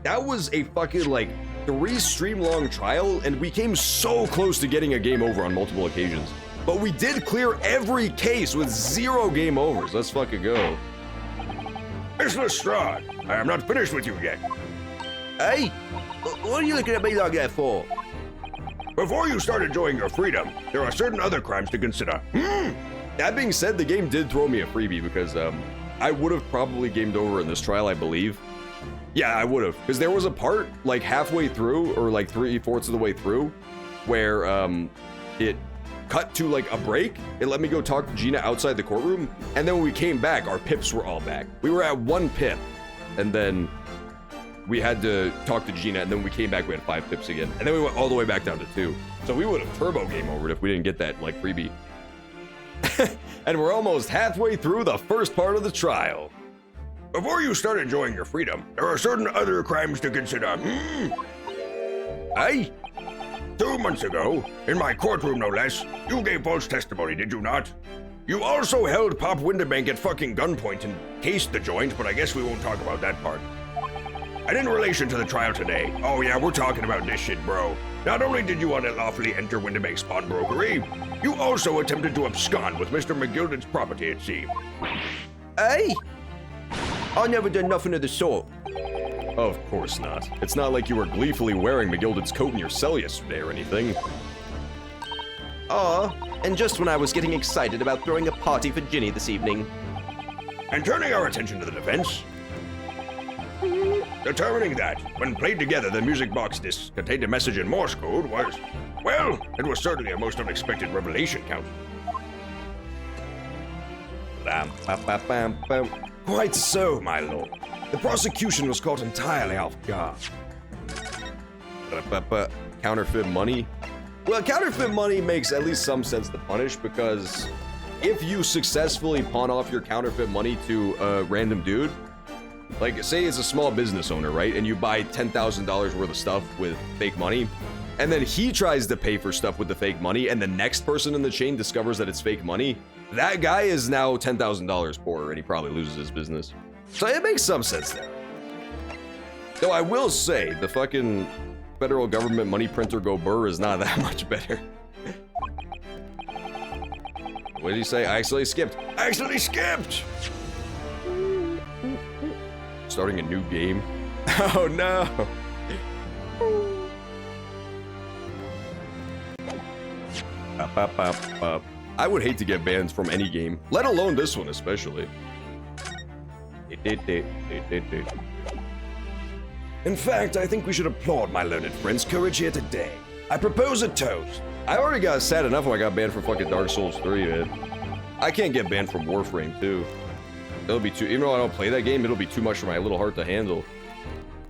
That was a fucking, like, 3-stream-long trial, and we came so close to getting a game over on multiple occasions. But we did clear every case with 0 game overs. Let's fucking go. Miss Lestrade, I am not finished with you yet. Hey, what are you looking at me like that for? Before you start enjoying your freedom, there are certain other crimes to consider. That being said, the game did throw me a freebie because I would have probably gamed over in this trial, I believe. Yeah, I would have. Because there was a part, like, halfway through, or like 3/4 of the way through, where it cut to, like, a break. It let me go talk to Gina outside the courtroom, and then when we came back, our pips were all back. We were at 1 pip, and then we had to talk to Gina, and then when we came back, we had 5 pips again. And then we went all the way back down to 2. So we would have turbo game overed if we didn't get that, like, freebie. And we're almost halfway through the first part of the trial. Before you start enjoying your freedom, there are certain other crimes to consider. Hey? 2 months ago, in my courtroom no less, you gave false testimony, did you not? You also held Pop Winterbank at fucking gunpoint and cased the joint, but I guess we won't talk about that part. And in relation to the trial today, oh yeah, we're talking about this shit, bro. Not only did you unlawfully enter Winterbank's pawnbrokery, you also attempted to abscond with Mr. McGilden's property, it seems. Hey? I never done nothing of the sort. Of course not. It's not like you were gleefully wearing McGilden's coat in your cell yesterday or anything. And just when I was getting excited about throwing a party for Ginny this evening. And turning our attention to the defense, determining that, when played together, the music box discs contained a message in Morse code was, well, it was certainly a most unexpected revelation, Count. Quite so, my lord. The prosecution was caught entirely off guard. Counterfeit money? Well, counterfeit money makes at least some sense to punish, because if you successfully pawn off your counterfeit money to a random dude, like, say it's a small business owner, right? And you buy $10,000 worth of stuff with fake money, and then he tries to pay for stuff with the fake money, and the next person in the chain discovers that it's fake money, that guy is now $10,000 poorer, and he probably loses his business. So it makes some sense there. Though I will say, the fucking federal government money printer go burr is not that much better. What did he say? I accidentally skipped. I accidentally skipped! Starting a new game. Oh no! I would hate to get banned from any game, let alone this one especially. In fact, I think we should applaud my learned friend's courage here today. I propose a toast. I already got sad enough when I got banned from fucking Dark Souls 3, man. I can't get banned from Warframe 2. It'll be too, even though I don't play that game, it'll be too much for my little heart to handle.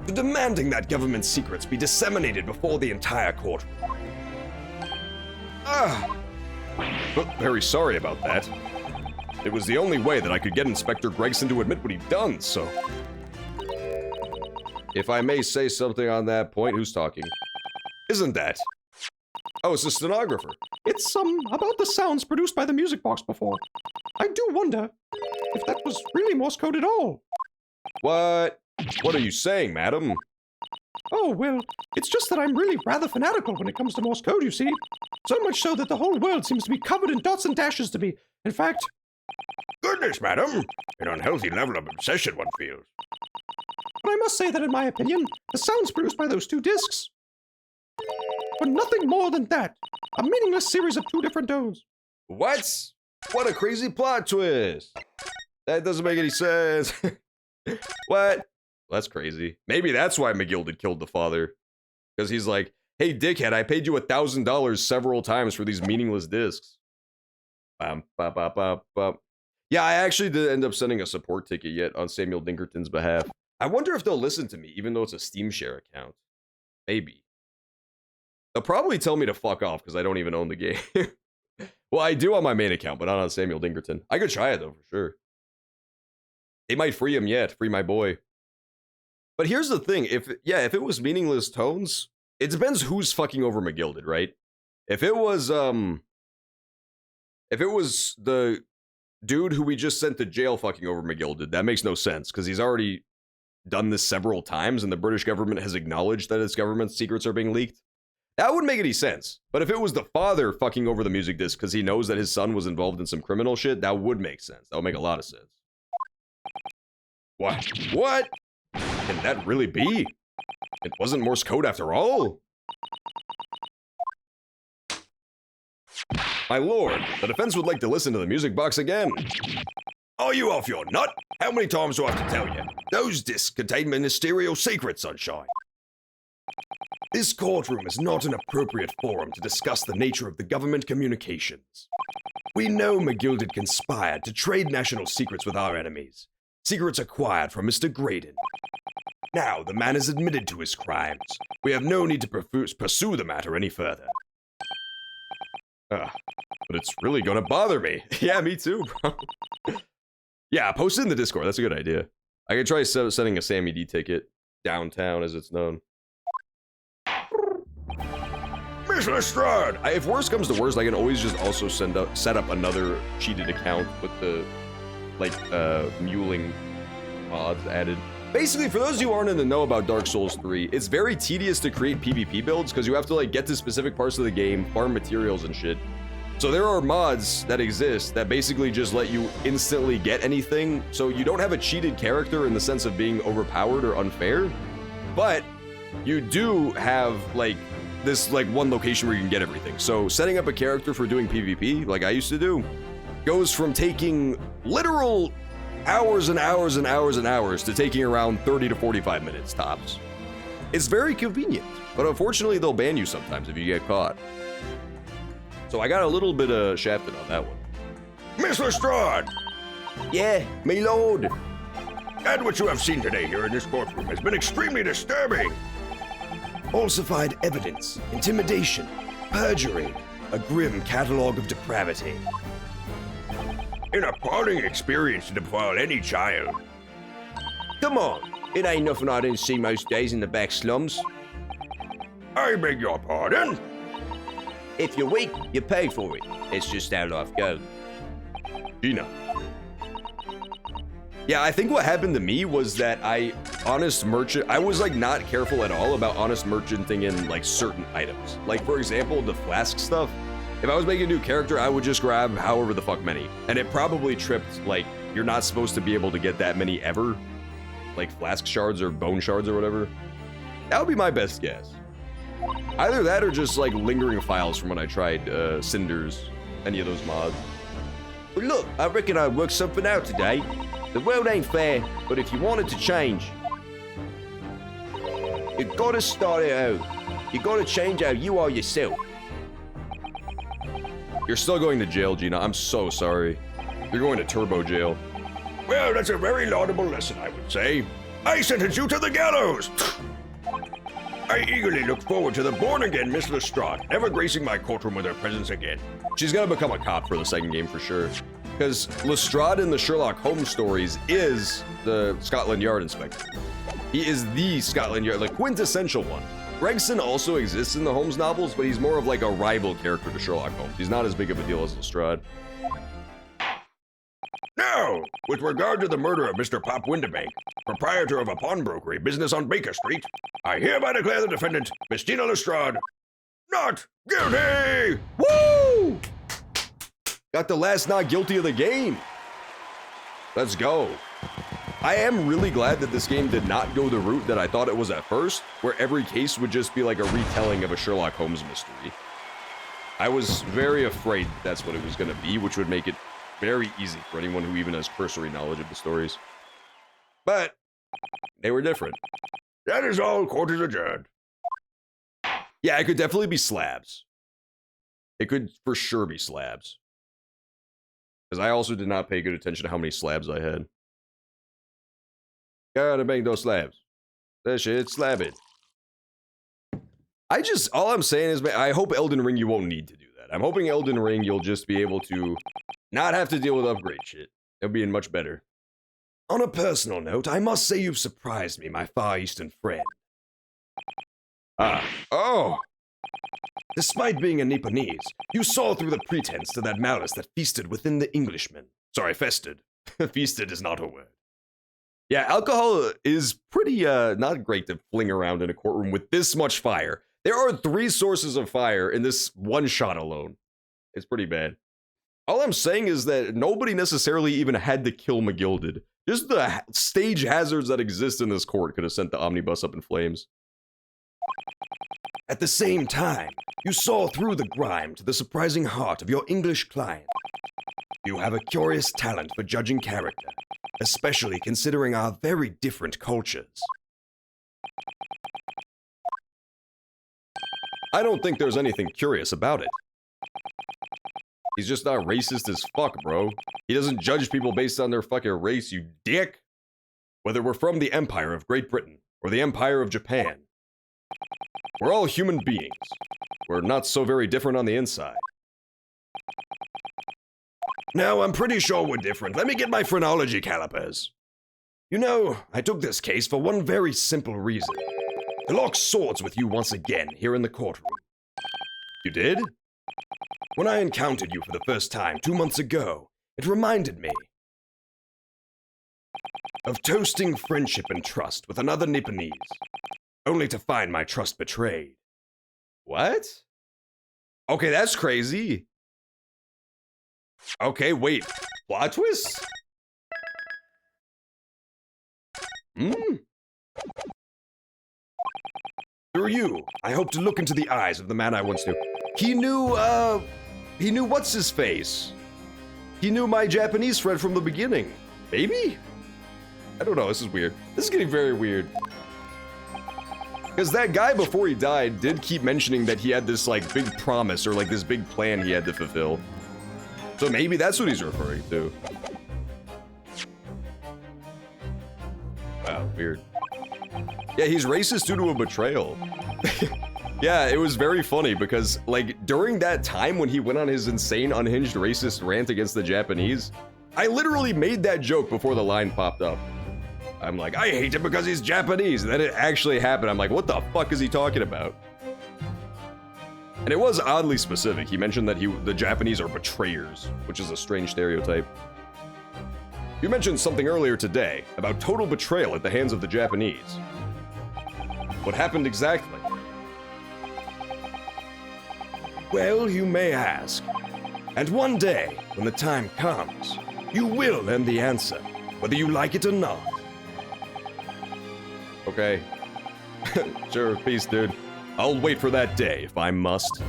to demanding that government secrets be disseminated before the entire courtroom. Very sorry about that. It was the only way that I could get Inspector Gregson to admit what he'd done, so... If I may say something on that point, who's talking? Isn't that? Oh, it's the stenographer. It's, about the sounds produced by the music box before. I do wonder if that was really Morse code at all. What? What are you saying, madam? Oh, well, it's just that I'm really rather fanatical when it comes to Morse code, you see. So much so that the whole world seems to be covered in dots and dashes to me. In fact... Goodness, madam. An unhealthy level of obsession, one feels. But I must say that in my opinion, the sounds produced by those two discs were nothing more than that. A meaningless series of two different tones. What? What a crazy plot twist. That doesn't make any sense. What? That's crazy. Maybe that's why McGilded killed the father. Because he's like, hey, dickhead, I paid you $1,000 several times for these meaningless discs. Yeah, I actually did end up sending a support ticket yet on Samuel Dinkerton's behalf. I wonder if they'll listen to me, even though it's a Steam Share account. Maybe. They'll probably tell me to fuck off because I don't even own the game. Well, I do on my main account, but not on Samuel Dinkerton. I could try it though, for sure. They might free him yet, free my boy. But here's the thing, if it was meaningless tones, it depends who's fucking over McGilded, right? If it was the dude who we just sent to jail fucking over McGilded, that makes no sense, because he's already done this several times, and the British government has acknowledged that its government secrets are being leaked. That wouldn't make any sense. But if it was the father fucking over the music disc because he knows that his son was involved in some criminal shit, that would make sense. That would make a lot of sense. What? What? Can that really be? It wasn't Morse code after all? My lord, the defense would like to listen to the music box again. Are you off your nut? How many times do I have to tell you? Those discs contain ministerial secrets, Sunshine. This courtroom is not an appropriate forum to discuss the nature of the government communications. We know McGilded conspired to trade national secrets with our enemies. Secrets acquired from Mr. Graydon. Now, the man has admitted to his crimes. We have no need to pursue the matter any further. But it's really gonna bother me. Yeah, me too, bro. Yeah, post it in the Discord. That's a good idea. I could try sending a Sammy D ticket downtown, as it's known. Miss Lestrade! If worse comes to worse, I can always just also set up another cheated account with the, muling mods added. Basically, for those of you who aren't in the know about Dark Souls 3, it's very tedious to create PvP builds because you have to, get to specific parts of the game, farm materials and shit. So there are mods that exist that basically just let you instantly get anything, so you don't have a cheated character in the sense of being overpowered or unfair, but you do have, this one location where you can get everything. So setting up a character for doing PvP, like I used to do, goes from taking literal hours and hours and hours and hours to taking around 30 to 45 minutes tops. It's very convenient, but unfortunately they'll ban you sometimes if you get caught. So I got a little bit shafted on that one. Miss Lestrade! Yeah, me lord. And what you have seen today here in this courtroom has been extremely disturbing. Falsified evidence, intimidation, perjury, a grim catalogue of depravity. An appalling experience to befall any child. Come on, it ain't nothing I didn't see most days in the back slums. I beg your pardon? If you're weak, you pay for it. It's just how life goes. Gina. Yeah, I think what happened to me was that I was not careful at all about honest merchanting in certain items. For example, the flask stuff. If I was making a new character, I would just grab however the fuck many. And it probably tripped, you're not supposed to be able to get that many ever. Flask shards or bone shards or whatever. That would be my best guess. Either that or just lingering files from when I tried Cinders, any of those mods. But look, I reckon I worked something out today. The world ain't fair, but if you want it to change, you gotta start it out. You gotta change how you are yourself. You're still going to jail, Gina. I'm so sorry. You're going to turbo jail. Well, that's a very laudable lesson, I would say. I sentence you to the gallows! I eagerly look forward to the born-again Miss Lestrade ever gracing my courtroom with her presence again. She's gonna become a cop for the second game for sure. Because Lestrade in the Sherlock Holmes stories is the Scotland Yard inspector. He is the Scotland Yard, like quintessential one. Gregson also exists in the Holmes novels, but he's more of like a rival character to Sherlock Holmes. He's not as big of a deal as Lestrade. Now, with regard to the murder of Mr. Pop Windibank, proprietor of a pawnbrokery business on Baker Street, I hereby declare the defendant, Mistina Lestrade, not guilty! Woo! Got the last not guilty of the game. Let's go. I am really glad that this game did not go the route that I thought it was at first, where every case would just be like a retelling of a Sherlock Holmes mystery. I was very afraid that's what it was going to be, which would make it very easy for anyone who even has cursory knowledge of the stories. But they were different. That is all. Court is adjourned. Yeah, it could definitely be slabs. It could for sure be slabs. Because I also did not pay good attention to how many slabs I had. Gotta make those slabs. That shit slabbing. All I'm saying is, I hope Elden Ring you won't need to do that. I'm hoping Elden Ring you'll just be able to not have to deal with upgrade shit. It'll be much better. On a personal note, I must say you've surprised me, my Far Eastern friend. Oh! Despite being a Nipponese, you saw through the pretense to that malice that feasted within the Englishmen. Sorry, fested. Feasted is not a word. Yeah, alcohol is pretty, not great to fling around in a courtroom with this much fire. There are 3 sources of fire in this one shot alone. It's pretty bad. All I'm saying is that nobody necessarily even had to kill McGilded. Just the stage hazards that exist in this court could have sent the omnibus up in flames. At the same time, you saw through the grime to the surprising heart of your English client. You have a curious talent for judging character, especially considering our very different cultures. I don't think there's anything curious about it. He's just not racist as fuck, bro. He doesn't judge people based on their fucking race, you dick. Whether we're from the Empire of Great Britain or the Empire of Japan, we're all human beings. We're not so very different on the inside. Now, I'm pretty sure we're different. Let me get my phrenology calipers. You know, I took this case for one very simple reason. To lock swords with you once again here in the courtroom. You did? When I encountered you for the first time 2 months ago, it reminded me of toasting friendship and trust with another Nipponese, only to find my trust betrayed. What? Okay, that's crazy. Okay, wait. Plot twist? Through you, I hope to look into the eyes of the man I once knew. He knew what's his face. He knew my Japanese friend from the beginning. Maybe? I don't know, this is weird. This is getting very weird. Because that guy before he died did keep mentioning that he had this like big promise or like this big plan he had to fulfill. So maybe that's what he's referring to. Wow, weird. Yeah, he's racist due to a betrayal. Yeah, it was very funny because, like, during that time when he went on his insane, unhinged racist rant against the Japanese, I literally made that joke before the line popped up. I'm like, I hate him because he's Japanese, and then it actually happened. I'm like, what the fuck is he talking about? And it was oddly specific. He mentioned that the Japanese are betrayers, which is a strange stereotype. You mentioned something earlier today about total betrayal at the hands of the Japanese. What happened exactly? Well, you may ask. And one day, when the time comes, you will learn the answer, whether you like it or not. Okay. Sure, peace, dude. I'll wait for that day if I must.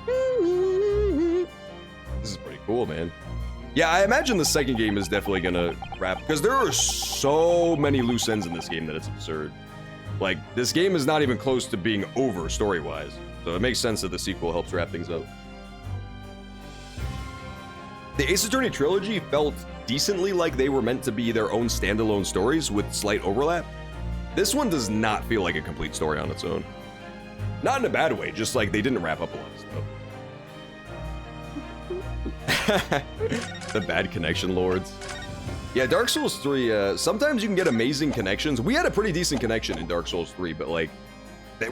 This is pretty cool, man. Yeah, I imagine the second game is definitely gonna wrap, because there are so many loose ends in this game that it's absurd. Like, this game is not even close to being over story-wise, so it makes sense that the sequel helps wrap things up. The Ace Attorney trilogy felt decently like they were meant to be their own standalone stories with slight overlap. This one does not feel like a complete story on its own. Not in a bad way, just like they didn't wrap up a lot of stuff. The bad connection lords. Yeah, Dark Souls 3, sometimes you can get amazing connections. We had a pretty decent connection in Dark Souls 3, but like,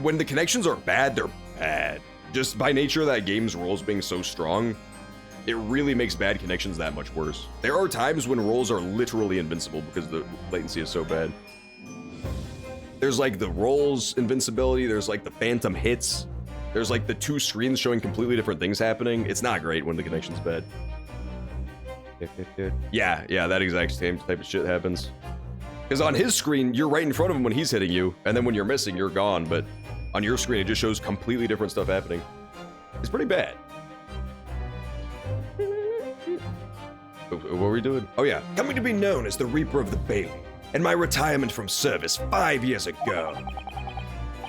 when the connections are bad, they're bad. Just by nature of that game's rolls being so strong, it really makes bad connections that much worse. There are times when rolls are literally invincible because the latency is so bad. There's like the rolls invincibility, there's like the phantom hits, there's like the two screens showing completely different things happening. It's not great when the connection's bad. Yeah, that exact same type of shit happens. Because on his screen, you're right in front of him when he's hitting you, and then when you're missing, you're gone, but on your screen, it just shows completely different stuff happening. It's pretty bad. What were we doing? Oh yeah. Coming to be known as the Reaper of the Bailey, and my retirement from service 5 years ago.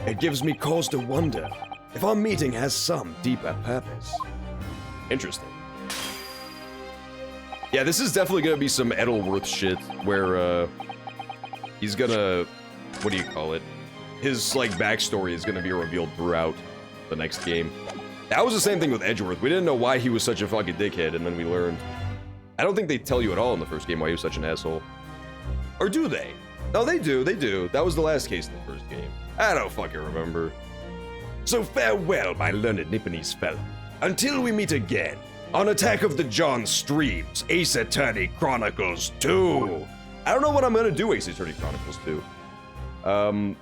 It gives me cause to wonder if our meeting has some deeper purpose. Interesting. Yeah, this is definitely gonna be some Edelworth shit, where, he's gonna, what do you call it? His, like, backstory is gonna be revealed throughout the next game. That was the same thing with Edgeworth. We didn't know why he was such a fucking dickhead, and then we learned. I don't think they tell you at all in the first game why he was such an asshole. Or do they? No, they do, they do. That was the last case in the first game. I don't fucking remember. So farewell, my learned Nipponese fellow. Until we meet again, on Attack of the John Streams, Ace Attorney Chronicles 2. I don't know what I'm gonna do Ace Attorney Chronicles 2.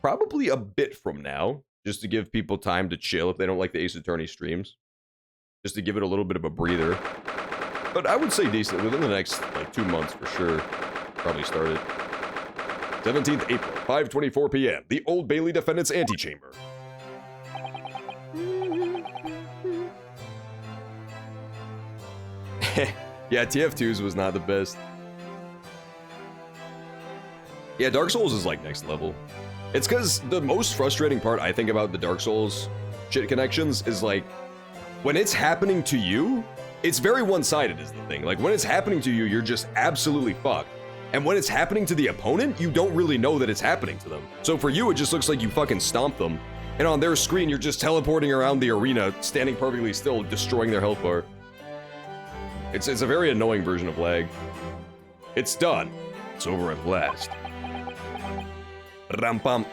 Probably a bit from now, just to give people time to chill if they don't like the Ace Attorney streams. Just to give it a little bit of a breather. But I would say decent, within the next, like, 2 months for sure. Probably start it. 17th April, 5:24 p.m., the Old Bailey Defendant's Antechamber. Yeah, TF2's was not the best. Yeah, Dark Souls is like next level. It's because the most frustrating part I think about the Dark Souls shit connections is like, when it's happening to you, it's very one-sided is the thing. Like, when it's happening to you, you're just absolutely fucked. And when it's happening to the opponent, you don't really know that it's happening to them. So for you, it just looks like you fucking stomped them. And on their screen, you're just teleporting around the arena, standing perfectly still, destroying their health bar. It's a very annoying version of lag. It's done. It's over at last. Ram-pam.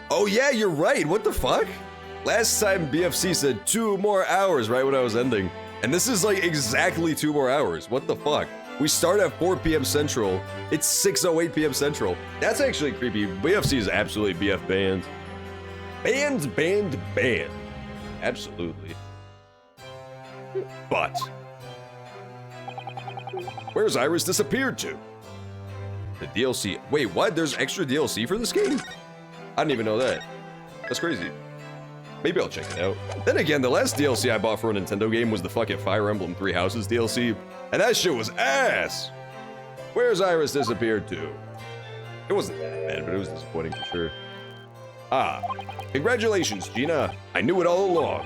Oh yeah, you're right. What the fuck? Last time BFC said 2 more hours right when I was ending. And this is like exactly 2 more hours. What the fuck? We start at 4 p.m. Central. It's 6:08 p.m. Central. That's actually creepy. BFC is absolutely BF banned. Banned. Absolutely. But where's Iris disappeared to? The DLC. Wait, what? There's extra DLC for this game? I didn't even know that. That's crazy. Maybe I'll check it out. Then again, the last DLC I bought for a Nintendo game was the fucking Fire Emblem Three Houses DLC, and that shit was ass! Where's Iris disappeared to? It wasn't that bad, but it was disappointing for sure. Ah, congratulations, Gina. I knew it all along.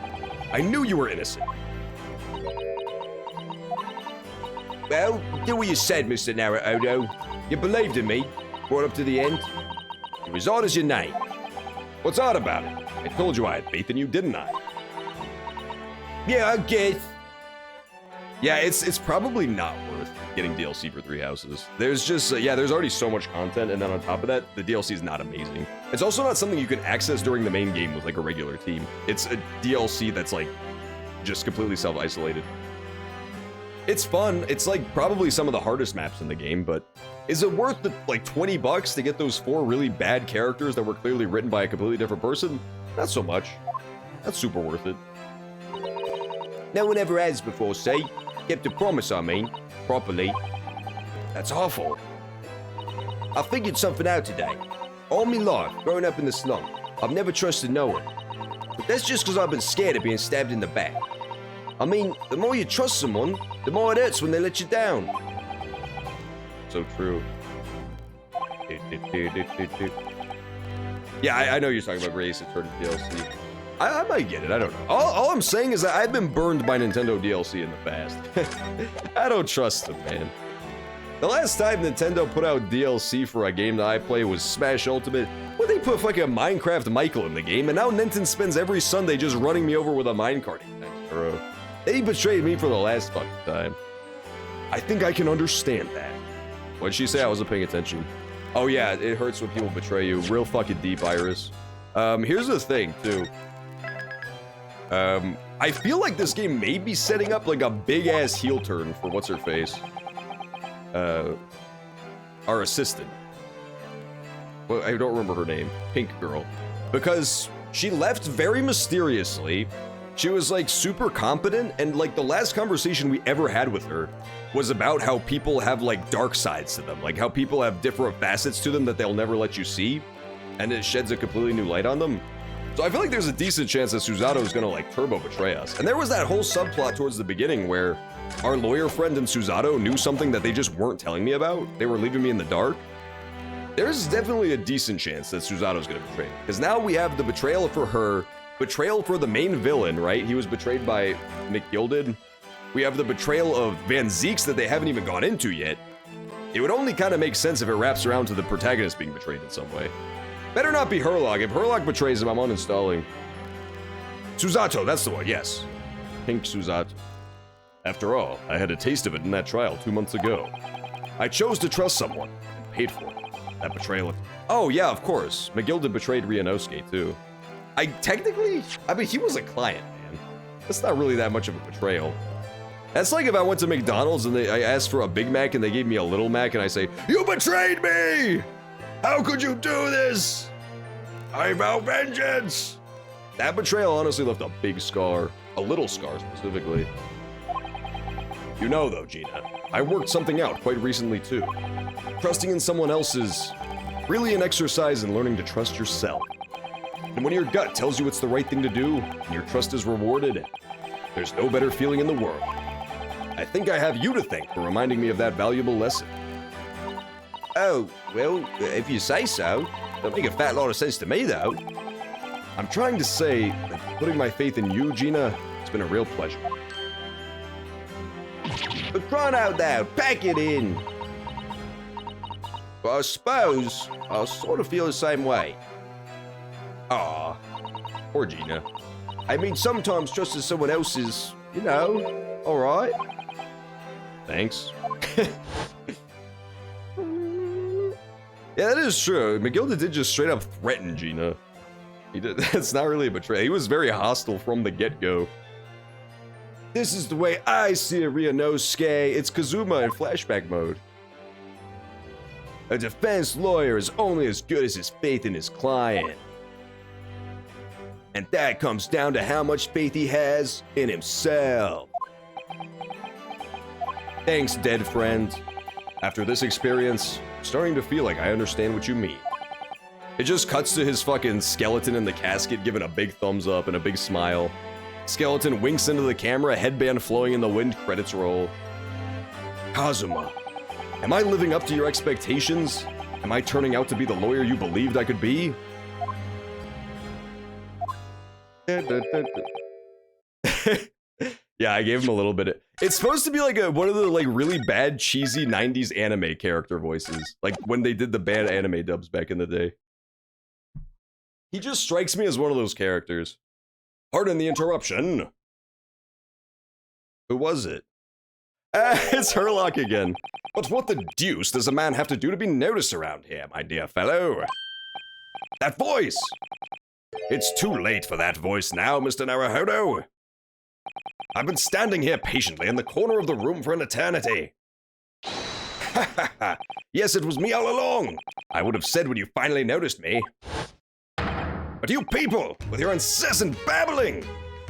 I knew you were innocent. Well, do what you said, Mr. Naruto. You believed in me, brought up to the end. It was odd as your name. What's odd about it? I told you I had faith in you, didn't I? Yeah, I guess. Yeah, it's probably not worth getting DLC for Three Houses. There's just, yeah, there's already so much content, and then on top of that, the DLC is not amazing. It's also not something you can access during the main game with, like, a regular team. It's a DLC that's, like, just completely self-isolated. It's fun. It's, like, probably some of the hardest maps in the game, but is it worth the, like, $20 to get those 4 really bad characters that were clearly written by a completely different person? Not so much. That's super worth it. No one ever has before, see? Kept a promise, I mean. Properly. That's awful. I figured something out today. All my life, growing up in the slum, I've never trusted no one. But that's just because I've been scared of being stabbed in the back. I mean, the more you trust someone, the more it hurts when they let you down. So true. Yeah, I know you're talking about Ace Attorney DLC. I might get it. I don't know. All I'm saying is that I've been burned by Nintendo DLC in the past. I don't trust them, man. The last time Nintendo put out DLC for a game that I play was Smash Ultimate. Well, they put fucking Minecraft Michael in the game, and now Nintendo spends every Sunday just running me over with a minecart. Bro, they betrayed me for the last fucking time. I think I can understand that. What'd she say? I wasn't paying attention. Oh yeah, it hurts when people betray you. Real fucking deep, Iris. Here's the thing, too. I feel like this game may be setting up like a big-ass heel turn for what's-her-face. Our assistant. Well, I don't remember her name. Pink girl. Because she left very mysteriously. She was like super competent, and like the last conversation we ever had with her was about how people have like dark sides to them. Like how people have different facets to them that they'll never let you see. And it sheds a completely new light on them. So I feel like there's a decent chance that Susato is gonna like turbo betray us. And there was that whole subplot towards the beginning where our lawyer friend and Susato knew something that they just weren't telling me about. They were leaving me in the dark. There's definitely a decent chance that Susato's gonna betray me. Because now we have the betrayal for her, betrayal for the main villain, right? He was betrayed by McGilded. We have the betrayal of Van Zeeks that they haven't even gone into yet. It would only kind of make sense if it wraps around to the protagonist being betrayed in some way. Better not be Herlock. If Herlock betrays him, I'm uninstalling. Susato, that's the one, yes. Pink Susato. After all, I had a taste of it in that trial 2 months ago. I chose to trust someone and paid for it. That betrayal. Oh, yeah, of course. McGilded betrayed Ryanosuke, too. I mean, he was a client, man. That's not really that much of a betrayal. That's like if I went to McDonald's and I asked for a Big Mac and they gave me a Little Mac and I say, "You betrayed me! How could you do this? I vow vengeance!" That betrayal honestly left a big scar. A little scar, specifically. You know, though, Gina, I worked something out quite recently, too. Trusting in someone else is really an exercise in learning to trust yourself. And when your gut tells you it's the right thing to do, and your trust is rewarded, there's no better feeling in the world. I think I have you to thank for reminding me of that valuable lesson. Oh, well, if you say so. Don't make a fat lot of sense to me, though. I'm trying to say that putting my faith in you, Gina, it's been a real pleasure. But crying out loud, pack it in. But I suppose I sort of feel the same way. Aw, poor Gina. I mean, sometimes trusting someone else is, you know, alright. Thanks. Yeah, that is true. McGilded did just straight up threaten Gina. He did. That's not really a betrayal. He was very hostile from the get-go. This is the way I see a Ryanosuke. It's Kazuma in flashback mode. A defense lawyer is only as good as his faith in his client. And that comes down to how much faith he has in himself. Thanks, dead friend. After this experience, I'm starting to feel like I understand what you mean. It just cuts to his fucking skeleton in the casket giving a big thumbs up and a big smile. Skeleton winks into the camera, headband flowing in the wind, credits roll. Kazuma, am I living up to your expectations? Am I turning out to be the lawyer you believed I could be? Yeah, I gave him a little bit. It's supposed to be like one of the like really bad cheesy 90s anime character voices, like when they did the bad anime dubs back in the day. He just strikes me as one of those characters. Pardon the interruption. Who was it? It's Herlock again. But what the deuce does a man have to do to be noticed around here, my dear fellow? That voice! It's too late for that voice now, Mr. Naruhodo. I've been standing here patiently in the corner of the room for an eternity. Ha ha ha! Yes, it was me all along! I would have said when you finally noticed me. But you people, with your incessant babbling!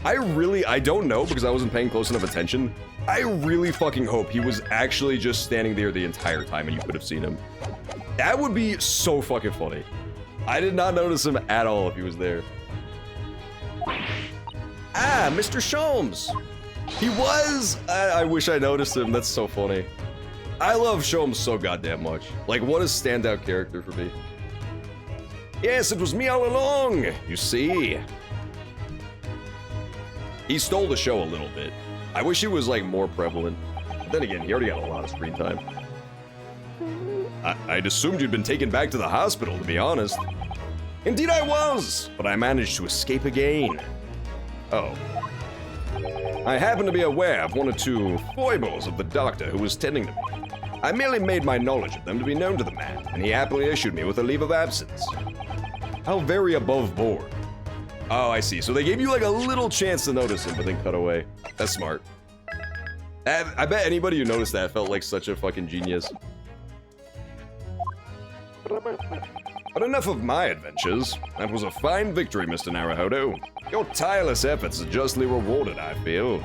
I don't know because I wasn't paying close enough attention. I really fucking hope he was actually just standing there the entire time and you could have seen him. That would be so fucking funny. I did not notice him at all if he was there. Ah, Mr. Sholmes! He was! I wish I noticed him, that's so funny. I love Sholmes so goddamn much. Like, what a standout character for me. Yes, it was me all along, you see. He stole the show a little bit. I wish he was like more prevalent. But then again, he already got a lot of screen time. I'd assumed you'd been taken back to the hospital, to be honest. Indeed I was, but I managed to escape again. Oh. I happen to be aware of one or two foibles of the doctor who was tending to me. I merely made my knowledge of them to be known to the man, and he happily issued me with a leave of absence. How very above board. Oh, I see. So they gave you like a little chance to notice him, but then cut away. That's smart. I bet anybody who noticed that felt like such a fucking genius. But enough of my adventures. That was a fine victory, Mr. Naruhodo. Your tireless efforts are justly rewarded, I feel.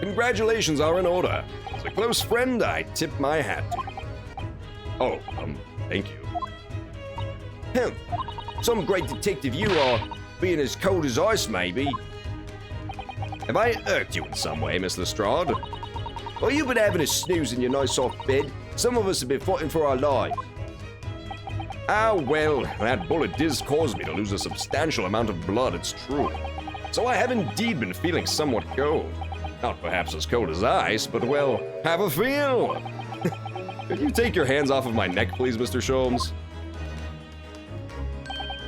Congratulations are in order. As a close friend, I tip my hat to you. Oh, thank you. Some great detective you are, being as cold as ice, maybe. Have I irked you in some way, Miss Lestrade? While you've been having a snooze in your nice soft bed, some of us have been fighting for our lives. Ah, well, that bullet did cause me to lose a substantial amount of blood, it's true. So I have indeed been feeling somewhat cold. Not perhaps as cold as ice, but well, have a feel. Could you take your hands off of my neck, please, Mr. Sholmes?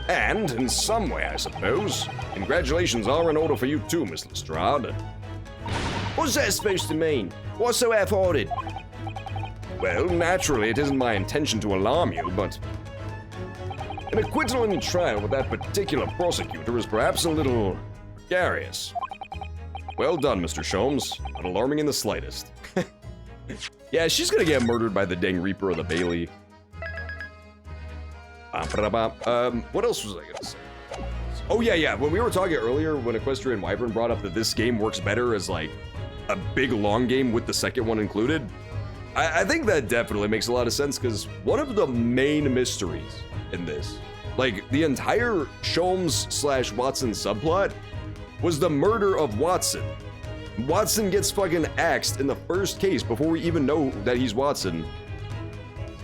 And, in some way, I suppose, congratulations are in order for you too, Miss Lestrade. What's that supposed to mean? What's so half-hearted? Well, naturally, it isn't my intention to alarm you, but an acquittal in trial with that particular prosecutor is perhaps a little precarious. Well done, Mr. Sholmes. Not alarming in the slightest. Yeah, she's gonna get murdered by the dang Reaper of the Bailey. What else was I gonna say? Oh yeah, when we were talking earlier, when Equestrian Wyvern brought up that this game works better as like a big long game with the second one included, I think that definitely makes a lot of sense, because one of the main mysteries in this, like the entire Sholmes/Watson subplot, was the murder of Watson. Watson gets fucking axed in the first case before we even know that he's Watson.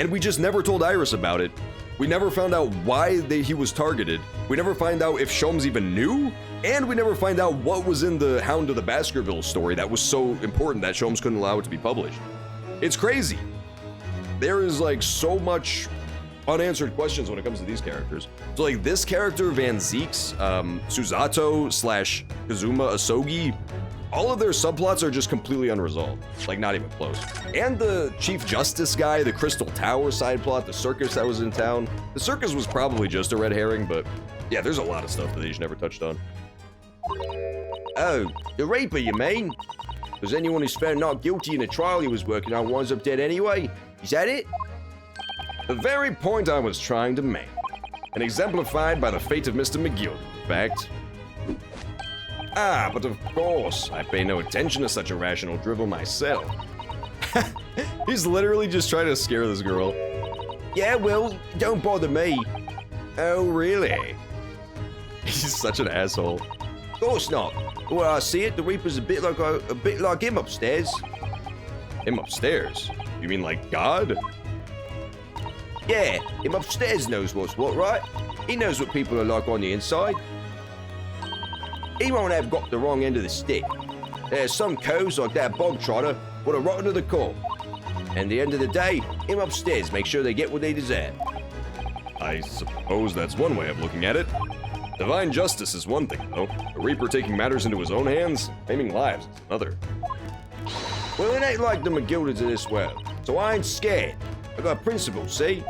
And we just never told Iris about it. We never found out why he was targeted. We never find out if Sholmes even knew. And we never find out what was in the Hound of the Baskerville story that was so important that Sholmes couldn't allow it to be published. It's crazy. There is like so much unanswered questions when it comes to these characters. So like this character, Van Zeeks, Susato/Kazuma Asogi, all of their subplots are just completely unresolved. Like not even close. And the Chief Justice guy, the Crystal Tower side plot, the circus that was in town. The circus was probably just a red herring, but yeah, there's a lot of stuff that they just never touched on. Oh, the Reaper, you mean? Because anyone who's found not guilty in a trial he was working on winds up dead anyway? Is that it? The very point I was trying to make. And exemplified by the fate of Mr. McGill, in fact. Ah, but of course, I pay no attention to such irrational drivel myself. He's literally just trying to scare this girl. Yeah, well, don't bother me. Oh, really? He's such an asshole. Of course not. The way I see it, the Reaper's a bit like him upstairs. Him upstairs? You mean like God? Yeah, him upstairs knows what's what, right? He knows what people are like on the inside. He won't have got the wrong end of the stick. There's some coves like that bog trotter what are rotten to the core. And at the end of the day, him upstairs make sure they get what they deserve. I suppose that's one way of looking at it. Divine justice is one thing, though. The Reaper taking matters into his own hands, claiming lives is another. Well, it ain't like the McGilders of this world, so I ain't scared. I got principles, see?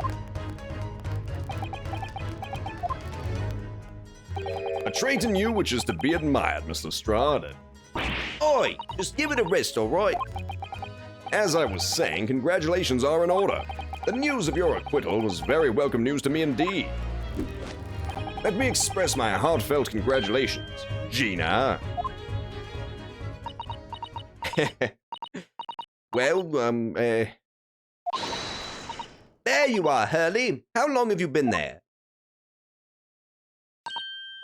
A trait in you which is to be admired, Miss Lestrade. Oi, just give it a rest, all right? As I was saying, congratulations are in order. The news of your acquittal was very welcome news to me indeed. Let me express my heartfelt congratulations, Gina. Well, there you are, Hurley. How long have you been there?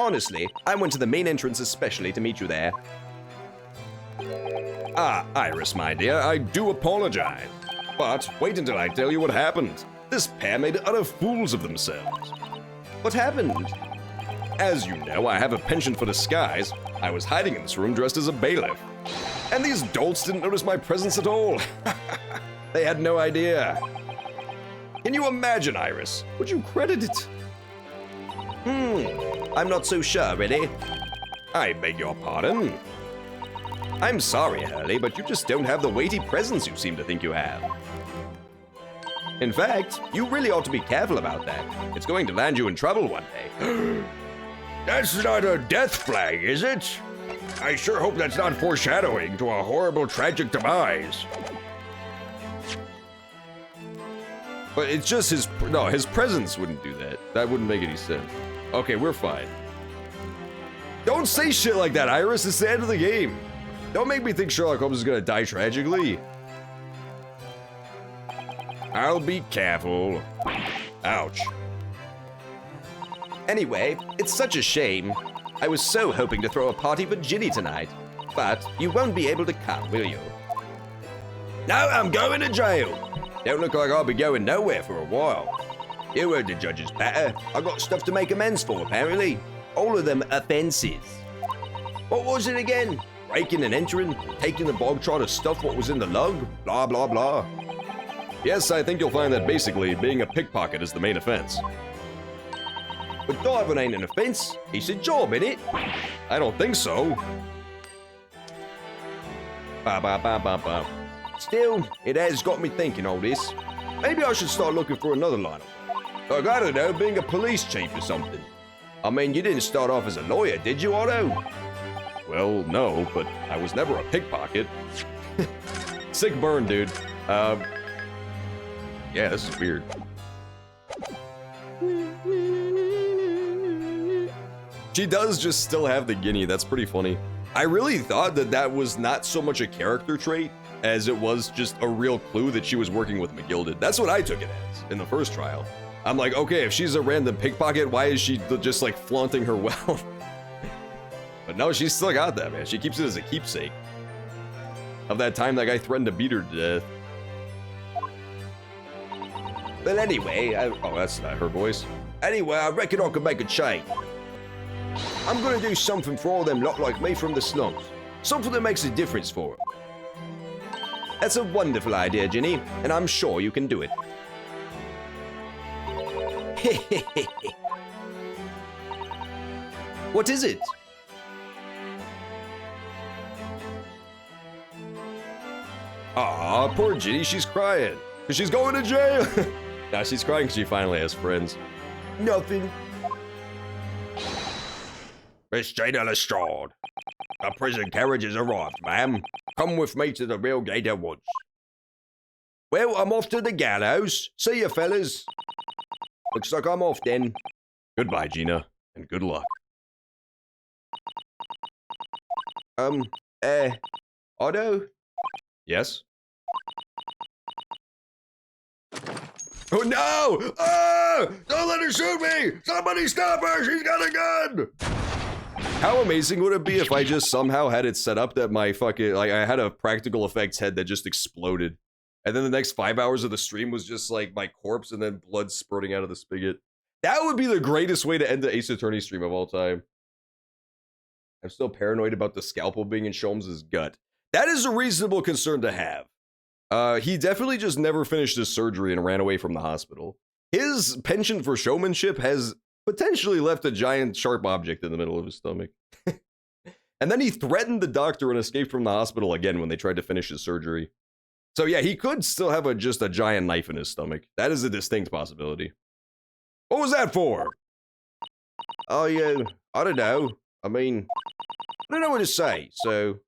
Honestly, I went to the main entrance especially to meet you there. Ah, Iris, my dear, I do apologize. But wait until I tell you what happened. This pair made utter fools of themselves. What happened? As you know, I have a penchant for disguise. I was hiding in this room dressed as a bailiff. And these dolts didn't notice my presence at all. They had no idea. Can you imagine, Iris? Would you credit it? I'm not so sure, really. I beg your pardon. I'm sorry, Hurley, but you just don't have the weighty presence you seem to think you have. In fact, you really ought to be careful about that. It's going to land you in trouble one day. That's not a death flag, is it? I sure hope that's not foreshadowing to a horrible, tragic demise. But it's just his presence wouldn't do that. That wouldn't make any sense. Okay, we're fine. Don't say shit like that, Iris. It's the end of the game. Don't make me think Sherlock Holmes is gonna die tragically. I'll be careful. Ouch. Anyway, it's such a shame. I was so hoping to throw a party for Ginny tonight. But you won't be able to come, will you? No, I'm going to jail. Don't look like I'll be going nowhere for a while. You heard the judge's patter. I got stuff to make amends for, apparently. All of them offenses. What was it again? Breaking and entering, taking the bog trot to stuff what was in the lug, blah, blah, blah. Yes, I think you'll find that basically being a pickpocket is the main offense. But diving ain't an offense. It's a job, innit? I don't think so. Ba ba ba ba ba. Still, it has got me thinking all this. Maybe I should start looking for another line of work. Like, I don't know, being a police chief or something. I mean, you didn't start off as a lawyer, did you, Otto? Well, no, but I was never a pickpocket. Sick burn, dude. Yeah, this is weird. She does just still have the guinea. That's pretty funny. I really thought that that was not so much a character trait as it was just a real clue that she was working with McGilded. That's what I took it as in the first trial. I'm like, okay, if she's a random pickpocket, why is she just like flaunting her wealth? But no, she's still got that, man. She keeps it as a keepsake of that time that guy threatened to beat her to death. But anyway, Oh, that's not her voice. Anyway, I reckon I could make a change. I'm gonna do something for all them lot like me from the slums. Something that makes a difference for them. That's a wonderful idea, Ginny, and I'm sure you can do it. What is it? Aw, poor Ginny, she's crying. Because she's going to jail. Nah, she's crying because she finally has friends. Nothing. Miss Jada Lestrade. The prison carriage has arrived, ma'am. Come with me to the real gate at once. Well, I'm off to the gallows. See you, fellas. Looks like I'm off then. Goodbye, Gina, and good luck. Otto? Yes? Oh no! Ah! Don't let her shoot me! Somebody stop her! She's got a gun! How amazing would it be if I just somehow had it set up that my fucking, like, I had a practical effects head that just exploded. And then the next 5 hours of the stream was just like my corpse and then blood spurting out of the spigot. That would be the greatest way to end the Ace Attorney stream of all time. I'm still paranoid about the scalpel being in Sholmes' gut. That is a reasonable concern to have. He definitely just never finished his surgery and ran away from the hospital. His penchant for showmanship has potentially left a giant sharp object in the middle of his stomach. And then he threatened the doctor and escaped from the hospital again when they tried to finish his surgery. So yeah, he could still have just a giant knife in his stomach. That is a distinct possibility. What was that for? Oh, yeah, I don't know. I mean, I don't know what to say, so...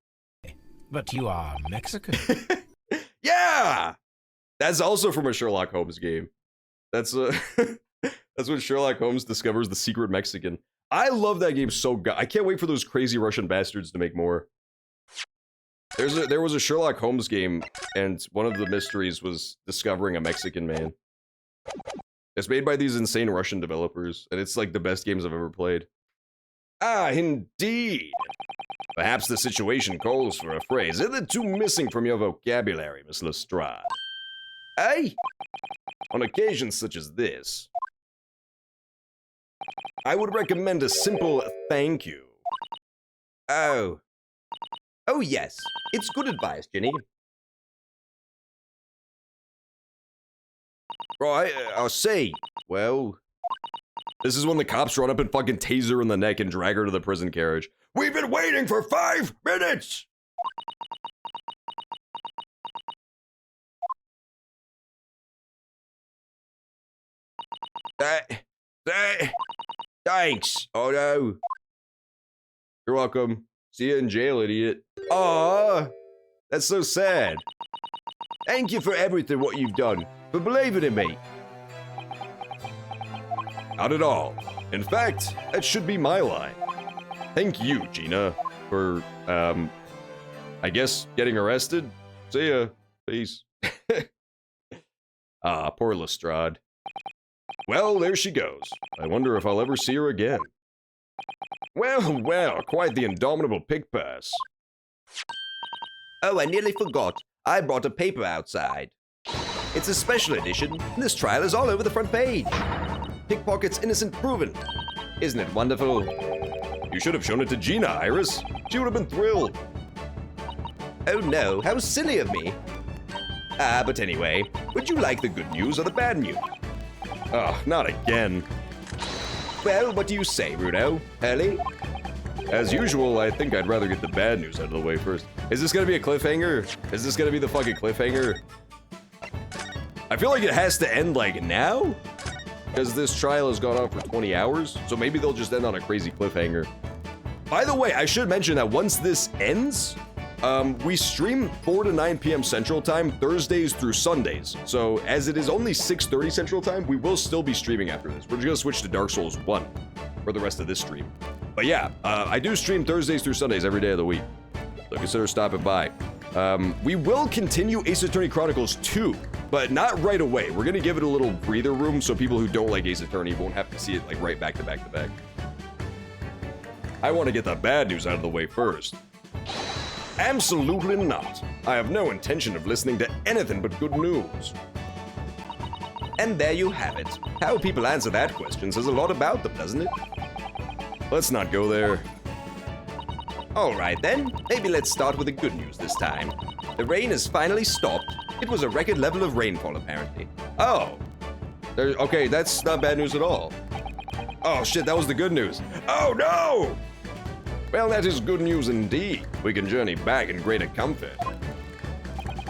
But you are Mexican. Yeah! That's also from a Sherlock Holmes game. That's that's when Sherlock Holmes discovers the secret Mexican. I love that game so I can't wait for those crazy Russian bastards to make more. There was a Sherlock Holmes game, and one of the mysteries was discovering a Mexican man. It's made by these insane Russian developers, and it's like the best games I've ever played. Ah, indeed. Perhaps the situation calls for a phrase hitherto missing from your vocabulary, Miss Lestrade. Hey? On occasions such as this, I would recommend a simple thank you. Oh. Oh, yes. It's good advice, Ginny. Right, I'll see. Well, this is when the cops run up and fucking taser her in the neck and drag her to the prison carriage. We've been waiting for 5 minutes! Thanks. Oh no. You're welcome. See you in jail, idiot. Aw, that's so sad. Thank you for everything what you've done, for believing in me. Not at all. In fact, that should be my line. Thank you, Gina, for, I guess getting arrested. See ya. Peace. Ah, poor Lestrade. Well, there she goes. I wonder if I'll ever see her again. Well, well, quite the indomitable pick pass. Oh, I nearly forgot. I brought a paper outside. It's a special edition. This trial is all over the front page. Pickpocket's innocent proven. Isn't it wonderful? You should have shown it to Gina, Iris. She would have been thrilled. Oh no, how silly of me. But anyway, would you like the good news or the bad news? Ugh, not again. Well, what do you say, Bruno? Early? As usual, I think I'd rather get the bad news out of the way first. Is this gonna be a cliffhanger? Is this gonna be the fucking cliffhanger? I feel like it has to end, like, now? Because this trial has gone on for 20 hours, so maybe they'll just end on a crazy cliffhanger. By the way, I should mention that once this ends, we stream 4 to 9 p.m. Central Time, Thursdays through Sundays. So, as it is only 6:30 Central Time, we will still be streaming after this. We're just gonna switch to Dark Souls 1 for the rest of this stream. But yeah, I do stream Thursdays through Sundays every day of the week, so consider stopping by. We will continue Ace Attorney Chronicles 2, but not right away. We're gonna give it a little breather room so people who don't like Ace Attorney won't have to see it like right back to back to back. I want to get the bad news out of the way first. Absolutely not. I have no intention of listening to anything but good news. And there you have it. How people answer that question says a lot about them, doesn't it? Let's not go there. Alright then, maybe let's start with the good news this time. The rain has finally stopped. It was a record level of rainfall, apparently. Oh. Okay, that's not bad news at all. Oh shit, that was the good news. Oh no! Well, that is good news indeed. We can journey back in greater comfort.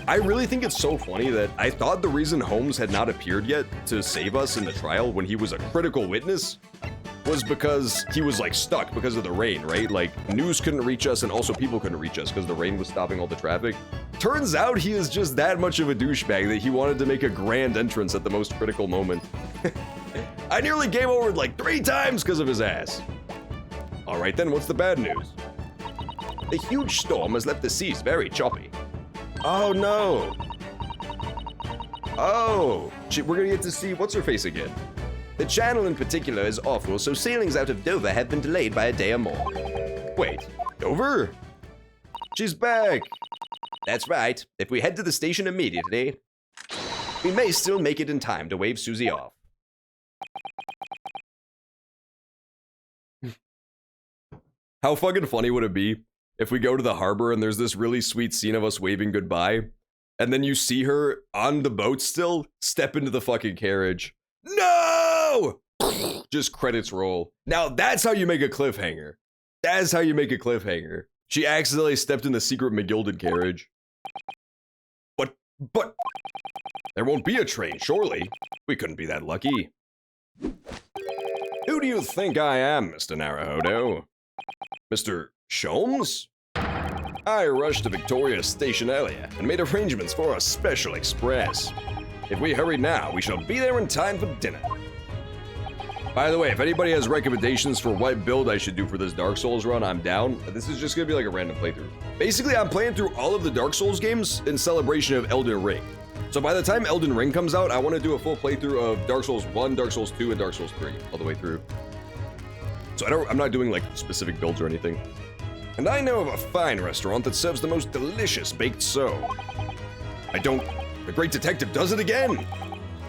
I really think it's so funny that I thought the reason Holmes had not appeared yet to save us in the trial when he was a critical witness was because he was like stuck because of the rain, right? Like news couldn't reach us and also people couldn't reach us because the rain was stopping all the traffic. Turns out he is just that much of a douchebag that he wanted to make a grand entrance at the most critical moment. I nearly game over like 3 times because of his ass. Alright then, what's the bad news? The huge storm has left the seas very choppy. Oh no! Oh! Shit, we're gonna get to see what's-her-face again. The channel in particular is awful, so sailings out of Dover have been delayed by a day or more. Wait, Dover? She's back! That's right. If we head to the station immediately, we may still make it in time to wave Susie off. How fucking funny would it be if we go to the harbor and there's this really sweet scene of us waving goodbye, and then you see her on the boat still step into the fucking carriage. No! Just credits roll. Now that's how you make a cliffhanger. That's how you make a cliffhanger. She accidentally stepped in the secret McGilded carriage. But there won't be a train, surely. We couldn't be that lucky. Who do you think I am, Mr. Naruhodo? Mr. Sholmes? I rushed to Victoria Station earlier and made arrangements for a special express. If we hurry now, we shall be there in time for dinner. By the way, if anybody has recommendations for what build I should do for this Dark Souls run, I'm down. This is just gonna be like a random playthrough. Basically, I'm playing through all of the Dark Souls games in celebration of Elden Ring. So by the time Elden Ring comes out, I want to do a full playthrough of Dark Souls 1, Dark Souls 2, and Dark Souls 3, all the way through. So I'm not doing like specific builds or anything. And I know of a fine restaurant that serves the most delicious baked so. The great detective does it again!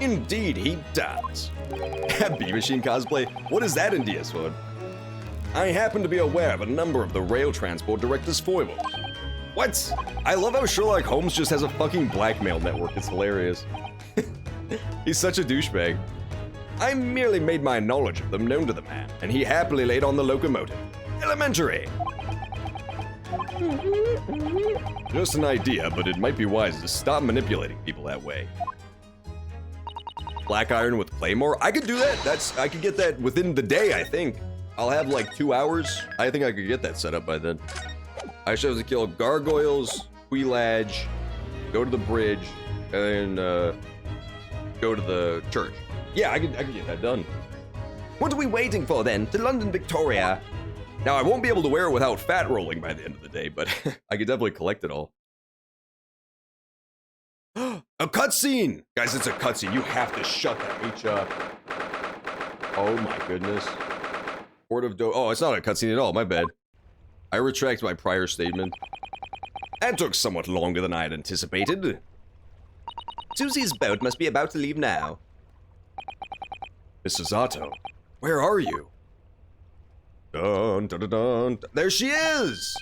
Indeed, he does. Bee Machine cosplay? What is that in DS1? I happen to be aware of a number of the rail transport director's foibles. What? I love how Sherlock Holmes just has a fucking blackmail network. It's hilarious. He's such a douchebag. I merely made my knowledge of them known to the man, and he happily laid on the locomotive. Elementary. Just an idea, but it might be wise to stop manipulating people that way. Black iron with claymore? I could do that. I could get that within the day, I think. I'll have like 2 hours. I think I could get that set up by then. I should have to kill gargoyles, Quilage, go to the bridge, and go to the church. Yeah, I could get that done. What are we waiting for then? To London Victoria? Now, I won't be able to wear it without fat rolling by the end of the day, but I could definitely collect it all. A cutscene! Guys, it's a cutscene. You have to shut that H up. Oh my goodness. Port of Oh, it's not a cutscene at all. My bad. I retract my prior statement. That took somewhat longer than I had anticipated. Susie's boat must be about to leave now. Mrs. Otto, where are you? Dun, dun, dun, dun. There she is!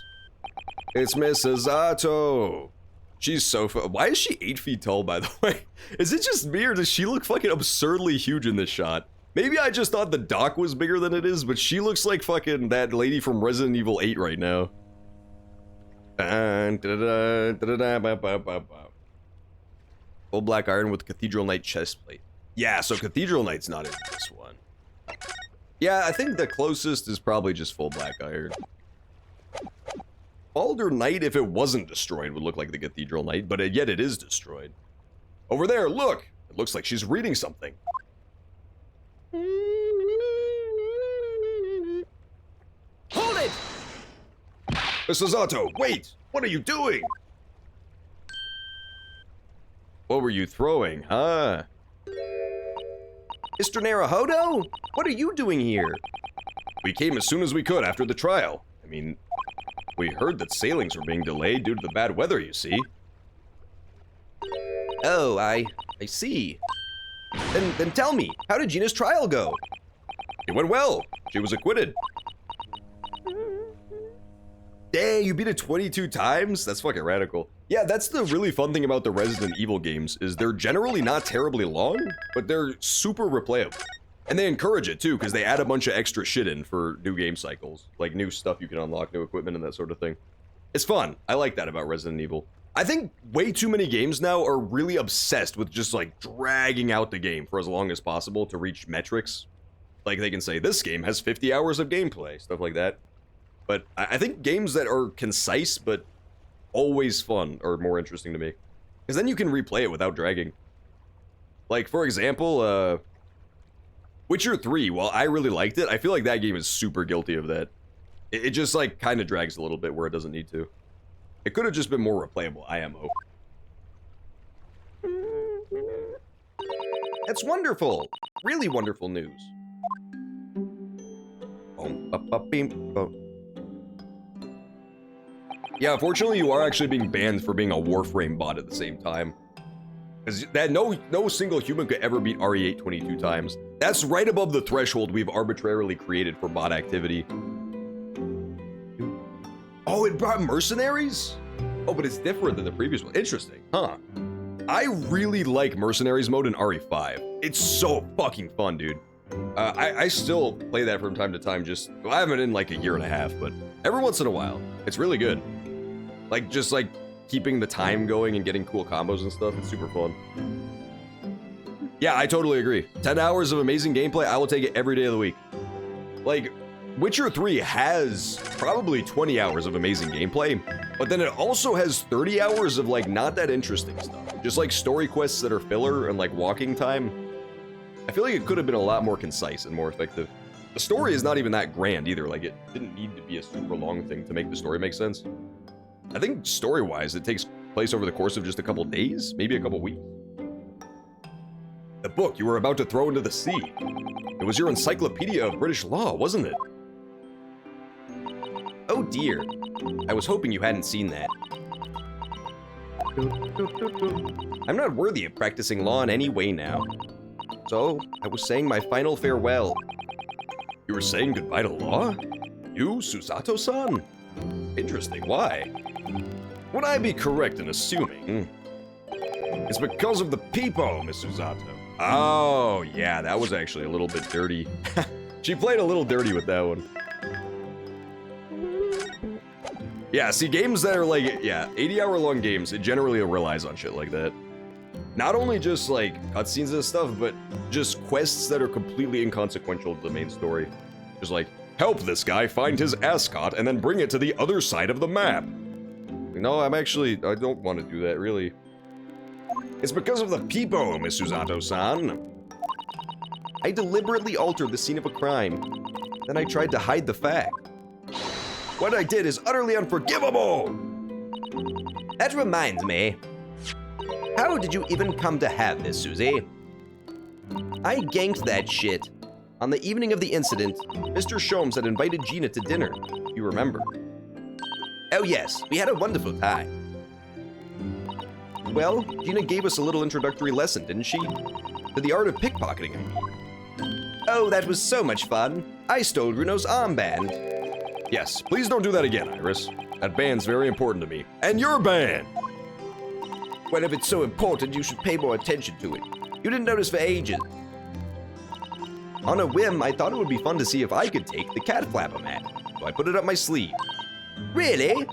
It's Mrs. Otto. She's so why is she 8 feet tall, by the way? Is it just me, or does she look fucking absurdly huge in this shot? Maybe I just thought the dock was bigger than it is, but she looks like fucking that lady from Resident Evil 8 right now. Full black iron with Cathedral Knight chestplate. Yeah, so Cathedral Knight's not in this one. Yeah, I think the closest is probably just full black iron. Baldur Knight, if it wasn't destroyed, would look like the Cathedral Knight, but yet it is destroyed. Over there, look! It looks like she's reading something. Hold it! Mrs. Otto, wait! What are you doing? What were you throwing, huh? Mr. Naruhodo? What are you doing here? We came as soon as we could after the trial. I mean, we heard that sailings were being delayed due to the bad weather, you see. Oh, I see. Then tell me, how did Gina's trial go? It went well. She was acquitted. Dang, you beat it 22 times? That's fucking radical. Yeah, that's the really fun thing about the Resident Evil games, is they're generally not terribly long, but they're super replayable. And they encourage it too, because they add a bunch of extra shit in for new game cycles. Like new stuff you can unlock, new equipment, and that sort of thing. It's fun. I like that about Resident Evil. I think way too many games now are really obsessed with just like dragging out the game for as long as possible to reach metrics. Like they can say, this game has 50 hours of gameplay, stuff like that. But I think games that are concise but always fun are more interesting to me. Because then you can replay it without dragging. Like, for example, Witcher 3, while I really liked it, I feel like that game is super guilty of that. It just, like, kind of drags a little bit where it doesn't need to. It could have just been more replayable, IMO. That's wonderful. Really wonderful news. Yeah, unfortunately, you are actually being banned for being a Warframe bot at the same time. Because that no single human could ever beat RE8 22 times. That's right above the threshold we've arbitrarily created for bot activity. Oh, it brought mercenaries? Oh, but it's different than the previous one. Interesting, huh? I really like mercenaries mode in RE5. It's so fucking fun, dude. I still play that from time to time. Well, I haven't in like a year and a half, but every once in a while, it's really good. Like, just like keeping the time going and getting cool combos and stuff. It's super fun. Yeah, I totally agree. 10 hours of amazing gameplay, I will take it every day of the week. Like, Witcher 3 has probably 20 hours of amazing gameplay, but then it also has 30 hours of like not that interesting stuff. Just like story quests that are filler and like walking time. I feel like it could have been a lot more concise and more effective. The story is not even that grand either. Like, it didn't need to be a super long thing to make the story make sense. I think story-wise, it takes place over the course of just a couple days, maybe a couple weeks. The book you were about to throw into the sea. It was your encyclopedia of British law, wasn't it? Oh dear. I was hoping you hadn't seen that. I'm not worthy of practicing law in any way now. So, I was saying my final farewell. You were saying goodbye to law? You, Susato-san? Interesting, why? Would I be correct in assuming it's because of the people, Miss Susato? Oh, yeah, that was actually a little bit dirty. She played a little dirty with that one. Yeah, see, games that are like, 80-hour-long games, it generally relies on shit like that. Not only just, like, cutscenes and stuff, but just quests that are completely inconsequential to the main story. Just like, help this guy find his ascot and then bring it to the other side of the map. No, I don't want to do that, really. It's because of the people, Miss Susato-san. I deliberately altered the scene of a crime. Then I tried to hide the fact. What I did is utterly unforgivable! That reminds me. How did you even come to have this, Susie? I ganked that shit. On the evening of the incident, Mr. Sholmes had invited Gina to dinner. You remember? Oh yes, we had a wonderful time. Well, Gina gave us a little introductory lesson, didn't she? To the art of pickpocketing, I mean. Oh, that was so much fun. I stole Runo's armband. Yes, please don't do that again, Iris. That band's very important to me. And your band! Well, if it's so important, you should pay more attention to it. You didn't notice for ages. On a whim, I thought it would be fun to see if I could take the cat flapper mat, so I put it up my sleeve. Really?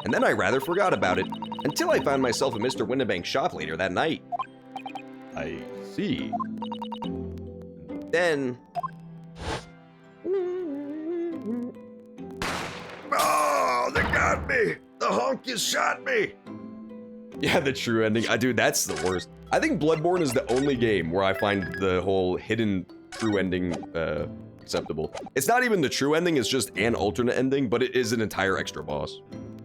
And then I rather forgot about it, until I found myself at Mr. Winnebank's shop later that night. I see. Then... Oh, they got me! The honkies shot me! Yeah, the true ending. Dude, that's the worst. I think Bloodborne is the only game where I find the whole hidden true ending acceptable. It's not even the true ending, it's just an alternate ending, but it is an entire extra boss.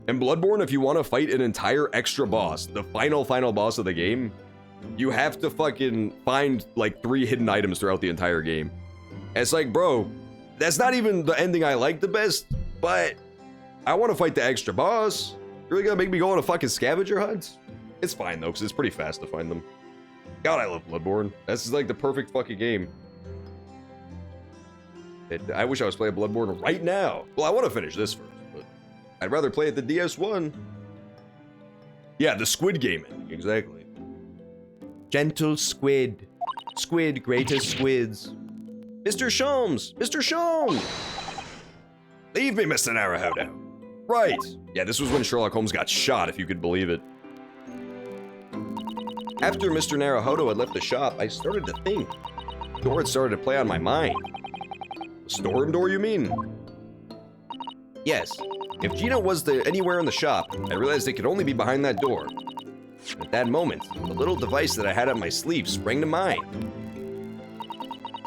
In Bloodborne, if you want to fight an entire extra boss, the final boss of the game, you have to fucking find like 3 hidden items throughout the entire game. And it's like, bro, that's not even the ending I like the best, but I want to fight the extra boss. You're really gonna make me go on a fucking scavenger hunt? It's fine though, because it's pretty fast to find them. God, I love Bloodborne. This is like the perfect fucking game. I wish I was playing Bloodborne right now. Well, I want to finish this first, but I'd rather play it the DS1. Yeah, the Squid Game ending, exactly. Gentle squid. Squid, greatest squids. Mr. Sholmes! Mr. Sholmes! Leave me, Mr. Naruhodo. Right. Yeah, this was when Sherlock Holmes got shot, if you could believe it. After Mr. Naruhodo had left the shop, I started to think. The door had started to play on my mind. The storm door, you mean? Yes. If Gina was anywhere in the shop, I realized it could only be behind that door. At that moment, the little device that I had up my sleeve sprang to mind.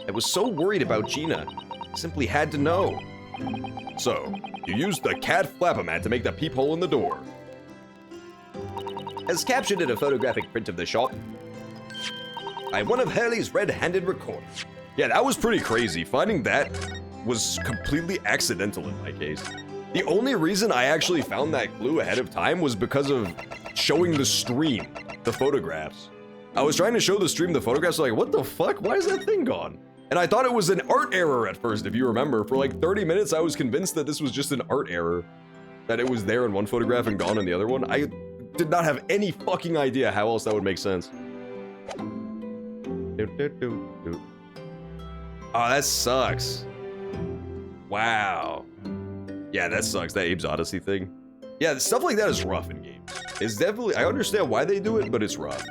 I was so worried about Gina. I simply had to know. So, you used the cat flapper-mat to make the peephole in the door. As captured in a photographic print of the shop, by one of Hurley's red-handed recorders. Yeah, that was pretty crazy. Finding that was completely accidental in my case. The only reason I actually found that clue ahead of time was because of showing the stream, the photographs. I was trying to show the stream the photographs, like, what the fuck? Why is that thing gone? And I thought it was an art error at first, if you remember. For like 30 minutes, I was convinced that this was just an art error. That it was there in one photograph and gone in the other one. I did not have any fucking idea how else that would make sense. Oh, that sucks. Wow. Yeah, that sucks, that Abe's Odyssey thing. Yeah, stuff like that is rough in games. It's definitely, I understand why they do it, but it's rough.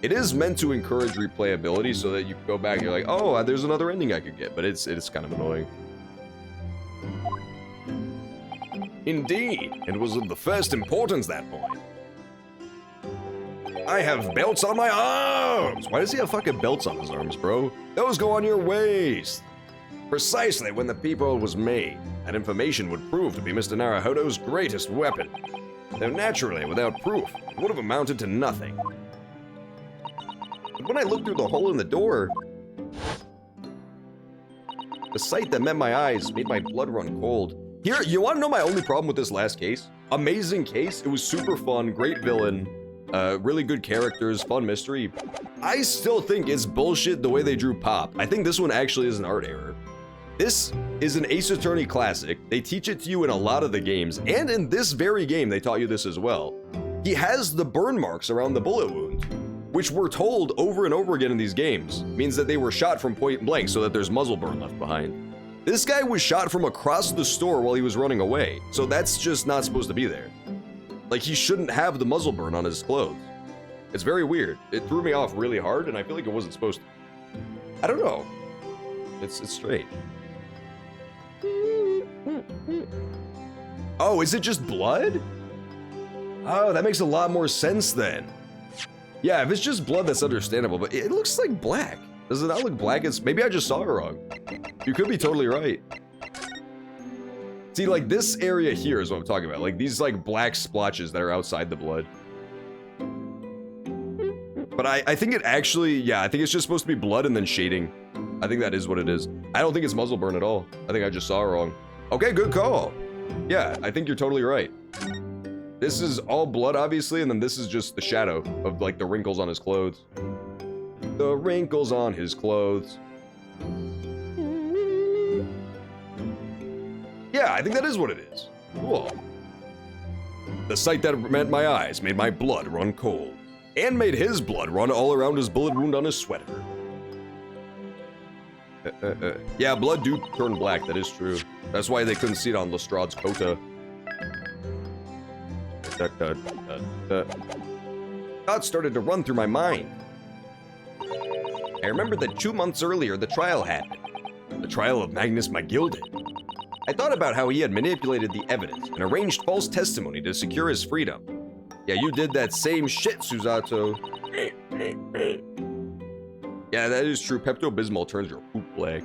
It is meant to encourage replayability so that you can go back and you're like, oh, there's another ending I could get, but it's kind of annoying. Indeed, it was of the first importance, that point. I have belts on my arms! Why does he have fucking belts on his arms, bro? Those go on your waist! Precisely when the peephole was made, that information would prove to be Mr. Naruhodo's greatest weapon. Though naturally, without proof, it would have amounted to nothing. But when I looked through the hole in the door, the sight that met my eyes made my blood run cold. Here, you want to know my only problem with this last case? amazing case. It was super fun, great villain, really good characters, fun mystery. I still think it's bullshit the way they drew Pop. I think this one actually is an art error. This is an Ace Attorney classic. They teach it to you in a lot of the games, and in this very game, they taught you this as well. He has the burn marks around the bullet wound, which we're told over and over again in these games means that they were shot from point blank so that there's muzzle burn left behind. This guy was shot from across the store while he was running away, so that's just not supposed to be there. Like, he shouldn't have the muzzle burn on his clothes. It's very weird. It threw me off really hard, and I feel like it wasn't supposed to. I don't know. It's strange. Oh, is it just blood? Oh, that makes a lot more sense then. Yeah, if it's just blood, that's understandable, but it looks like black. Does it not look black? Maybe I just saw it wrong. You could be totally right. See, like, this area here is what I'm talking about. Like, these, like, black splotches that are outside the blood. But I think it actually, yeah, I think it's just supposed to be blood and then shading. I think that is what it is. I don't think it's muzzle burn at all. I think I just saw it wrong. Okay, good call. Yeah, I think you're totally right. This is all blood, obviously, and then this is just the shadow of, like, the wrinkles on his clothes. The wrinkles on his clothes. Yeah, I think that is what it is. Cool. The sight that met my eyes made my blood run cold, and made his blood run all around his bullet wound on his sweater. Yeah, blood do turn black, that is true. That's why they couldn't see it on Lestrade's Kota. Thoughts started to run through my mind. I remember that 2 months earlier the trial happened. The trial of Magnus Magilden. I thought about how he had manipulated the evidence and arranged false testimony to secure his freedom. Yeah, you did that same shit, Susato. Yeah, that is true. Pepto-Bismol turns your poop black.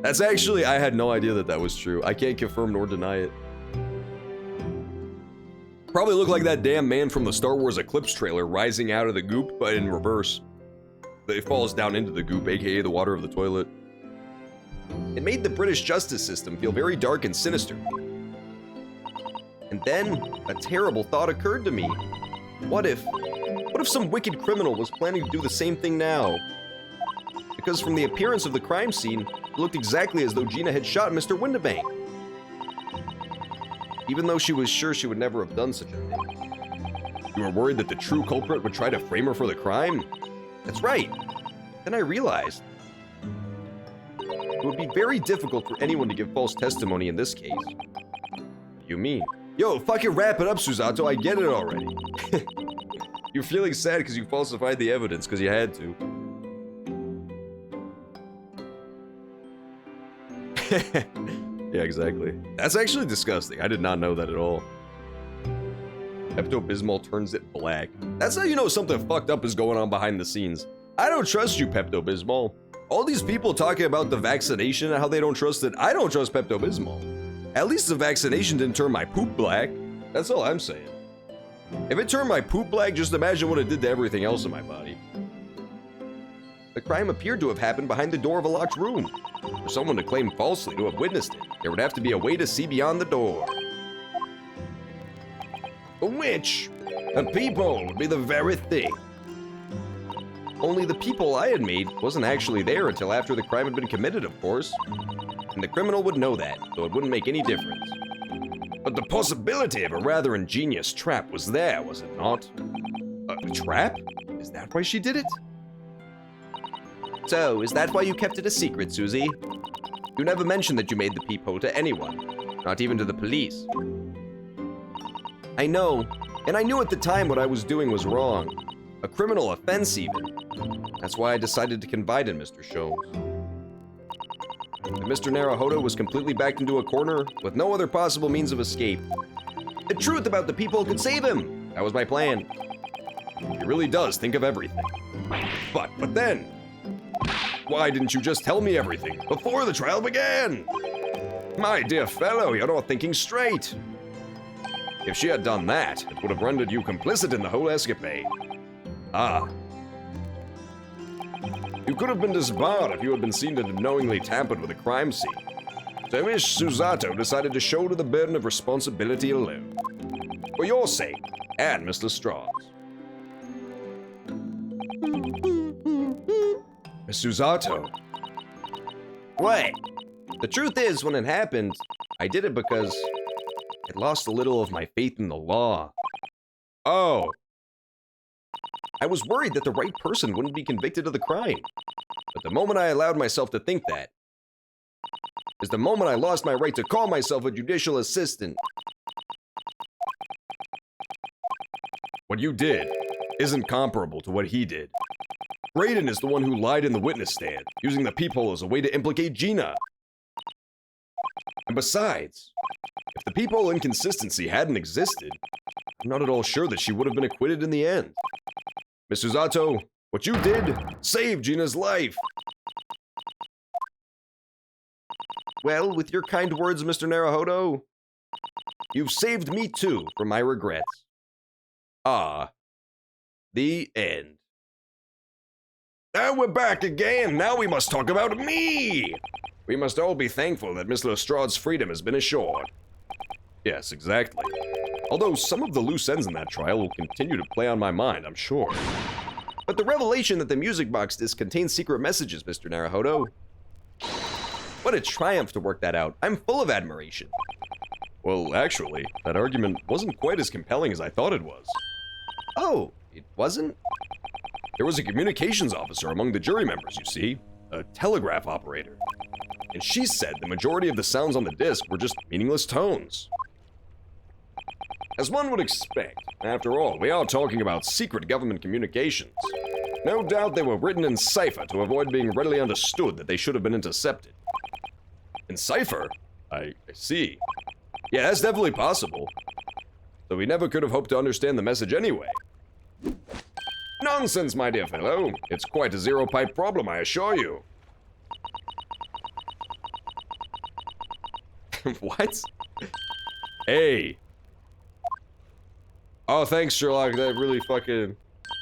That's actually, I had no idea that that was true. I can't confirm nor deny it. Probably look like that damn man from the Star Wars Eclipse trailer rising out of the goop, but in reverse. It falls down into the goop, aka the water of the toilet. It made the British justice system feel very dark and sinister. And then, a terrible thought occurred to me. What if some wicked criminal was planning to do the same thing now? Because from the appearance of the crime scene, it looked exactly as though Gina had shot Mr. Windibank. Even though she was sure she would never have done such a thing. You were worried that the true culprit would try to frame her for the crime? That's right. Then I realized it would be very difficult for anyone to give false testimony in this case. What do you mean? Yo, fucking wrap it up, Susato. I get it already. You're feeling sad because you falsified the evidence because you had to. Yeah, exactly. That's actually disgusting. I did not know that at all. Pepto-Bismol turns it black. That's how you know something fucked up is going on behind the scenes. I don't trust you, Pepto-Bismol. All these people talking about the vaccination and how they don't trust it. I don't trust Pepto-Bismol. At least the vaccination didn't turn my poop black. That's all I'm saying. If it turned my poop black, just imagine what it did to everything else in my body. The crime appeared to have happened behind the door of a locked room. For someone to claim falsely to have witnessed it, there would have to be a way to see beyond the door. A witch! A peephole would be the very thing. Only the peephole I had made wasn't actually there until after the crime had been committed, of course. And the criminal would know that, so it wouldn't make any difference. But the possibility of a rather ingenious trap was there, was it not? A trap? Is that why she did it? So, is that why you kept it a secret, Susie? You never mentioned that you made the peephole to anyone, not even to the police. I know, and I knew at the time what I was doing was wrong. A criminal offense, even. That's why I decided to confide in Mr. Sholmes. And Mr. Naruhodo was completely backed into a corner with no other possible means of escape. The truth about the peephole could save him. That was my plan. He really does think of everything. But then, why didn't you just tell me everything before the trial began? My dear fellow, you're not thinking straight. If she had done that, it would have rendered you complicit in the whole escapade. Ah. You could have been disbarred if you had been seen to have knowingly tampered with a crime scene. So Miss Susato decided to shoulder the burden of responsibility alone. For your sake, and Mr. Straws. Miss Susato. What? The truth is, when it happened, I did it because I lost a little of my faith in the law. Oh, I was worried that the right person wouldn't be convicted of the crime. But the moment I allowed myself to think that is the moment I lost my right to call myself a judicial assistant. what you did isn't comparable to what he did. Brayden is the one who lied in the witness stand, using the peephole as a way to implicate Gina. And besides, if the peephole inconsistency hadn't existed, I'm not at all sure that she would have been acquitted in the end. Miss Susato, what you did saved Gina's life. Well, with your kind words, Mr. Naruhodo, you've saved me too from my regrets. Ah, the end. And we're back again. Now we must talk about me. We must all be thankful that Miss Lestrade's freedom has been assured. Yes, exactly. Although some of the loose ends in that trial will continue to play on my mind, I'm sure. But the revelation that the music box disc contains secret messages, Mr. Naruhodo. What a triumph to work that out. I'm full of admiration. Well, actually, that argument wasn't quite as compelling as I thought it was. Oh, it wasn't? There was a communications officer among the jury members, you see, a telegraph operator. And she said the majority of the sounds on the disc were just meaningless tones. As one would expect, after all, we are talking about secret government communications. No doubt they were written in cipher to avoid being readily understood that they should have been intercepted. In cipher? I see. Yeah, that's definitely possible. So we never could have hoped to understand the message anyway. Nonsense, my dear fellow. It's quite a zero-pipe problem, I assure you. What? Hey. Oh, thanks, Sherlock. That really fucking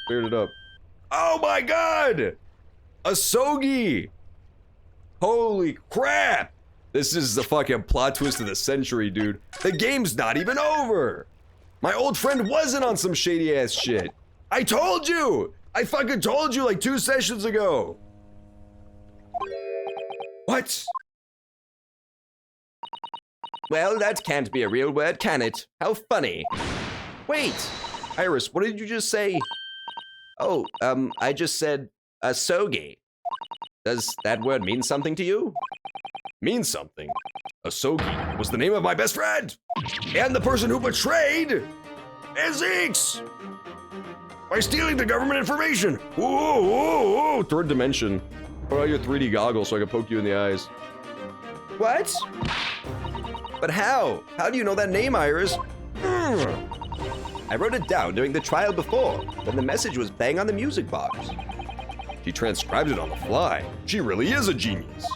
cleared it up. Oh my god! Asogi! Holy crap! This is the fucking plot twist of the century, dude. The game's not even over! My old friend wasn't on some shady ass shit. I told you! I fucking told you like 2 sessions ago! What? Well, that can't be a real word, can it? How funny. Wait, Iris, what did you just say? Oh, I just said, asogi. Does that word mean something to you? Mean something? Asogi was the name of my best friend! And the person who betrayed Ezek's by stealing the government information. Whoa, whoa, whoa! Third dimension. Put out your 3D goggles so I can poke you in the eyes. What? But how? How do you know that name, Iris? I wrote it down during the trial before, when the message was playing on the music box. She transcribed it on the fly. She really is a genius.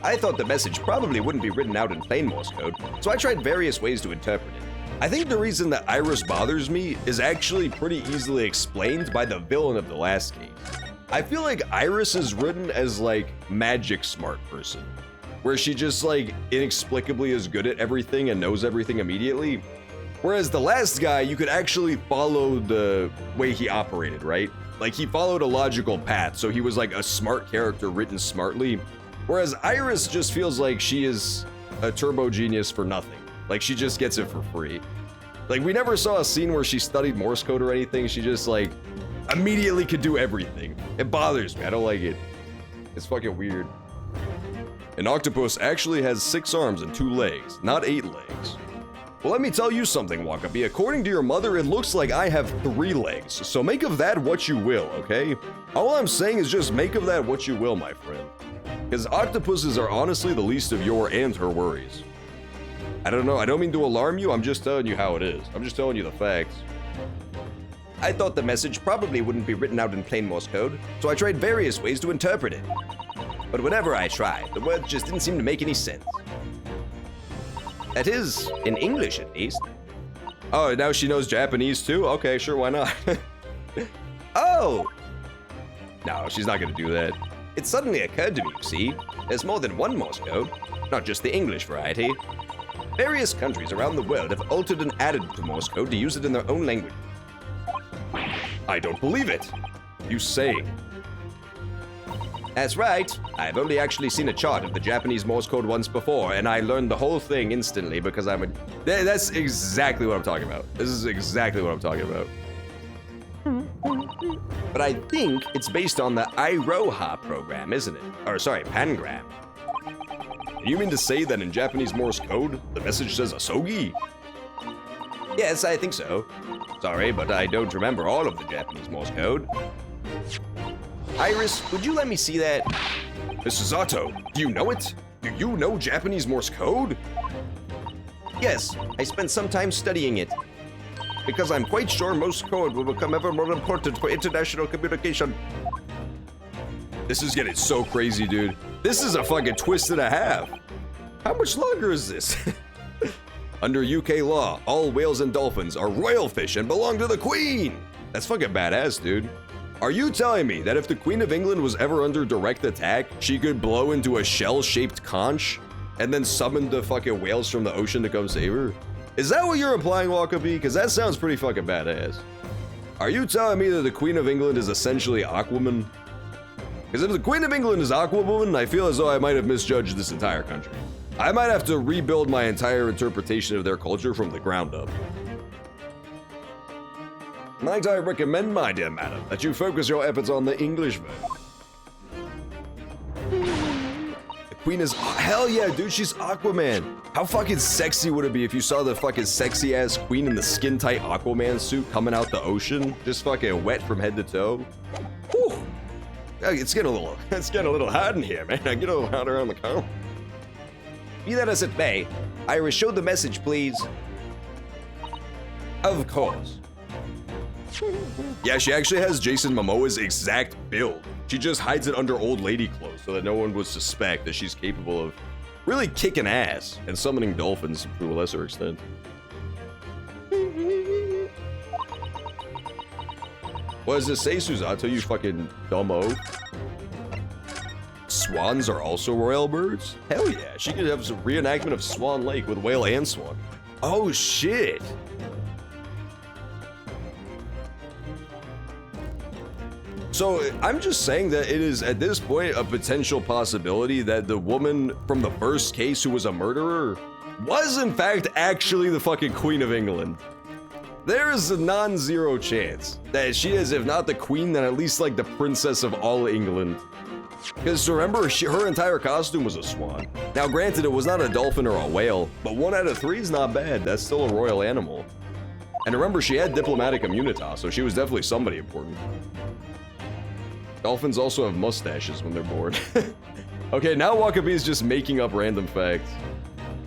I thought the message probably wouldn't be written out in plain Morse code, so I tried various ways to interpret it. I think the reason that Iris bothers me is actually pretty easily explained by the villain of the last case. I feel like Iris is written as like magic smart person, where she just like inexplicably is good at everything and knows everything immediately. Whereas the last guy, you could actually follow the way he operated, right? Like he followed a logical path, so he was like a smart character written smartly. Whereas Iris just feels like she is a turbo genius for nothing. Like she just gets it for free. Like we never saw a scene where she studied Morse code or anything. She just like immediately could do everything. It bothers me, I don't like it. It's fucking weird. An octopus actually has 6 arms and 2 legs, not 8 legs. Well, let me tell you something, Wakabi. According to your mother, it looks like I have 3 legs. So make of that what you will, okay? All I'm saying is just make of that what you will, my friend. Because octopuses are honestly the least of your and her worries. I don't know, I don't mean to alarm you, I'm just telling you how it is. I'm just telling you the facts. I thought the message probably wouldn't be written out in plain Morse code, so I tried various ways to interpret it. But whenever I tried, the words just didn't seem to make any sense. That is, in English at least. Oh, now she knows Japanese too? Okay, sure, why not? Oh! No, she's not gonna do that. It suddenly occurred to me, you see, there's more than one Morse code. not just the English variety. Various countries around the world have altered and added to Morse code to use it in their own language. I don't believe it. You saying? That's right. I've only actually seen a chart of the Japanese Morse code once before, and I learned the whole thing instantly because I'm a... That's exactly what I'm talking about. This is exactly what I'm talking about. But I think it's based on the Iroha program, isn't it? Or sorry, Pangram. You mean to say that in Japanese Morse code, the message says asogi? Yes, I think so. Sorry, but I don't remember all of the Japanese Morse code. Iris, would you let me see that? Mrs. Zato, do you know it? Do you know Japanese Morse code? Yes, I spent some time studying it. Because I'm quite sure Morse code will become ever more important for international communication. This is getting so crazy, dude. This is a fucking twist and a half. How much longer is this? Under UK law, all whales and dolphins are royal fish and belong to the Queen. That's fucking badass, dude. Are you telling me that if the Queen of England was ever under direct attack, she could blow into a shell-shaped conch and then summon the fucking whales from the ocean to come save her? Is that what you're implying, Wakabi? Because that sounds pretty fucking badass. Are you telling me that the Queen of England is essentially Aquaman? Because if the Queen of England is Aquawoman, I feel as though I might have misjudged this entire country. I might have to rebuild my entire interpretation of their culture from the ground up. Might I recommend, my dear madam, that you focus your efforts on the English version? The Queen is... hell yeah, dude, she's Aquaman. How fucking sexy would it be if you saw the fucking sexy-ass Queen in the skin-tight Aquaman suit coming out the ocean? Just fucking wet from head to toe? Whew. It's getting a little hot in here, man. I get a little hot around the collar. Be that as it may, Iris, show the message, please. Of course. Yeah, she actually has Jason Momoa's exact build. She just hides it under old lady clothes so that no one would suspect that she's capable of really kicking ass and summoning dolphins to a lesser extent. What does it say, Suzato, you fucking dumbo? Swans are also royal birds? Hell yeah, she could have some reenactment of Swan Lake with whale and swan. Oh shit! So I'm just saying that it is at this point a potential possibility that the woman from the first case who was a murderer was in fact actually the fucking Queen of England. There is a non-zero chance that she is, if not the queen, then at least like the princess of all England. Because remember, her entire costume was a swan. Now granted, it was not a dolphin or a whale, but 1 out of 3 is not bad. That's still a royal animal. And remember, she had diplomatic immunitas, so she was definitely somebody important. Dolphins also have mustaches when they're bored. Okay, now Wakabi is just making up random facts.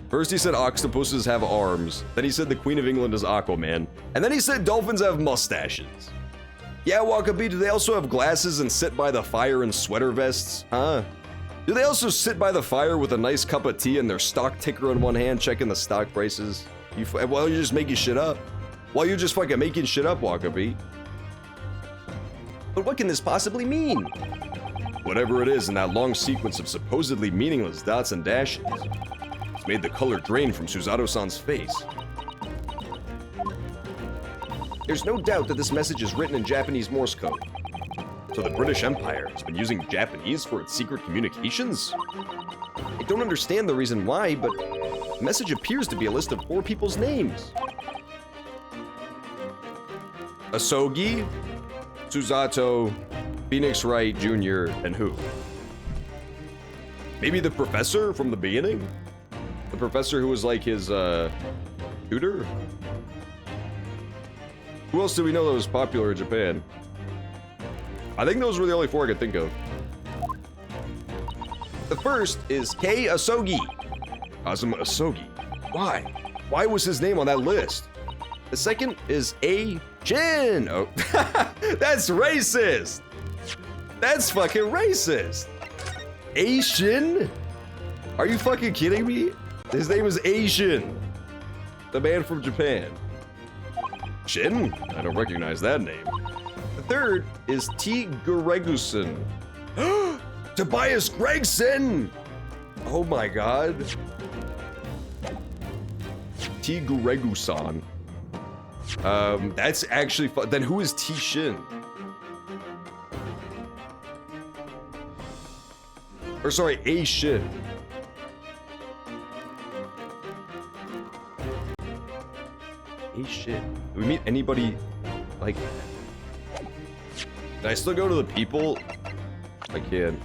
First he said octopuses have arms, then he said the Queen of England is Aquaman, and then he said dolphins have mustaches. Yeah, Wakabi, do they also have glasses and sit by the fire in sweater vests? Huh? Do they also sit by the fire with a nice cup of tea and their stock ticker in one hand checking the stock prices? While you're just making shit up. While you're just fucking making shit up, Wakabi. But what can this possibly mean? Whatever it is in that long sequence of supposedly meaningless dots and dashes, it's made the color drain from Suzato-san's face. There's no doubt that this message is written in Japanese Morse code. So the British Empire has been using Japanese for its secret communications? I don't understand the reason why, but the message appears to be a list of 4 people's names. Asogi, Suzato, Phoenix Wright Jr., and who? Maybe the professor from the beginning? The professor who was like his, tutor? Who else do we know that was popular in Japan? I think those were the only 4 I could think of. The first is Kei Asogi. Kazuma Asogi. Why? Why was his name on that list? The second is A Jin. Oh, that's racist! That's fucking racist! Asian? Are you fucking kidding me? His name is Asian. The man from Japan. Shin? I don't recognize that name. The third is T. Greguson. Tobias Gregson! Oh my god. Tigregusan. That's actually fun. Then who is T-Shin? Or sorry, A-Shin. A-Shin. Do we meet anybody like that? Can I still go to the people? I can.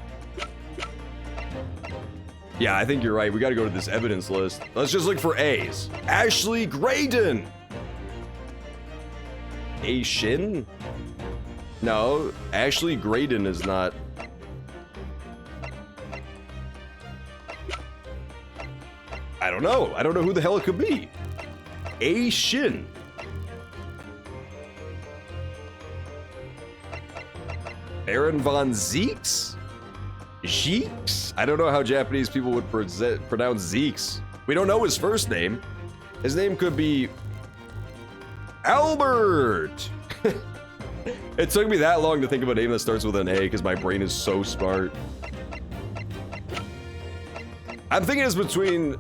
Yeah, I think you're right. We gotta go to this evidence list. Let's just look for A's. Ashley Graydon! A-Shin? No, Ashley Graydon is not. I don't know. I don't know who the hell it could be. A-Shin. Baron von Zeeks? Zeeks? I don't know how Japanese people would pronounce Zeeks. We don't know his first name. His name could be Albert. It took me that long to think of a name that starts with an A because my brain is so smart. I'm thinking it's between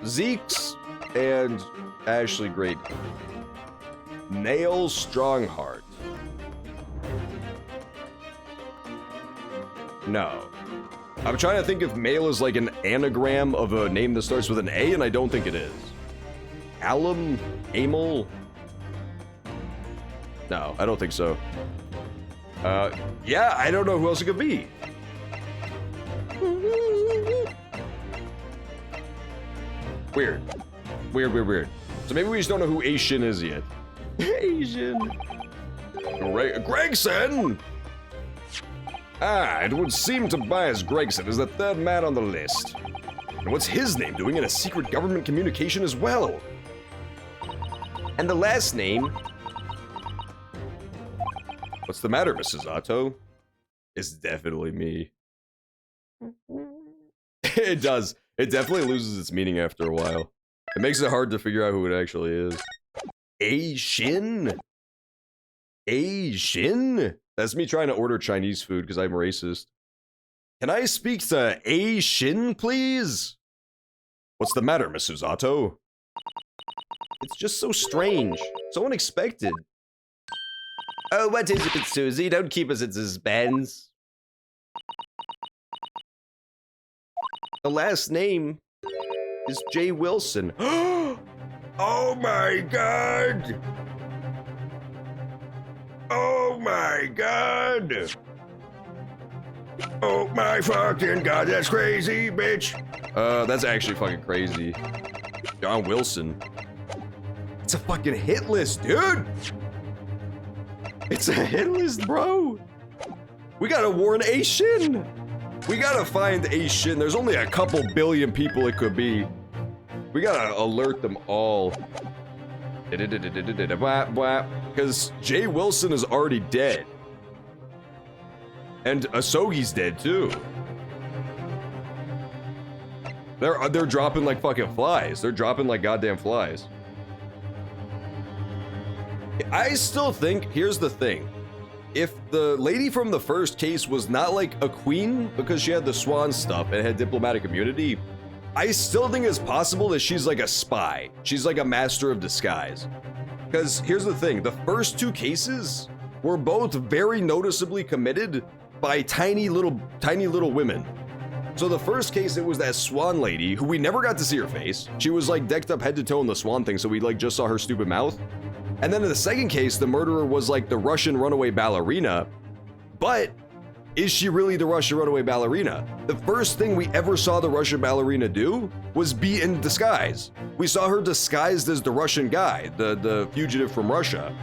Zeeks and Ashley Graydon. Nail Strongheart. No. I'm trying to think if male is like an anagram of a name that starts with an A, and I don't think it is. Alum? Amel? No, I don't think so. Yeah, I don't know who else it could be. Weird. Weird. So maybe we just don't know who A-Shin is yet. A-Shin. Gregson! Ah, it would seem Tobias Gregson is the third man on the list. And what's his name doing in a secret government communication as well? And the last name... What's the matter, Mrs. Otto? It's definitely me. It does. It definitely loses its meaning after a while. It makes it hard to figure out who it actually is. A-Shin? A-Shin? That's me trying to order Chinese food because I'm racist. Can I speak to A-Shin, please? What's the matter, Mrs. Otto? It's just so strange. So unexpected. Oh, what is it, Susie? Don't keep us in suspense. The last name is Jay Wilson. Oh my god! Oh my god! Oh my fucking god, that's crazy, bitch! That's actually fucking crazy. John Wilson. It's a fucking hit list, dude! It's a hit list, bro! We gotta warn A-Shin! We gotta find A-Shin. There's only a couple billion people it could be. We gotta alert them all. Because Jay Wilson is already dead. And Asogi's dead too. They're dropping like fucking flies. They're dropping like goddamn flies. I still think, here's the thing. If the lady from the first case was not like a queen because she had the swan stuff and had diplomatic immunity, I still think it's possible that she's like a spy. She's like a master of disguise. Because here's the thing, the first two cases were both very noticeably committed by tiny little women. So the first case, it was that swan lady who we never got to see her face. She was like decked up head to toe in the swan thing, so we like just saw her stupid mouth. And then in the second case, the murderer was like the Russian runaway ballerina. But is she really the Russian runaway ballerina? The first thing we ever saw the Russian ballerina do was be in disguise. We saw her disguised as the Russian guy, the fugitive from Russia.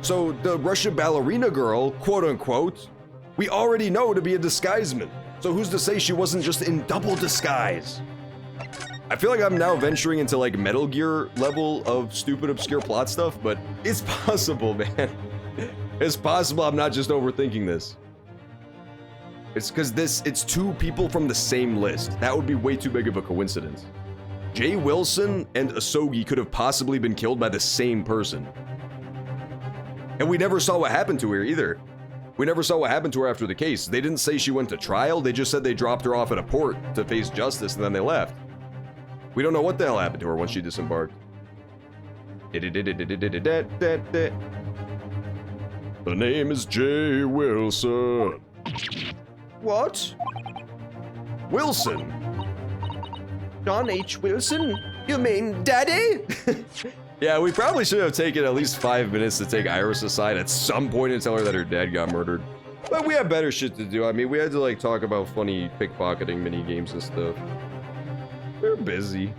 So the Russian ballerina girl, quote unquote, we already know to be a disguisement. So who's to say she wasn't just in double disguise? I feel like I'm now venturing into like Metal Gear level of stupid obscure plot stuff, but it's possible, man. It's possible I'm not just overthinking this. It's because it's two people from the same list. That would be way too big of a coincidence. Jay Wilson and Asogi could have possibly been killed by the same person. And we never saw what happened to her either. We never saw what happened to her after the case. They didn't say she went to trial, they just said they dropped her off at a port to face justice and then they left. We don't know what the hell happened to her once she disembarked. The name is Jay Wilson. What? Wilson! John H. Wilson? You mean Daddy? Yeah, we probably should have taken at least 5 minutes to take Iris aside at some point and tell her that her dad got murdered. But we have better shit to do. I mean, we had to like talk about funny pickpocketing mini games and stuff. We're busy.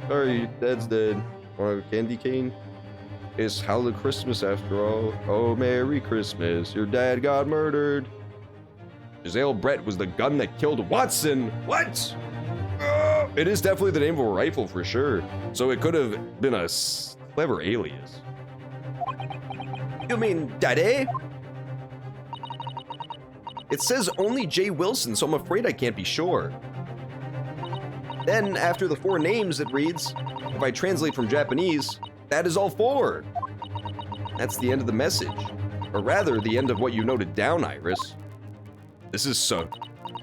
Sorry, dad's dead. Want a candy cane? It's Halloween Christmas after all. Oh, Merry Christmas. Your dad got murdered. Giselle Brett was the gun that killed Watson. What? It is definitely the name of a rifle for sure. So it could have been a clever alias. You mean Daddy? It says only J. Wilson, so I'm afraid I can't be sure. Then, after the 4 names, it reads, if I translate from Japanese, that is all 4. That's the end of the message. Or rather, the end of what you noted down, Iris. This is so...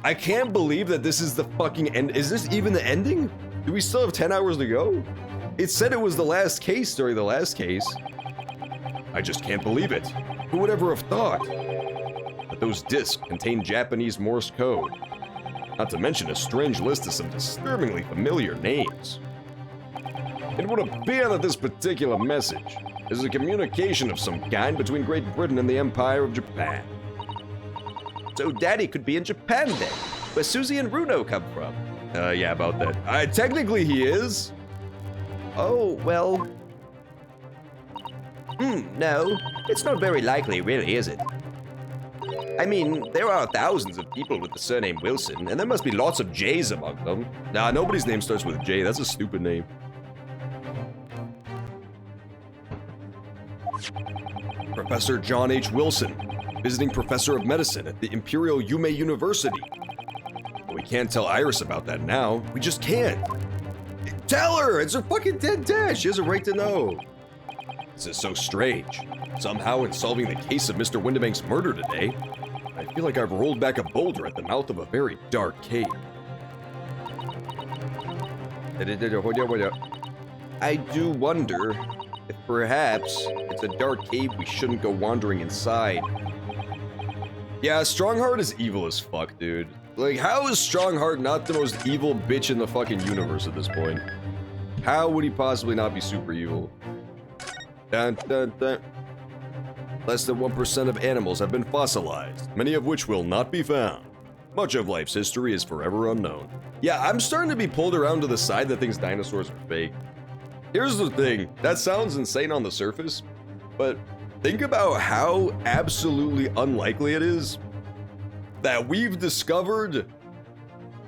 I can't believe that this is the fucking end. Is this even the ending? Do we still have 10 hours to go? It said it was the last case during the last case. I just can't believe it. Who would ever have thought? But those discs contain Japanese Morse code. Not to mention a strange list of some disturbingly familiar names. It would appear that this particular message is a communication of some kind between Great Britain and the Empire of Japan. So Daddy could be in Japan then, where Susie and Runo come from. Yeah, about that. Technically he is. Oh, well... no. It's not very likely, really, is it? I mean, there are thousands of people with the surname Wilson, and there must be lots of J's among them. Nah, nobody's name starts with J. That's a stupid name. Professor John H. Wilson, visiting professor of medicine at the Imperial Yume University. But we can't tell Iris about that now. We just can't. Tell her! It's her fucking dead dad! She has a right to know. This is so strange. Somehow, in solving the case of Mr. Windibank's murder today, I feel like I've rolled back a boulder at the mouth of a very dark cave. I do wonder if perhaps it's a dark cave we shouldn't go wandering inside. Yeah, Strongheart is evil as fuck, dude. Like, how is Strongheart not the most evil bitch in the fucking universe at this point? How would he possibly not be super evil? Dun, dun, dun. Less than 1% of animals have been fossilized, many of which will not be found. Much of life's history is forever unknown. Yeah, I'm starting to be pulled around to the side that thinks dinosaurs are fake. Here's the thing, that sounds insane on the surface, but think about how absolutely unlikely it is that we've discovered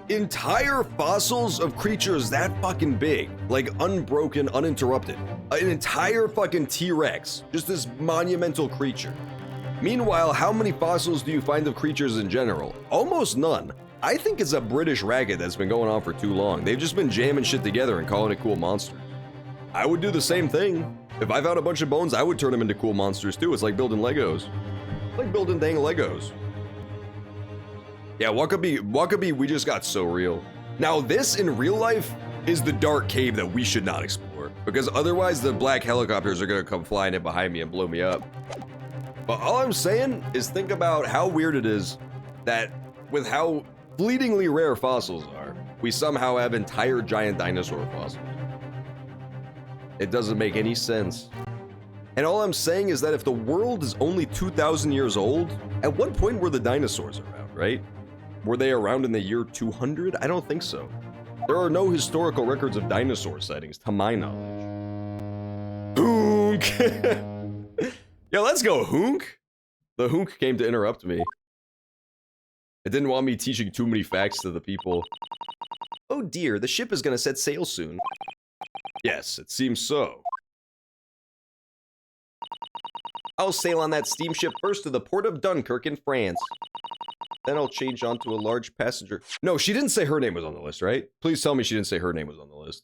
entire fossils of creatures that fucking big, like unbroken, uninterrupted. An entire fucking T-Rex, just this monumental creature. Meanwhile, how many fossils do you find of creatures in general? Almost none. I think it's a British racket that's been going on for too long. They've just been jamming shit together and calling it cool monsters. I would do the same thing. If I found a bunch of bones, I would turn them into cool monsters too. It's like building Legos. Like building dang Legos. Yeah, what could be, we just got so real. Now this in real life is the dark cave that we should not explore, because otherwise the black helicopters are gonna come flying in behind me and blow me up. But all I'm saying is think about how weird it is that with how fleetingly rare fossils are, we somehow have entire giant dinosaur fossils. It doesn't make any sense. And all I'm saying is that if the world is only 2,000 years old, at what point were the dinosaurs around, right? Were they around in the year 200? I don't think so. There are no historical records of dinosaur sightings, to my knowledge. Hoonk! Yo, let's go, Hoonk! The Hoonk came to interrupt me. It didn't want me teaching too many facts to the people. Oh dear, the ship is gonna set sail soon. Yes, it seems so. I'll sail on that steamship first to the port of Dunkirk in France. Then I'll change onto a large passenger. No, she didn't say her name was on the list, right? Please tell me she didn't say her name was on the list.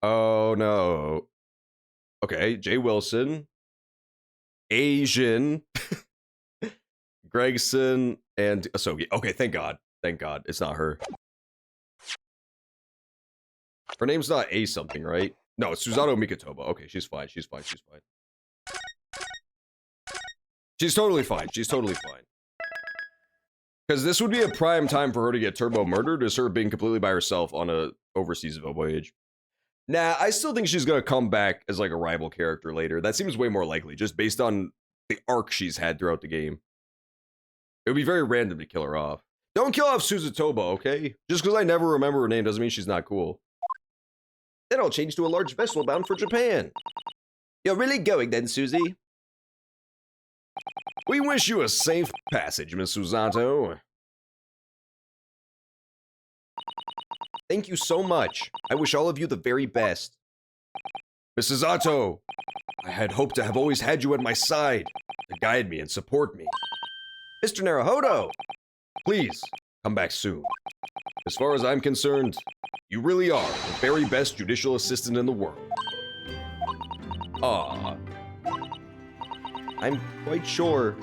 Oh, no. Okay, Jay Wilson. Asian. Gregson, and Asogi. Okay, thank God. Thank God. It's not her. Her name's not A something, right? No, it's Susato Mikotoba. Okay, she's fine. She's fine. She's fine. She's totally fine. She's totally fine. Because this would be a prime time for her to get turbo murdered, is her being completely by herself on a overseas voyage. Nah, I still think she's gonna come back as like a rival character later. That seems way more likely, just based on the arc she's had throughout the game. It would be very random to kill her off. Don't kill off Suzutoba, okay? Just because I never remember her name doesn't mean she's not cool. Then I'll change to a large vessel bound for Japan. You're really going then, Susie? We wish you a safe passage, Miss Susato. Thank you so much. I wish all of you the very best. Miss Susato, I had hoped to have always had you at my side to guide me and support me. Mr. Naruhodo! Please, come back soon. As far as I'm concerned, you really are the very best judicial assistant in the world. Aw. I'm quite sure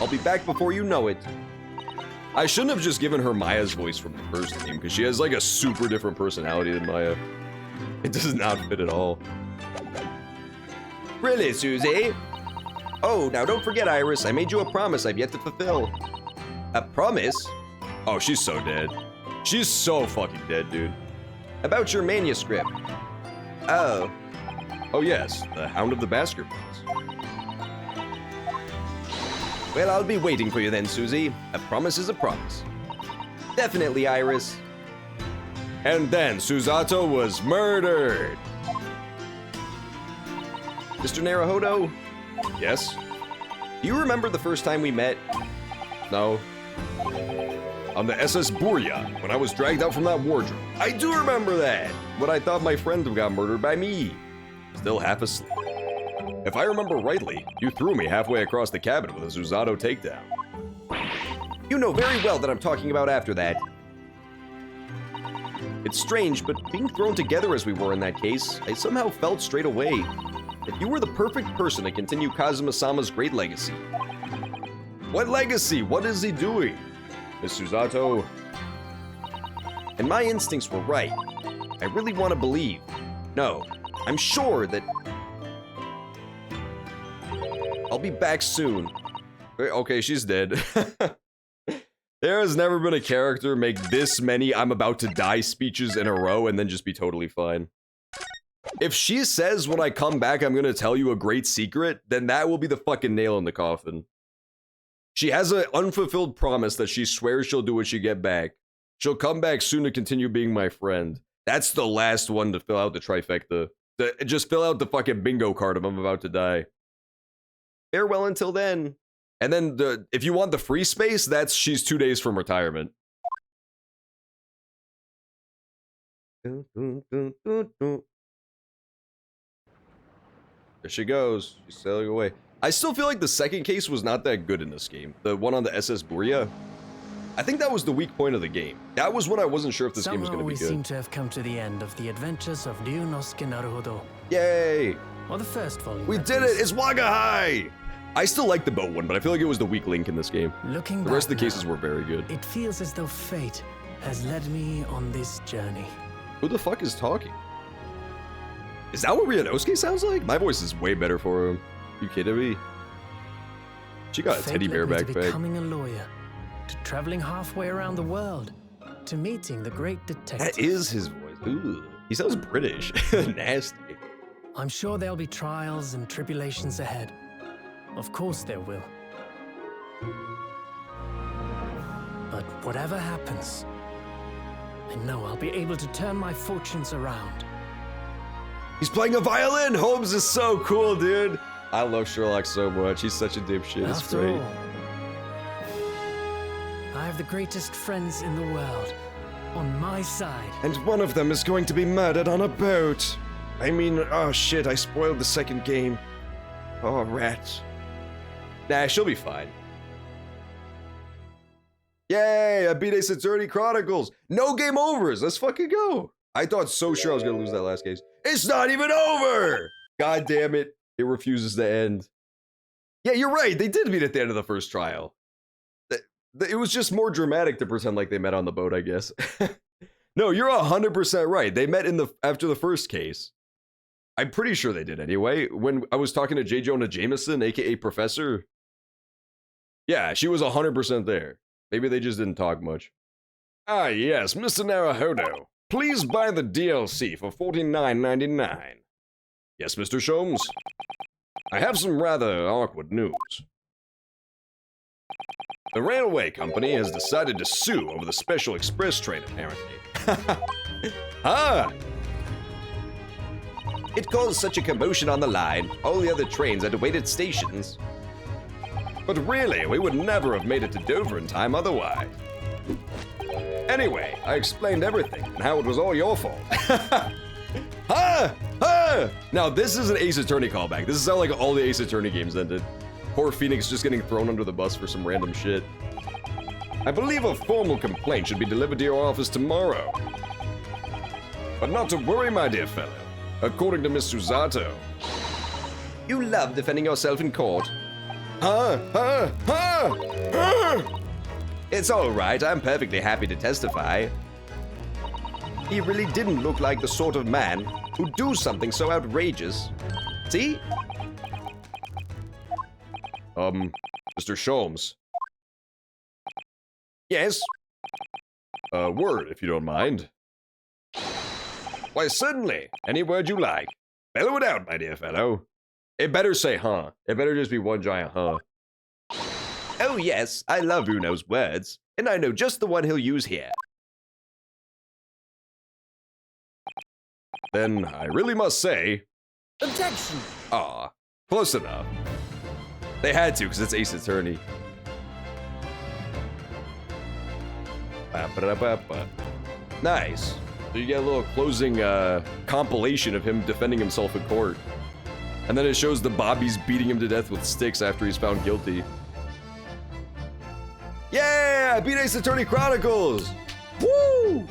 I'll be back before you know it. I shouldn't have just given her Maya's voice from the first game, because she has like a super different personality than Maya. It does not fit at all. Really, Susie? Oh, now don't forget, Iris, I made you a promise I've yet to fulfill. A promise? Oh, she's so dead. She's so fucking dead, dude. About your manuscript. Oh. Oh yes, the Hound of the Baskervilles. Well, I'll be waiting for you then, Susie. A promise is a promise. Definitely, Iris. And then Susato was murdered. Mr. Naruhodo? Yes? Do you remember the first time we met? No. On the SS Burya, when I was dragged out from that wardrobe. I do remember that! When I thought my friend got murdered by me. Still half asleep. If I remember rightly, you threw me halfway across the cabin with a Susato takedown. You know very well that I'm talking about after that. It's strange, but being thrown together as we were in that case, I somehow felt straight away that you were the perfect person to continue Kazuma-sama's great legacy. What legacy? What is he doing? Miss Susato. And my instincts were right. I really want to believe. No, I'm sure that I'll be back soon. Okay, she's dead. There has never been a character make this many I'm about to die speeches in a row and then just be totally fine. If she says when I come back I'm gonna tell you a great secret, then that will be the fucking nail in the coffin. She has an unfulfilled promise that she swears she'll do when she get back. She'll come back soon to continue being my friend. That's the last one to fill out the trifecta. Just fill out the fucking bingo card if I'm about to die. Farewell until then. And then if you want the free space, that's she's 2 days from retirement. There she goes. She's sailing away. I still feel like the second case was not that good in this game. The one on the SS Burya. I think that was the weak point of the game. That was when I wasn't sure if this game was going to be good. Somehow we seem to have come to the end of the adventures of Ryunosuke Naruhodo. Yay! Or the first volume. We did it! It's Wagahai! I still like the boat one, but I feel like it was the weak link in this game. Looking The rest of back the cases now, were very good. It feels as though fate has led me on this journey. Who the fuck is talking? Is that what Ryunosuke sounds like? My voice is way better for him. You kidding me? She got a Fate teddy bear led me to backpack. becoming a lawyer, to traveling halfway around the world, to meeting the great detective. That is his voice. Ooh, he sounds British. Nasty. I'm sure there'll be trials and tribulations ahead. Of course there will. But whatever happens, I know I'll be able to turn my fortunes around. He's playing a violin! Holmes is so cool, dude! I love Sherlock so much. He's such a dipshit. It's After great. all, I have the greatest friends in the world on my side. And one of them is going to be murdered on a boat. I mean, oh shit, I spoiled the second game. Oh, rats. Nah, she'll be fine. Yay, I beat Ace Attorney Chronicles. No game overs. Let's fucking go. I thought so sure I was gonna lose that last case. It's not even over! God damn it. It refuses to end. Yeah, you're right. They did meet at the end of the first trial. It was just more dramatic to pretend like they met on the boat, I guess. No, you're 100% right. They met after the first case. I'm pretty sure they did anyway. When I was talking to J. Jonah Jameson, aka Professor, yeah, she was 100% there. Maybe they just didn't talk much. Ah, yes, Mr. Naruhodo. Please buy the DLC for $49.99. Yes, Mr. Sholmes? I have some rather awkward news. The railway company has decided to sue over the special express train, apparently. Ah! It caused such a commotion on the line, all the other trains had to wait at stations. But really, we would never have made it to Dover in time otherwise. Anyway, I explained everything and how it was all your fault. Ha! Ha! Now, this is an Ace Attorney callback. This is how like all the Ace Attorney games ended. Poor Phoenix just getting thrown under the bus for some random shit. I believe a formal complaint should be delivered to your office tomorrow. But not to worry, my dear fellow. According to Miss Susato. You love defending yourself in court. It's all right, I'm perfectly happy to testify. He really didn't look like the sort of man who'd do something so outrageous. See? Mr. Sholmes. Yes? Word, if you don't mind. Why, certainly. Any word you like. Bellow it out, my dear fellow. It better say huh. It better just be one giant huh. Oh yes, I love Uno's words, and I know just the one he'll use here. Then I really must say... Objection! Aw, close enough. They had to, because it's Ace Attorney. Nice. So you get a little closing compilation of him defending himself in court. And then it shows the Bobbies beating him to death with sticks after he's found guilty. Yeah! I beat Ace Attorney Chronicles! Woo!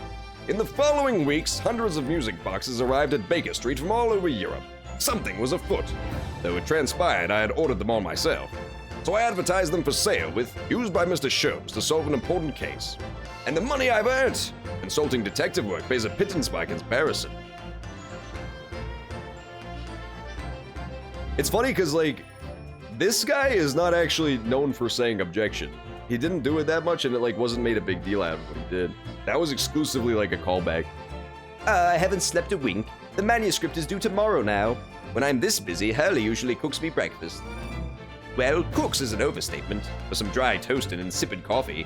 In the following weeks, hundreds of music boxes arrived at Baker Street from all over Europe. Something was afoot, though it transpired I had ordered them all myself. So I advertised them for sale with used by Mr. Sholmes to solve an important case. And the money I've earned! Consulting detective work pays a pittance by comparison. It's funny because, like, this guy is not actually known for saying objection. He didn't do it that much, and it, like, wasn't made a big deal out of what he did. That was exclusively, like, a callback. I haven't slept a wink. The manuscript is due tomorrow now. When I'm this busy, Hurley usually cooks me breakfast. Well, cooks is an overstatement. For some dry toast and insipid coffee.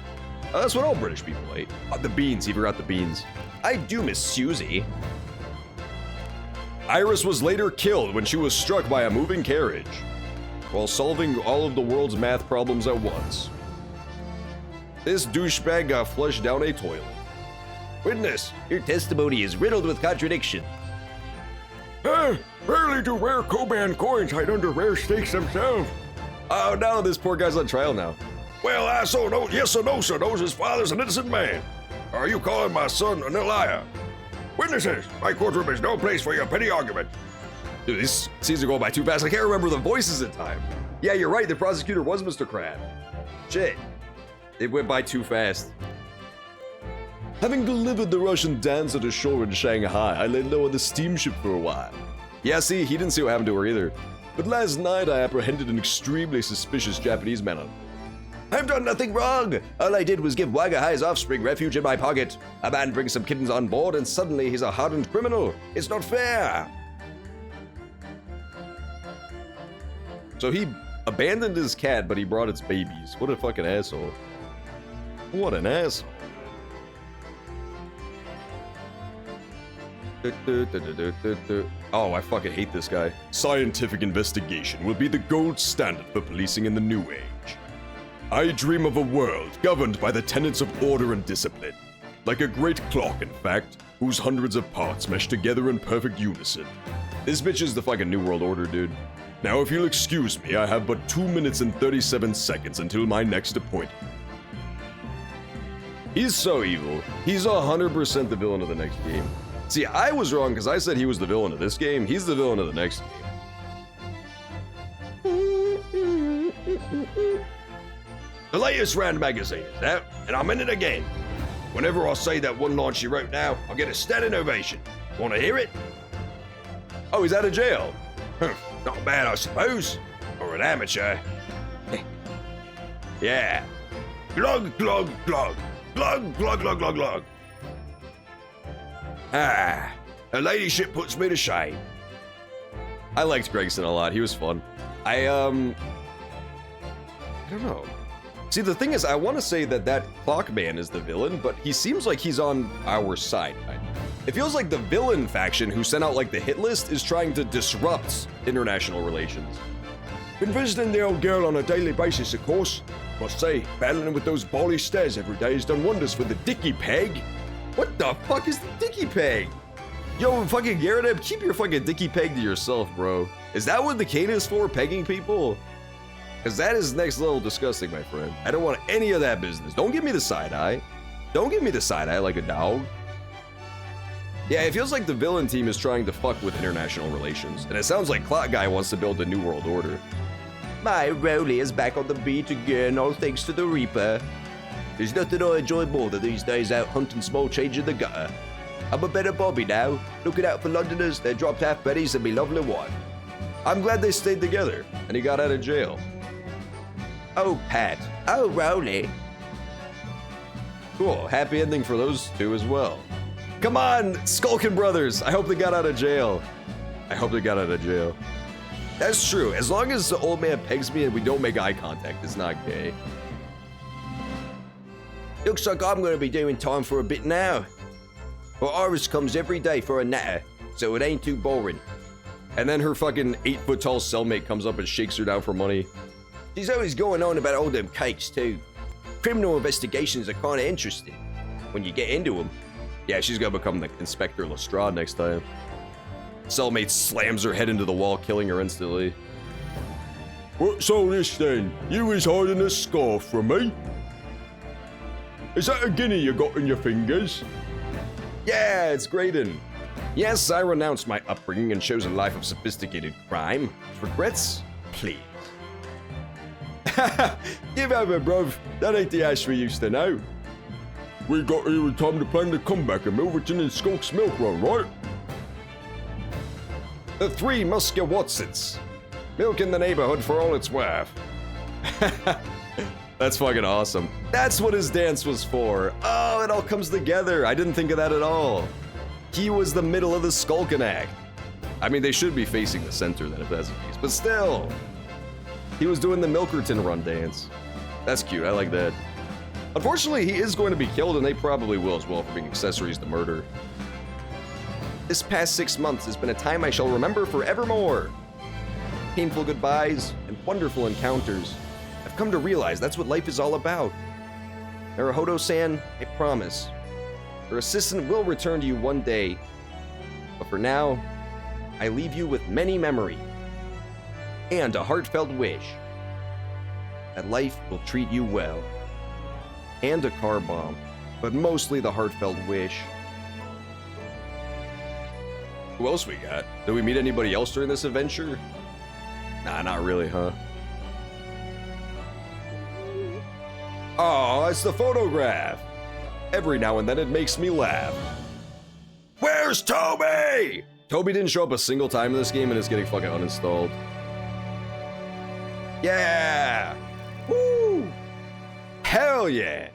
That's what all British people ate. The beans, he forgot the beans. I do miss Susie. Iris was later killed when she was struck by a moving carriage, while solving all of the world's math problems at once. This douchebag got flushed down a toilet. Witness, your testimony is riddled with contradiction. Rarely do rare Koban coins hide under rare stakes themselves. Oh no, this poor guy's on trial now. Well, I so know, yes or no, sir, knows his father's an innocent man. Are you calling my son a liar? Witnesses, my courtroom is no place for your petty argument. Dude, this seems to go by too fast. I can't remember the voices in time. Yeah, you're right, the prosecutor was Mr. Crab. Shit. It went by too fast. Having delivered the Russian dancer to shore in Shanghai, I laid low on the steamship for a while. Yeah, see, he didn't see what happened to her either. But last night I apprehended an extremely suspicious Japanese man on. I've done nothing wrong. All I did was give Wagahai's offspring refuge in my pocket. A man brings some kittens on board and suddenly he's a hardened criminal. It's not fair. So he abandoned his cat, but he brought its babies. What a fucking asshole. What an asshole. Oh, I fucking hate this guy. Scientific investigation will be the gold standard for policing in the new age. I dream of a world governed by the tenets of order and discipline. Like a great clock, in fact, whose hundreds of parts mesh together in perfect unison. This bitch is the fucking New World Order, dude. Now, if you'll excuse me, I have but 2 minutes and 37 seconds until my next appointment. He's so evil. He's 100% the villain of the next game. See, I was wrong because I said he was the villain of this game. He's the villain of the next game. The latest Rand magazine is out, and I'm in it again. Whenever I say that one line she wrote now, I'll get a standing ovation. Want to hear it? Oh, he's out of jail. Not bad, I suppose. For an amateur. Yeah. Glug, glug, glug. Glug, glug, glug, glug, glug. Ah, her ladyship puts me to shame. I liked Gregson a lot. He was fun. I don't know. See, the thing is, I want to say that Clockman is the villain, but he seems like he's on our side. It feels like the villain faction who sent out like the hit list is trying to disrupt international relations. Been visiting the old girl on a daily basis, of course. Must say, battling with those bally stairs every day has done wonders for the dicky peg. What the fuck is the dicky peg? Yo, fucking Garrett, keep your fucking dicky peg to yourself, bro. Is that what the cane is for, pegging people? Because that is next level disgusting, my friend. I don't want any of that business. Don't give me the side eye. Don't give me the side eye like a dog. Yeah, it feels like the villain team is trying to fuck with international relations, and it sounds like Clock Guy wants to build a new world order. My Rowley is back on the beat again, all thanks to the Reaper. There's nothing I enjoy more than these days out hunting small change in the gutter. I'm a better Bobby now, looking out for Londoners, their dropped half pennies, and me lovely wife. I'm glad they stayed together, and he got out of jail. Oh, Pat. Oh, Rowley. Cool, happy ending for those two as well. Come on, Skulkin brothers! I hope they got out of jail. I hope they got out of jail. That's true, as long as the old man pegs me and we don't make eye contact, it's not gay. Looks like I'm going to be doing time for a bit now. But Iris comes every day for a natter, so it ain't too boring. And then her fucking 8-foot-tall cellmate comes up and shakes her down for money. She's always going on about all them cakes, too. Criminal investigations are kind of interesting when you get into them. Yeah, she's gonna become the Inspector Lestrade next time. Cellmate slams her head into the wall, killing her instantly. What's all this then? You was hiding a scarf from me? Is that a guinea you got in your fingers? Yeah, it's Graydon. Yes, I renounced my upbringing and chose a life of sophisticated crime. Regrets? Please. Give over, bruv. That ain't the Ash we used to know. We got here in time to plan the comeback of Milverton and Skulk's Milk Run, right? The Three Musket Watsons. Milk in the neighborhood for all it's worth. That's fucking awesome. That's what his dance was for. Oh, it all comes together. I didn't think of that at all. He was the middle of the Skulkin act. I mean, they should be facing the center then if that's the case, but still. He was doing the Milkerton run dance. That's cute, I like that. Unfortunately, he is going to be killed, and they probably will as well for being accessories to murder. This past 6 months has been a time I shall remember forevermore. Painful goodbyes and wonderful encounters. I've come to realize that's what life is all about. Naruhodo-san, I promise. Your assistant will return to you one day. But for now, I leave you with many memories. And a heartfelt wish. That life will treat you well. And a car bomb. But mostly the heartfelt wish. Who else we got? Did we meet anybody else during this adventure? Nah, not really, huh? Oh, it's the photograph. Every now and then it makes me laugh. Where's Toby? Toby didn't show up a single time in this game and is getting fucking uninstalled. Yeah! Woo! Hell yeah!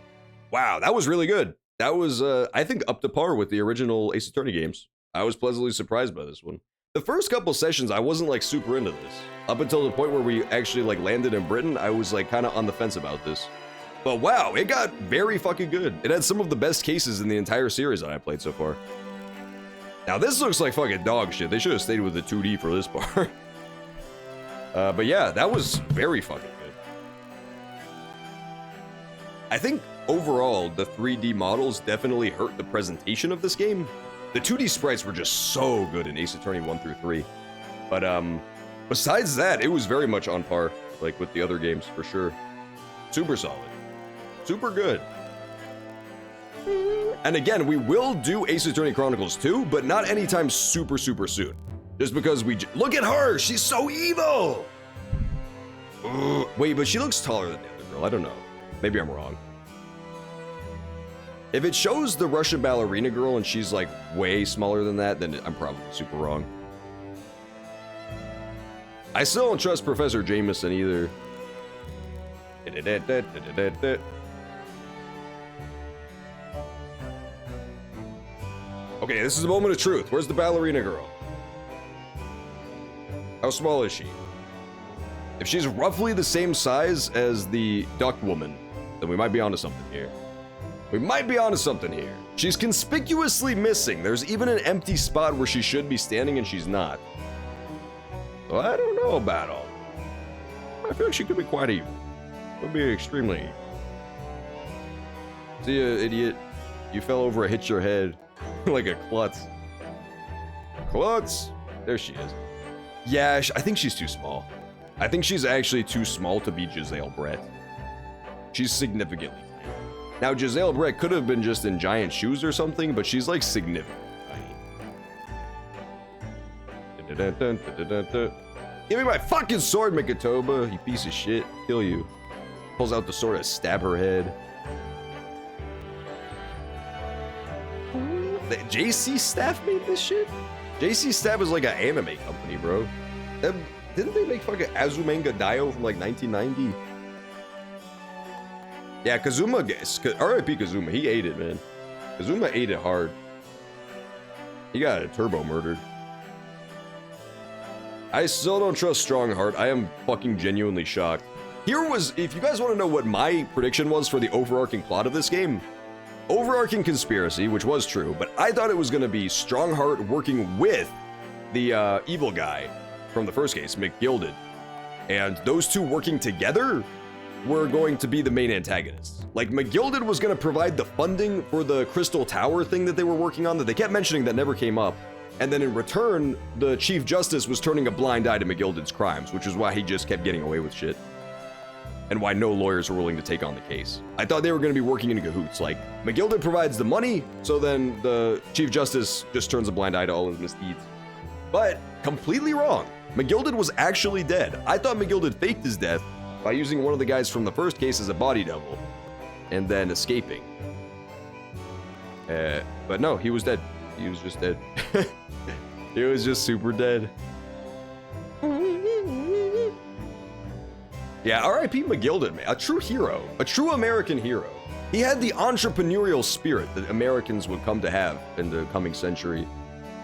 Wow, that was really good. That was, I think, up to par with the original Ace Attorney games. I was pleasantly surprised by this one. The first couple sessions, I wasn't like super into this. Up until the point where we actually like landed in Britain, I was like kind of on the fence about this. But wow, it got very fucking good. It had some of the best cases in the entire series that I played so far. Now this looks like fucking dog shit. They should have stayed with the 2D for this part. But yeah, that was very fucking good. I think overall, the 3D models definitely hurt the presentation of this game. The 2D sprites were just so good in Ace Attorney 1 through 3. But besides that, it was very much on par, like with the other games for sure. Super solid. Super good. And again, we will do Ace Attorney Chronicles 2, but not anytime super soon. Just because look at her! She's so evil! Ugh. Wait, but she looks taller than the other girl. I don't know. Maybe I'm wrong. If it shows the Russian ballerina girl and she's like way smaller than that, then I'm probably super wrong. I still don't trust Professor Jameson either. Okay, this is the moment of truth. Where's the ballerina girl? How small is she? If she's roughly the same size as the duck woman, then we might be onto something here. We might be onto something here. She's conspicuously missing. There's even an empty spot where she should be standing and she's not. So I don't know about all. I feel like she could be quite evil. Could be extremely evil. See ya, idiot. You fell over and hit your head like a klutz. Klutz! There she is. Yeah, I think she's too small. I think she's actually too small to be Giselle Brett. She's significantly tiny. Now, Giselle Brett could have been just in giant shoes or something, but she's like significant tiny. Give me my fucking sword, Mikatoba, you piece of shit. Kill you. Pulls out the sword to stab her head. The JC Staff made this shit? JC Staff is like an anime company, bro. Didn't they make fucking Azumenga Daioh from like 1990? Yeah, Kazuma, R.I.P. Kazuma, he ate it, man. Kazuma ate it hard. He got a turbo murdered. I still don't trust Strongheart. I am fucking genuinely shocked. Here was, if you guys want to know what my prediction was for the overarching plot of this game, overarching conspiracy, which was true, but I thought it was going to be Strongheart working with the evil guy from the first case, McGilded, and those two working together were going to be the main antagonists. Like, McGilded was going to provide the funding for the Crystal Tower thing that they were working on that they kept mentioning that never came up, and then in return, the Chief Justice was turning a blind eye to McGilded's crimes, which is why he just kept getting away with shit, and why no lawyers were willing to take on the case. I thought they were going to be working in cahoots. Like, McGilded provides the money, so then the Chief Justice just turns a blind eye to all his misdeeds. But completely wrong. McGilded was actually dead. I thought McGilded faked his death by using one of the guys from the first case as a body double and then escaping. But no, he was dead. He was just dead. He was just super dead. Yeah, R.I.P. McGilded, man. A true hero. A true American hero. He had the entrepreneurial spirit that Americans would come to have in the coming century.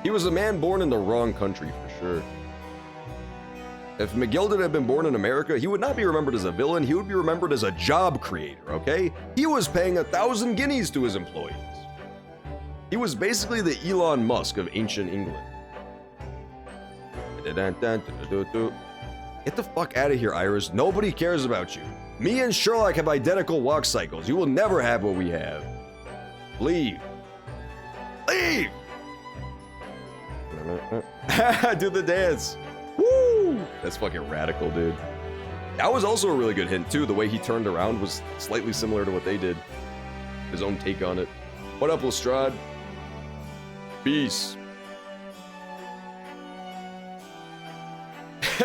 He was a man born in the wrong country, for sure. If McGilded had been born in America, he would not be remembered as a villain, he would be remembered as a job creator, okay? He was paying 1,000 guineas to his employees. He was basically the Elon Musk of ancient England. Get the fuck out of here, Iris. Nobody cares about you. Me and Sherlock have identical walk cycles. You will never have what we have. Leave. Leave! Do the dance. Woo! That's fucking radical, dude. That was also a really good hint, too. The way he turned around was slightly similar to what they did. His own take on it. What up, Lestrade? Peace.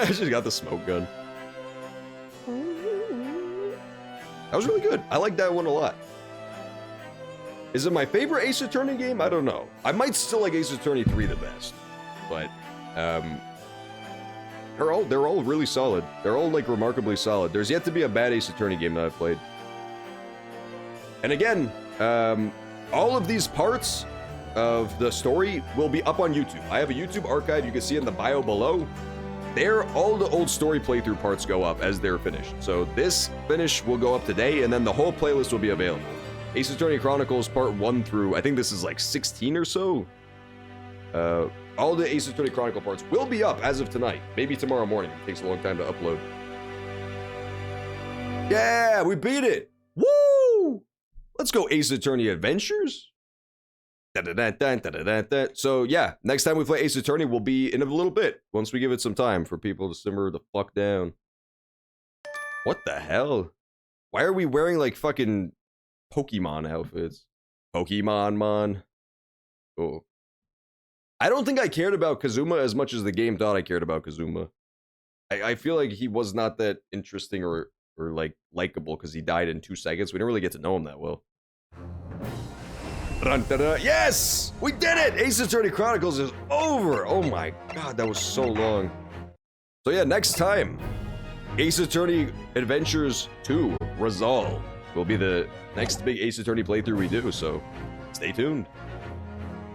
She's got the smoke gun. That was really good. I like that one a lot. Is it my favorite Ace Attorney game? I don't know. I might still like Ace Attorney 3 the best. But, they're all really solid. They're all, like, remarkably solid. There's yet to be a bad Ace Attorney game that I've played. And again, all of these parts of the story will be up on YouTube. I have a YouTube archive. You can see in the bio below. There, all the old story playthrough parts go up as they're finished. So this finish will go up today, and then the whole playlist will be available. Ace Attorney Chronicles Part 1 through, I think this is like 16 or so. All the Ace Attorney Chronicle parts will be up as of tonight. Maybe tomorrow morning. It takes a long time to upload. Yeah, we beat it! Woo! Let's go Ace Attorney Adventures. So yeah, next time we play Ace Attorney will be in a little bit, once we give it some time for people to simmer the fuck down. What the hell? Why are we wearing like fucking Pokemon outfits? Pokemon, man. Oh. I don't think I cared about Kazuma as much as the game thought I cared about Kazuma. I feel like he was not that interesting or or like likable because he died in 2 seconds. We didn't really get to know him that well. Dun-dun-dun. Yes! We did it! Ace Attorney Chronicles is over! Oh my god, that was so long. So yeah, next time, Ace Attorney Adventures 2 Resolve will be the next big Ace Attorney playthrough we do, so stay tuned.